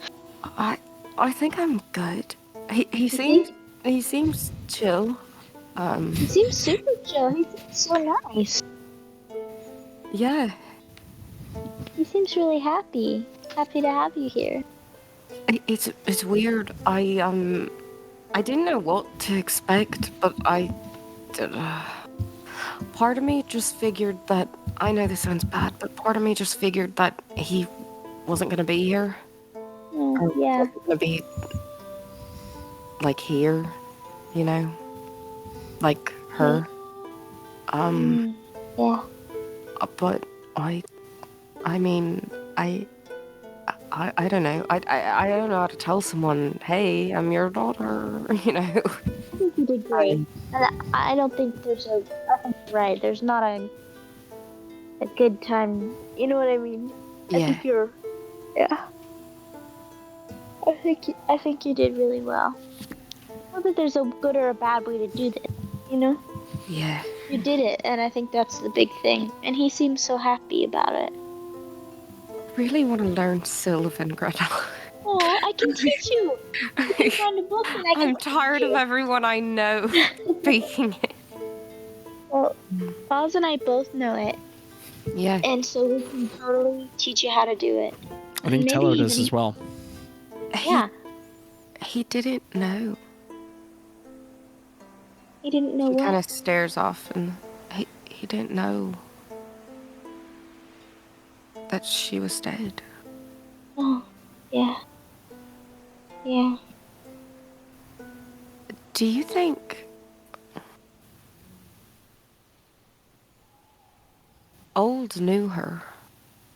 I think I'm good. He seems chill. He seems super chill. He seems so nice. Yeah. He seems really happy. Happy to have you here. It's weird. I didn't know what to expect, but part of me just figured that, I know this sounds bad, but part of me just figured that he wasn't gonna be here. Oh, yeah. Wasn't gonna be like here, you know, like her. Yeah. But I mean, I don't know. I don't know how to tell someone, hey, I'm your daughter, you know. I think you did great. And I don't think there's I think you're right. There's not a good time. You know what I mean? Yeah. I think you're. Yeah. I think you did really well. Not that there's a good or a bad way to do this, you know? Yeah. You did it, and I think that's the big thing. And he seems so happy about it. Really want to learn Sylvan, Greta. Oh, I can teach you. You can find a book and I can I'm tired of everyone I know speaking it. Well, Bazz and I both know it, Yeah. and so we can totally teach you how to do it. I think Maybe Teller does even- as well. Yeah. He didn't know. He didn't know He what. kind of stares off, and he didn't know that she was dead. Oh, yeah. Yeah. Do you think Old knew her?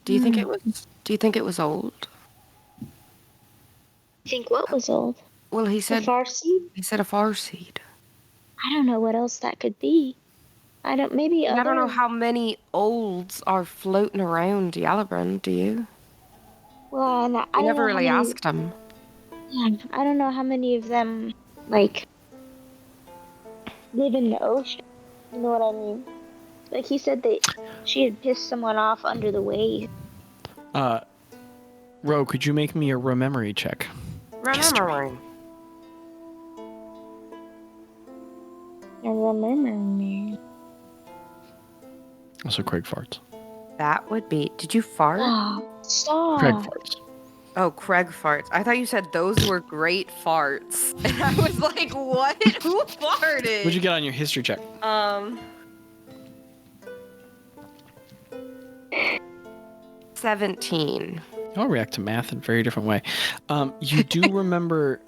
Do you think it was? Do you think it was Old? You think what was old? Well, he The said far seed? a farseed. I don't know what else that could be. I don't. Maybe And I don't know other- how many Olds are floating around Yellowburn, do you? Well, and I I don't never know really how many, asked him. Yeah, I don't know how many of them like live in the ocean. You know what I mean? Like he said that she had pissed someone off under the wave. Ro, could you make me a rememory check? Remembering. I remember me. Also, Craig farts. That would be. Did you fart? Oh, stop. Craig farts. Oh, Craig farts. I thought you said those were great farts. And I was like, what? Who farted? What'd you get on your history check? 17. I'll react to math in a very different way. You do remember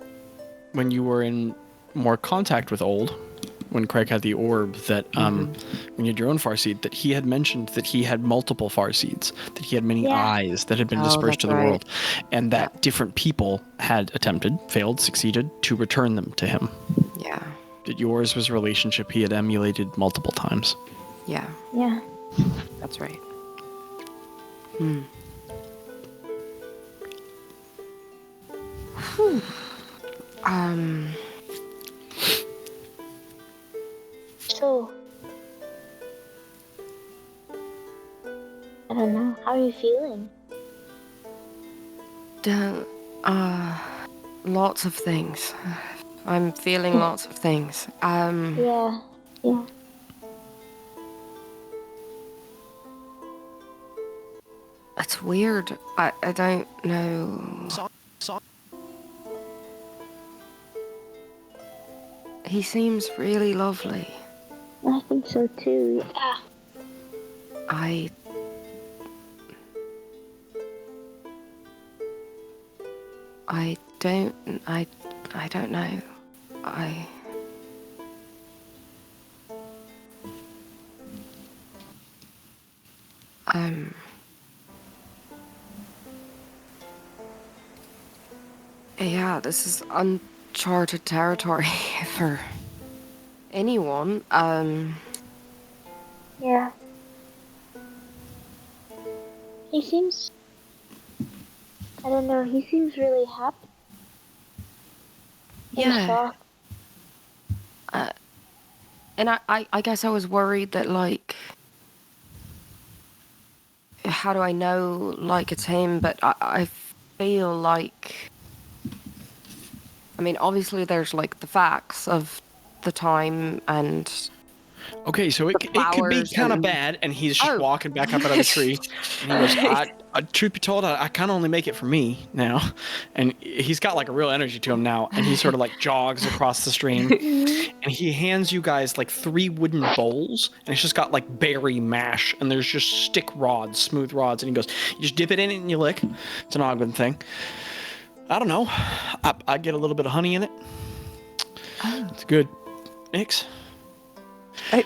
when you were in more contact with Old, when Craig had the orb, that when you had your own farseed, that he had mentioned that he had multiple farseeds, that he had many eyes that had been Oh, dispersed to the that's right. world, and that different people had attempted, failed, succeeded to return them to him. Yeah. That yours was a relationship he had emulated multiple times. Yeah. Yeah. That's right. So, I don't know. How are you feeling? Lots of things. I'm feeling lots of things. Yeah. Yeah. It's weird. I don't know. He seems really lovely. I think so too. Yeah. I don't know. Yeah, this is uncharted territory for anyone. Yeah. He seems. I don't know. He seems really happy. In Yeah. shock. And I guess I was worried that, like, how do I know, like, it's him? But I feel like, I mean, obviously there's, like, the facts of the time and... Okay, so it could be flowers kind of and- bad, and he's just Oh. walking back up out of the tree, and he goes, truth be told, I kind of only make it for me now. And he's got like a real energy to him now, and he sort of like jogs across the stream, and he hands you guys like 3 wooden bowls, and it's just got like berry mash, and there's just stick rods, smooth rods, and he goes, you just dip it in it and you lick. It's an Ogden thing. I don't know. I get a little bit of honey in it. It's good. Nix? Try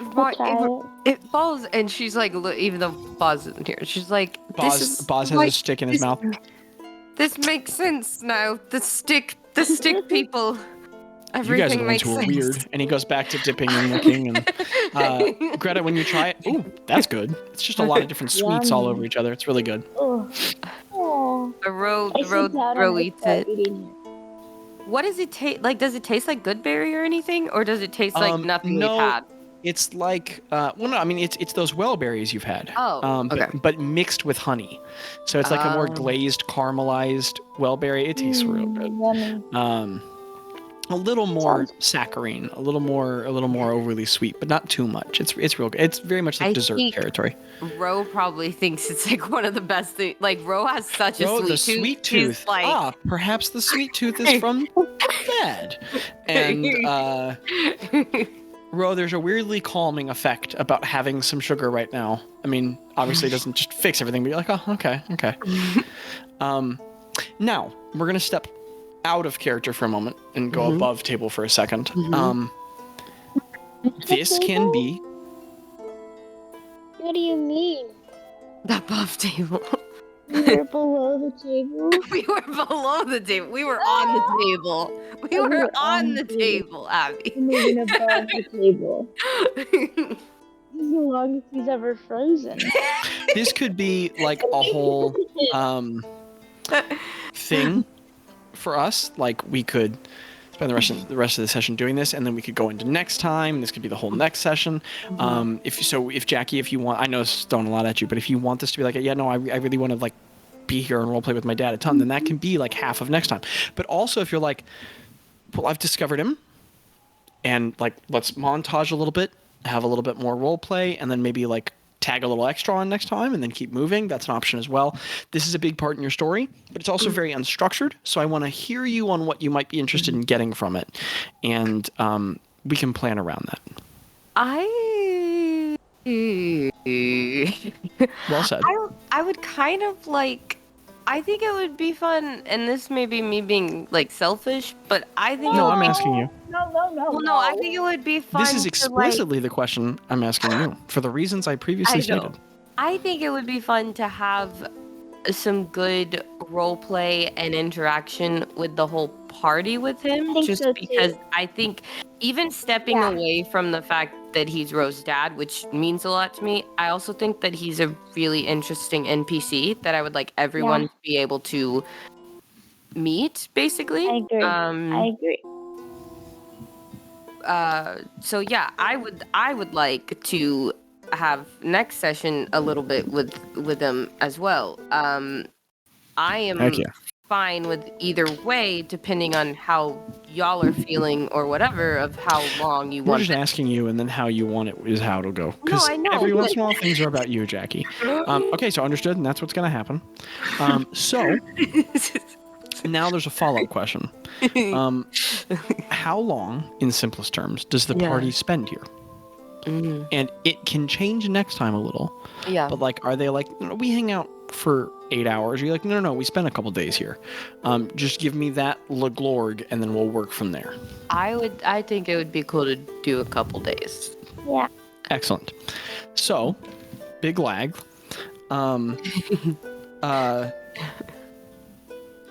It falls, and she's like, look, even though Bazz isn't here, she's like, Bazz has like, a stick in his mouth. This makes sense now. The stick people. You Everything guys are the ones makes who are sense. weird. And he goes back to dipping and licking. And Greta, when you try it, ooh, that's good. It's just a lot of different sweets all over each other. It's really good. Oh. Oh. The road eats it. What does it taste like? Does it taste like good berry or anything, or does it taste like nothing no, we've had? It's like, well, no, I mean, it's those well berries you've had. Oh, okay. But mixed with honey. So it's like a more glazed, caramelized well berry. It tastes real good. Yummy. A little more saccharine, a little more overly sweet, but not too much. It's real good. It's very much like I dessert think territory. Ro probably thinks it's like one of the best things. Like Ro has such a Oh, sweet tooth. the sweet He's tooth. like, Perhaps the sweet tooth is from Dad. And Ro, there's a weirdly calming effect about having some sugar right now. I mean, obviously it doesn't just fix everything, but you're like, oh, okay. Now, we're going to step out of character for a moment and go above table for a second. This can be... What do you mean? the buff table. We were below the table? We were below the table. We were on the table. We were on the table, Abby. Moving above the table. This is the longest he's ever frozen. This could be like a whole thing for us. Like we could spend the rest of the session doing this, and then we could go into next time. This could be the whole next session. If Jackie, if you want, I know this is throwing a lot at you, but if you want this to be like, yeah, no, I really want to like be here and role play with my dad a ton, then that can be like half of next time. But also if you're like, well, I've discovered him, and like let's montage a little bit, have a little bit more role play, and then maybe like tag a little extra on next time and then keep moving. That's an option as well. This is a big part in your story, but it's also very unstructured. So I want to hear you on what you might be interested in getting from it. And we can plan around that. Well said. I would kind of like, I think it would be fun, and this may be me being like selfish, but I think No, I'm asking you. No. well, no, I think it would be fun. This is explicitly the question I'm asking you for the reasons I previously stated. I think it would be fun to have some good role play and interaction with the whole party with him, I think just so, too. because I think even stepping away from the fact that he's Rose's dad, which means a lot to me, I also think that he's a really interesting NPC that I would like everyone to be able to meet, basically. I agree. So yeah, I would like to have next session a little bit with them as well. I am fine with either way, depending on how y'all are feeling or whatever of how long you We're want. just asking you, and then how you want it is how it'll go. No, Because I know, every once but- in a while things are about you, Jackie. Okay, so understood, and that's what's going to happen. So now there's a follow-up question. How long, in simplest terms, does the party spend here? And it can change next time a little. Yeah. But like, are they like, no, we hang out for 8 hours? You're like, no, we spend a couple days here. Just give me that Glorg, and then we'll work from there. I think it would be cool to do a couple days. Yeah. Excellent. So, big lag.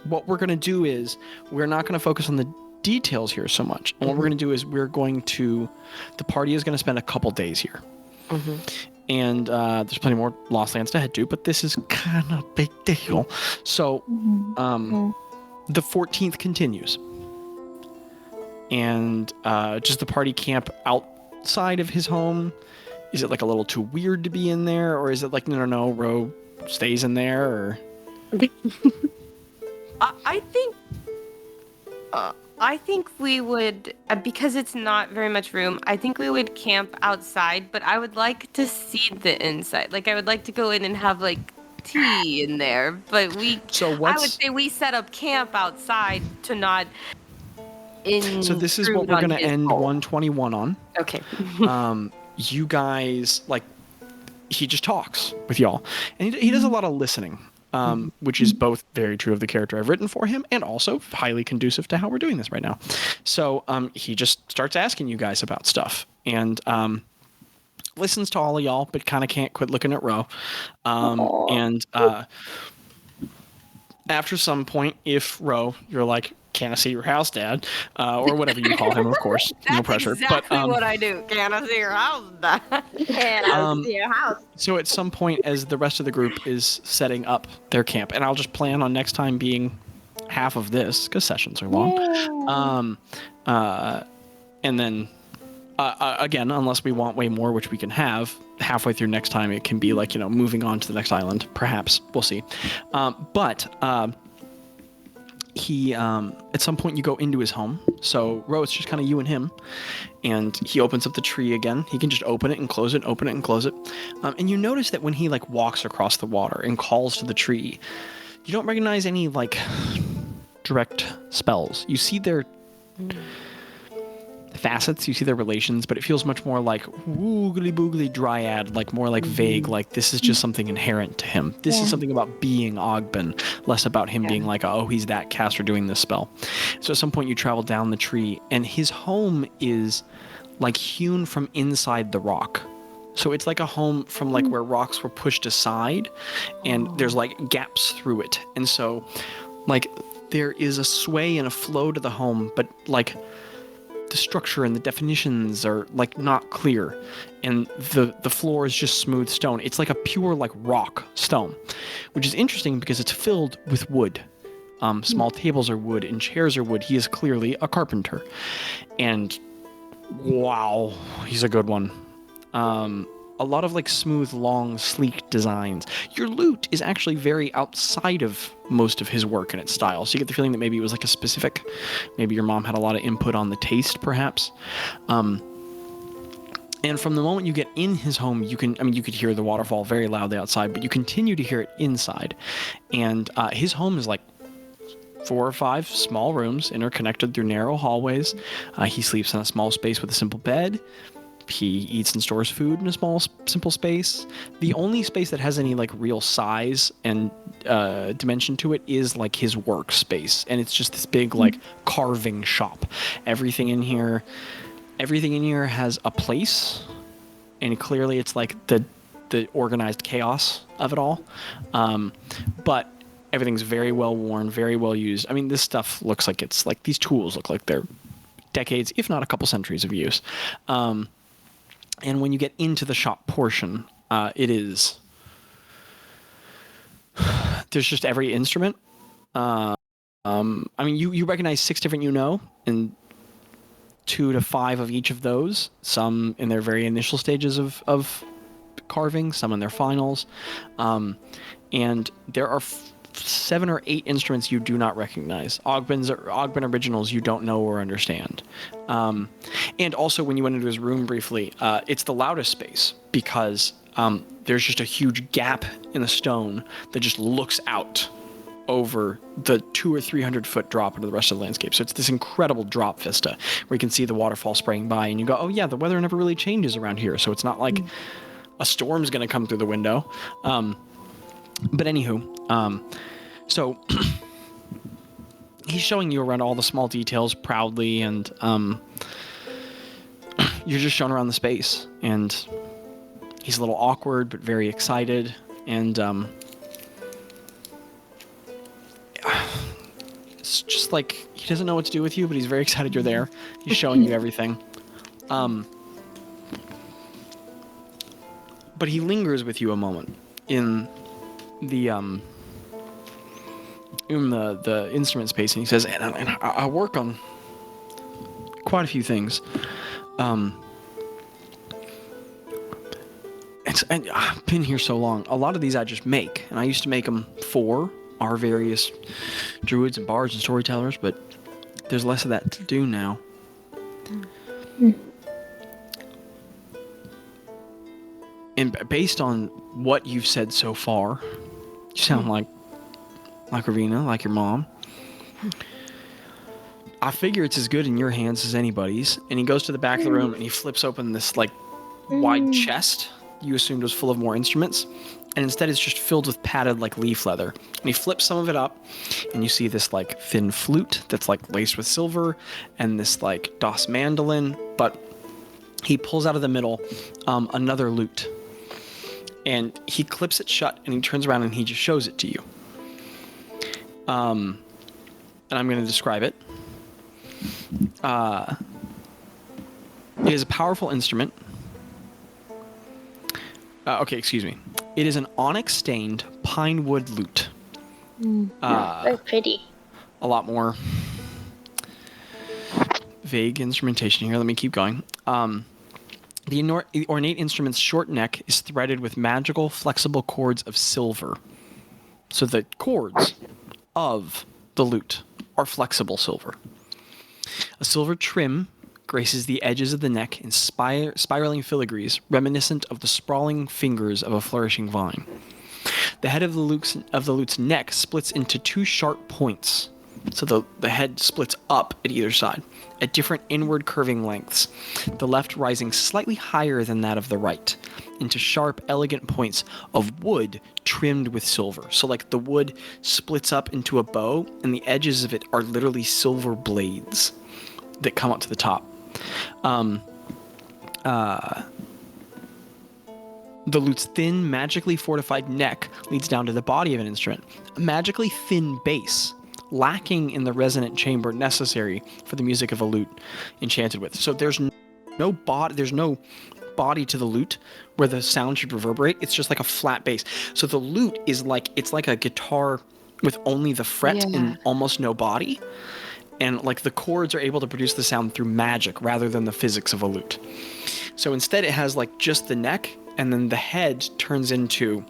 What we're gonna do is we're not gonna focus on the details here so much. And what we're going to do is the party is going to spend a couple days here. And there's plenty more Lost Lands to head to, but this is kind of a big deal. So the 14th continues. And does the party camp outside of his home? Is it like a little too weird to be in there? Or is it like, no, Ro stays in there? Or... I think we would, because it's not very much room, I think we would camp outside, but I would like to see the inside. Like, I would like to go in and have, like, tea in there, but I would say we set up camp outside to not So this is what we're going to end 121 on. Okay. You guys, like, he just talks with y'all. And he does a lot of listening, which is both very true of the character I've written for him and also highly conducive to how we're doing this right now. So he just starts asking you guys about stuff and listens to all of y'all, but kind of can't quit looking at Ro. And after some point, if Ro, you're like, can I see your house, Dad? Or whatever you call him, of course. No pressure. That's exactly what I do. Can I see your house, Dad? Can I see your house? So at some point, as the rest of the group is setting up their camp, and I'll just plan on next time being half of this, because sessions are long. And then, again, unless we want way more, which we can have, halfway through next time, it can be like, moving on to the next island. Perhaps. We'll see. He at some point you go into his home. So Ro, it's just kind of you and him, and he opens up the tree again. He can just open it and close it, open it and close it. And you notice that when he like walks across the water and calls to the tree, you don't recognize any like direct spells. You see their facets, you see their relations, but it feels much more like woogly boogly dryad, like more like vague, like this is just something inherent to him. This is something about being Ogben, less about him being like, oh, he's that caster doing this spell. So at some point you travel down the tree, and his home is like hewn from inside the rock. So it's like a home from like where rocks were pushed aside, and there's like gaps through it. And so like there is a sway and a flow to the home, but like the structure and the definitions are like not clear, and the floor is just smooth stone. It's like a pure like rock stone, which is interesting because it's filled with wood. Small tables are wood and chairs are wood. He is clearly a carpenter, and wow, he's a good one. A lot of like smooth, long, sleek designs. Your loot is actually very outside of most of his work and its style. So you get the feeling that maybe it was like a specific, maybe your mom had a lot of input on the taste, perhaps. And from the moment you get in his home, you could hear the waterfall very loudly outside, but you continue to hear it inside. And his home is like 4 or 5 small rooms interconnected through narrow hallways. He sleeps in a small space with a simple bed. He eats and stores food in a small, simple space. The only space that has any like real size and dimension to it is like his workspace, and it's just this big like carving shop. Everything in here has a place, and clearly it's like the organized chaos of it all. But everything's very well worn, very well used. I mean, this stuff looks like it's like these tools look like they're decades, if not a couple centuries of use. And when you get into the shop portion, there's just every instrument. I mean, you recognize 6 different and 2 to 5 of each of those, some in their very initial stages of carving, some in their finals. And there are 7 or 8 instruments you do not recognize. Ogben originals you don't know or understand. And also when you went into his room briefly, it's the loudest space because there's just a huge gap in the stone that just looks out over the 200 or 300 foot drop into the rest of the landscape. So it's this incredible drop vista where you can see the waterfall spraying by and you go, oh yeah, the weather never really changes around here. So it's not like a storm's going to come through the window. But anywho, so he's showing you around all the small details proudly, and you're just shown around the space, and he's a little awkward but very excited, and It's just like he doesn't know what to do with you, but he's very excited you're there. He's showing you everything. But he lingers with you a moment in the instrument space, and he says, and I work on quite a few things. And I've been here so long. A lot of these I just make, and I used to make them for our various druids and bards and storytellers, but there's less of that to do now. And based on what you've said so far, you sound like Ravina, like your mom. I figure it's as good in your hands as anybody's. And he goes to the back of the room and he flips open this like wide chest you assumed was full of more instruments, and instead it's just filled with padded like leaf leather. And he flips some of it up, and you see this like thin flute that's like laced with silver, and this like DOS mandolin. But he pulls out of the middle another lute, and he clips it shut, and he turns around and he just shows it to you. And I'm going to describe it. It is a powerful instrument. Excuse me. It is an onyx-stained pine wood lute. Very pretty. A lot more vague instrumentation here. Let me keep going. The ornate instrument's short neck is threaded with magical, flexible cords of silver. So the cords of the lute are flexible silver. A silver trim graces the edges of the neck in spiraling filigrees reminiscent of the sprawling fingers of a flourishing vine. The head of the lute's neck splits into two sharp points, so the head splits up at either side, at different inward curving lengths, the left rising slightly higher than that of the right, into sharp, elegant points of wood trimmed with silver. So like the wood splits up into a bow, and the edges of it are literally silver blades that come up to the top. The lute's thin, magically fortified neck leads down to the body of an instrument, a magically thin base, lacking in the resonant chamber necessary for the music of a lute enchanted with. So there's no body to the lute where the sound should reverberate. It's just like a flat bass. So the lute is like a guitar with only the fret and almost no body. And like the chords are able to produce the sound through magic rather than the physics of a lute. So instead it has like just the neck, and then the head turns into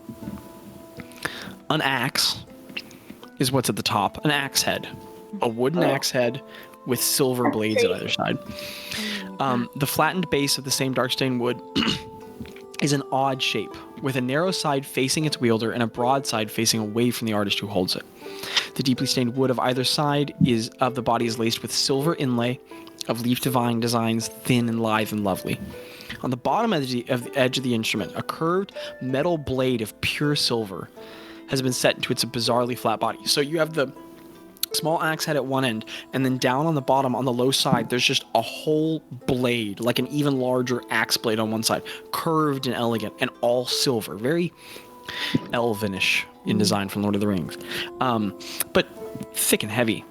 an axe is what's at the top. An axe head. A wooden axe head with silver blades at either side. The flattened base of the same dark stained wood is an odd shape, with a narrow side facing its wielder and a broad side facing away from the artist who holds it. The deeply stained wood of either side of the body is laced with silver inlay of leaf divine designs, thin and lithe and lovely. On the bottom of the edge of the instrument, a curved metal blade of pure silver has been set into its bizarrely flat body. So you have the small axe head at one end, and then down on the bottom, on the low side, there's just a whole blade, like an even larger axe blade on one side, curved and elegant, and all silver. Very elvenish in design from Lord of the Rings. But thick and heavy.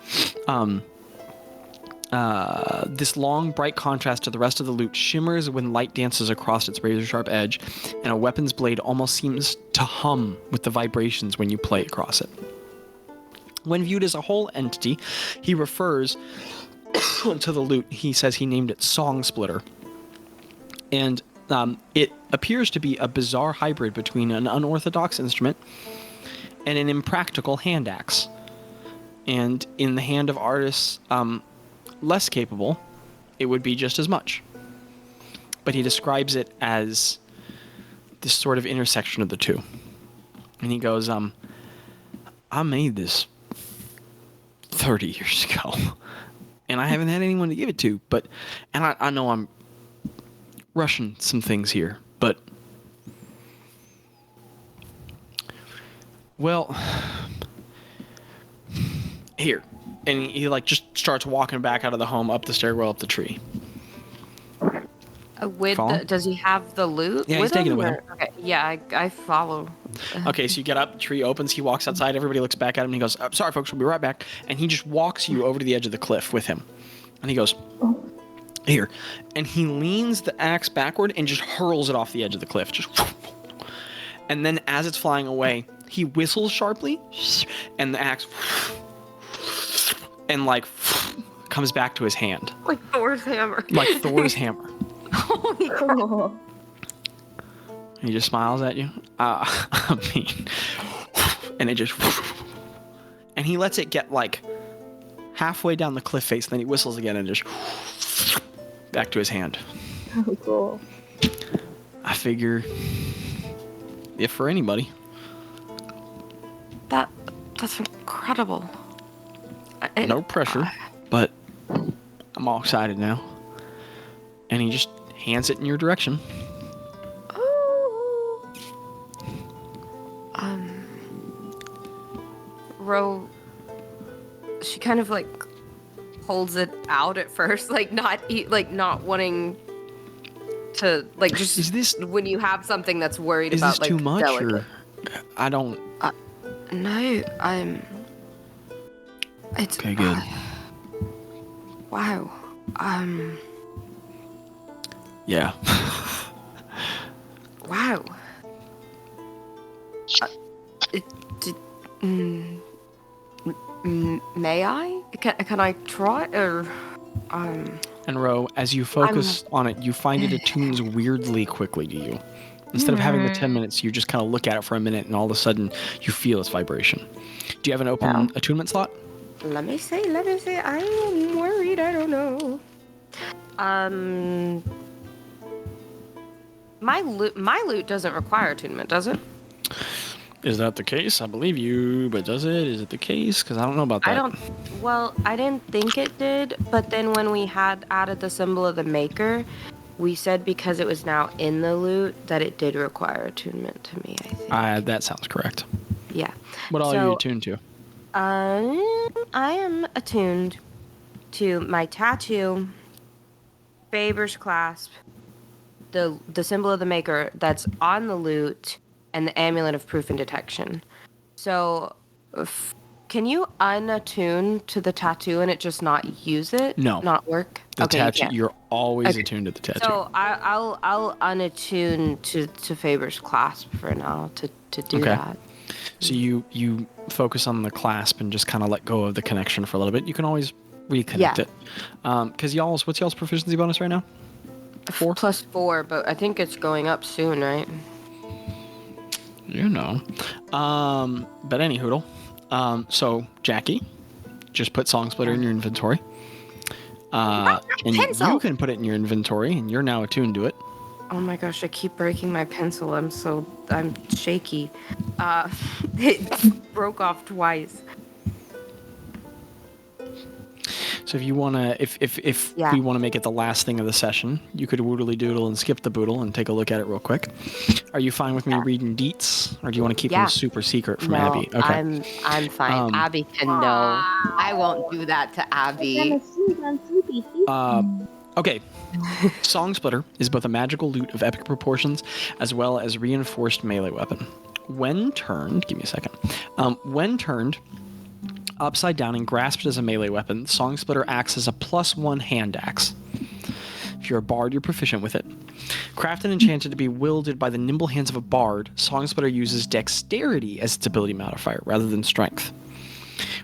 This long, bright contrast to the rest of the lute shimmers when light dances across its razor-sharp edge, and a weapon's blade almost seems to hum with the vibrations when you play across it. When viewed as a whole entity, he refers to the lute. He says he named it Song Splitter. And it appears to be a bizarre hybrid between an unorthodox instrument and an impractical hand axe. And in the hand of artists less capable, it would be just as much. But he describes it as this sort of intersection of the two. And he goes, I made this 30 years ago, and I haven't had anyone to give it to, and I know I'm rushing some things here, but, well, here. And he like just starts walking back out of the home, up the stairwell, up the tree. Does he have the loot? Yeah, he's taking it with him. Okay, yeah, I follow. Okay, so you get up, the tree opens, he walks outside, everybody looks back at him, and he goes, sorry folks, we'll be right back. And he just walks you over to the edge of the cliff with him. And he goes, here. And he leans the axe backward and just hurls it off the edge of the cliff. Just. And then as it's flying away, he whistles sharply, and the axe and like comes back to his hand. Like Thor's hammer. Like Thor's hammer. Holy crap. He just smiles at you. I mean, and it just, and he lets it get like halfway down the cliff face, and then he whistles again and just back to his hand. Oh, cool. I figure, if for anybody. That's incredible. No pressure, but I'm all excited now. And he just hands it in your direction. Ro, she kind of like holds it out at first, like not wanting to like just. Is this when you have something that's worried is about this like too much delicate. or I don't? No, It's Okay, good. Wow. Yeah. Wow. May I? Can I try or And Ro, as you focus on it, you find it attunes weirdly quickly to you. Instead of having the 10 minutes, you just kind of look at it for a minute, and all of a sudden, you feel its vibration. Do you have an open attunement slot? Let me see. I'm worried. I don't know. My loot doesn't require attunement, does it? Is that the case? I believe you, but does it? Is it the case? Because I don't know about that. I didn't think it did, but then when we had added the symbol of the maker, we said because it was now in the loot that it did require attunement to me, I think. That sounds correct. Yeah. What all are you attuned to? I am attuned to my tattoo, Faber's clasp, the symbol of the maker that's on the loot, and the amulet of proof and detection. So, can you unattune to the tattoo and it just not use it? No. Not work? The okay, tattoo. You're always attuned to the tattoo. So I'll unattune to Faber's clasp for now to do that. So you focus on the clasp and just kind of let go of the connection for a little bit. You can always reconnect it. Because what's y'all's proficiency bonus right now? 4? +4, but I think it's going up soon, right? You know. But any hoodle. So Jackie, just put Song Splitter in your inventory. And you can put it in your inventory, and you're now attuned to it. Oh my gosh, I keep breaking my pencil. I'm shaky. It broke off twice. So if you wanna, if we wanna make it the last thing of the session, you could woodly doodle and skip the boodle and take a look at it real quick. Are you fine with me reading deets, or do you want to keep them super secret from Abby? Okay. I'm fine. Abby can know. I won't do that to Abby. Okay. Song Splitter is both a magical loot of epic proportions as well as reinforced melee weapon. When turned, give me a second. When turned upside down and grasped as a melee weapon, Song Splitter acts as a +1 hand axe. If you're a bard, you're proficient with it. Crafted and enchanted to be wielded by the nimble hands of a bard, Song Splitter uses dexterity as its ability modifier rather than strength.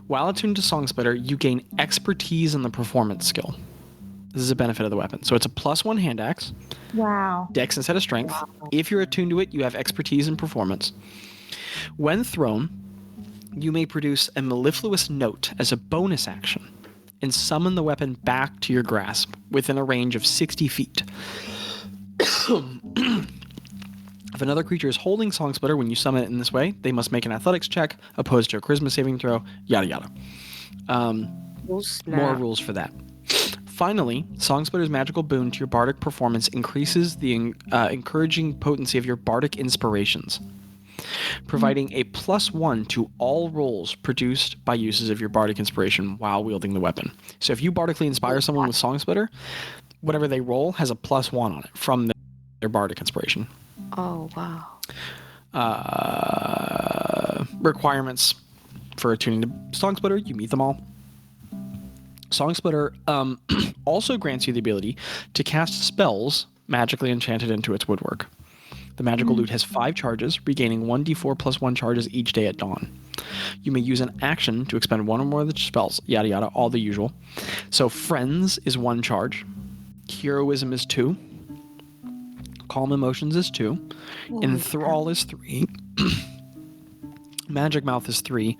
While attuned to Song Splitter, you gain expertise in the performance skill. This is a benefit of the weapon. So it's a +1 hand axe. Wow. Dex instead of strength. Wow. If you're attuned to it, you have expertise in performance. When thrown, you may produce a mellifluous note as a bonus action and summon the weapon back to your grasp within a range of 60 feet. If another creature is holding Song Splitter when you summon it in this way, they must make an athletics check opposed to a charisma saving throw, yada yada. More rules for that. Finally, Song Splitter's magical boon to your bardic performance increases the encouraging potency of your bardic inspirations, providing a +1 to all rolls produced by uses of your bardic inspiration while wielding the weapon. So if you bardically inspire someone with Song Splitter, whatever they roll has a +1 on it from their bardic inspiration. Oh, wow. requirements for attuning to Song Splitter. You meet them all. Song Splitter also grants you the ability to cast spells magically enchanted into its woodwork. The magical lute has 5 charges, regaining 1d4 plus 1 charges each day at dawn. You may use an action to expend one or more of the spells, yada yada, all the usual. So Friends is 1 charge. Heroism is 2. Calm Emotions is 2. Enthrall is 3. Magic Mouth is 3.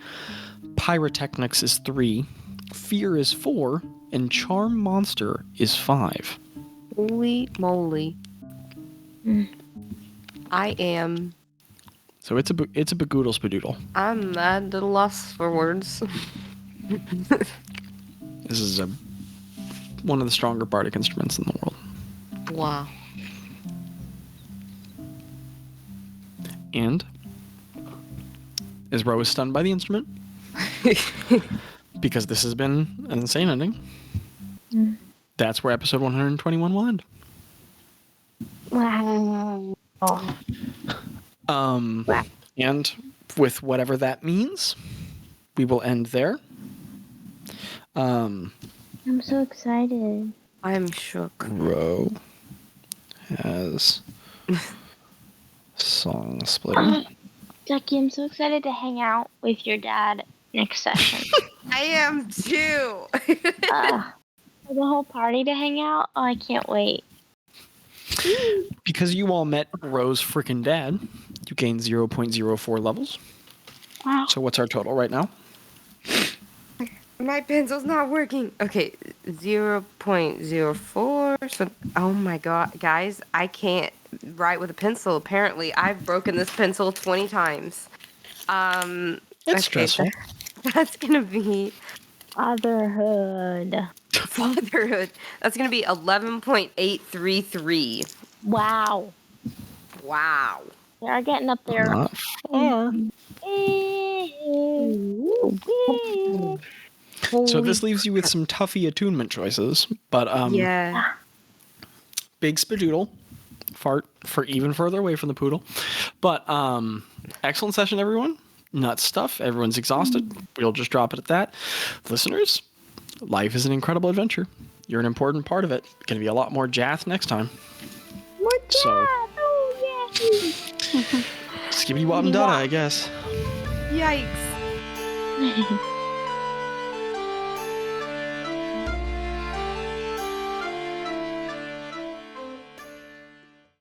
Pyrotechnics is 3. Fear is 4. And Charm Monster is 5. Holy moly. I am... So it's a bagoodle spadoodle. I'm at a loss for words. This is one of the stronger bardic instruments in the world. Wow. And Isro is stunned by the instrument because this has been an insane ending. That's where episode 121 will end. Wow. And with whatever that means, we will end there. I'm so excited. I'm shook. Ro has Song Splitter. Jackie, I'm so excited to hang out with your dad next session. I am too. For the whole party to hang out? Oh, I can't wait. Because you all met Ro's freaking dad, you gained 0.04 levels. Wow. So what's our total right now? My pencil's not working. Okay, 0.04. So, oh my god, guys, I can't write with a pencil. Apparently, I've broken this pencil 20 times. It's stressful. That's gonna be Fatherhood. fatherhood. That's gonna be 11.833. Wow. Wow. We are getting up there. Not far. So this leaves you with some toughy attunement choices, but Yeah. big spadoodle, fart for even further away from the poodle. But excellent session, everyone. Nuts stuff. Everyone's exhausted. We'll just drop it at that. Listeners, life is an incredible adventure. You're an important part of it. Going to be a lot more Jath next time. More So- Jath. Oh, yeah. Skibbity wop and dada, I guess. Yikes.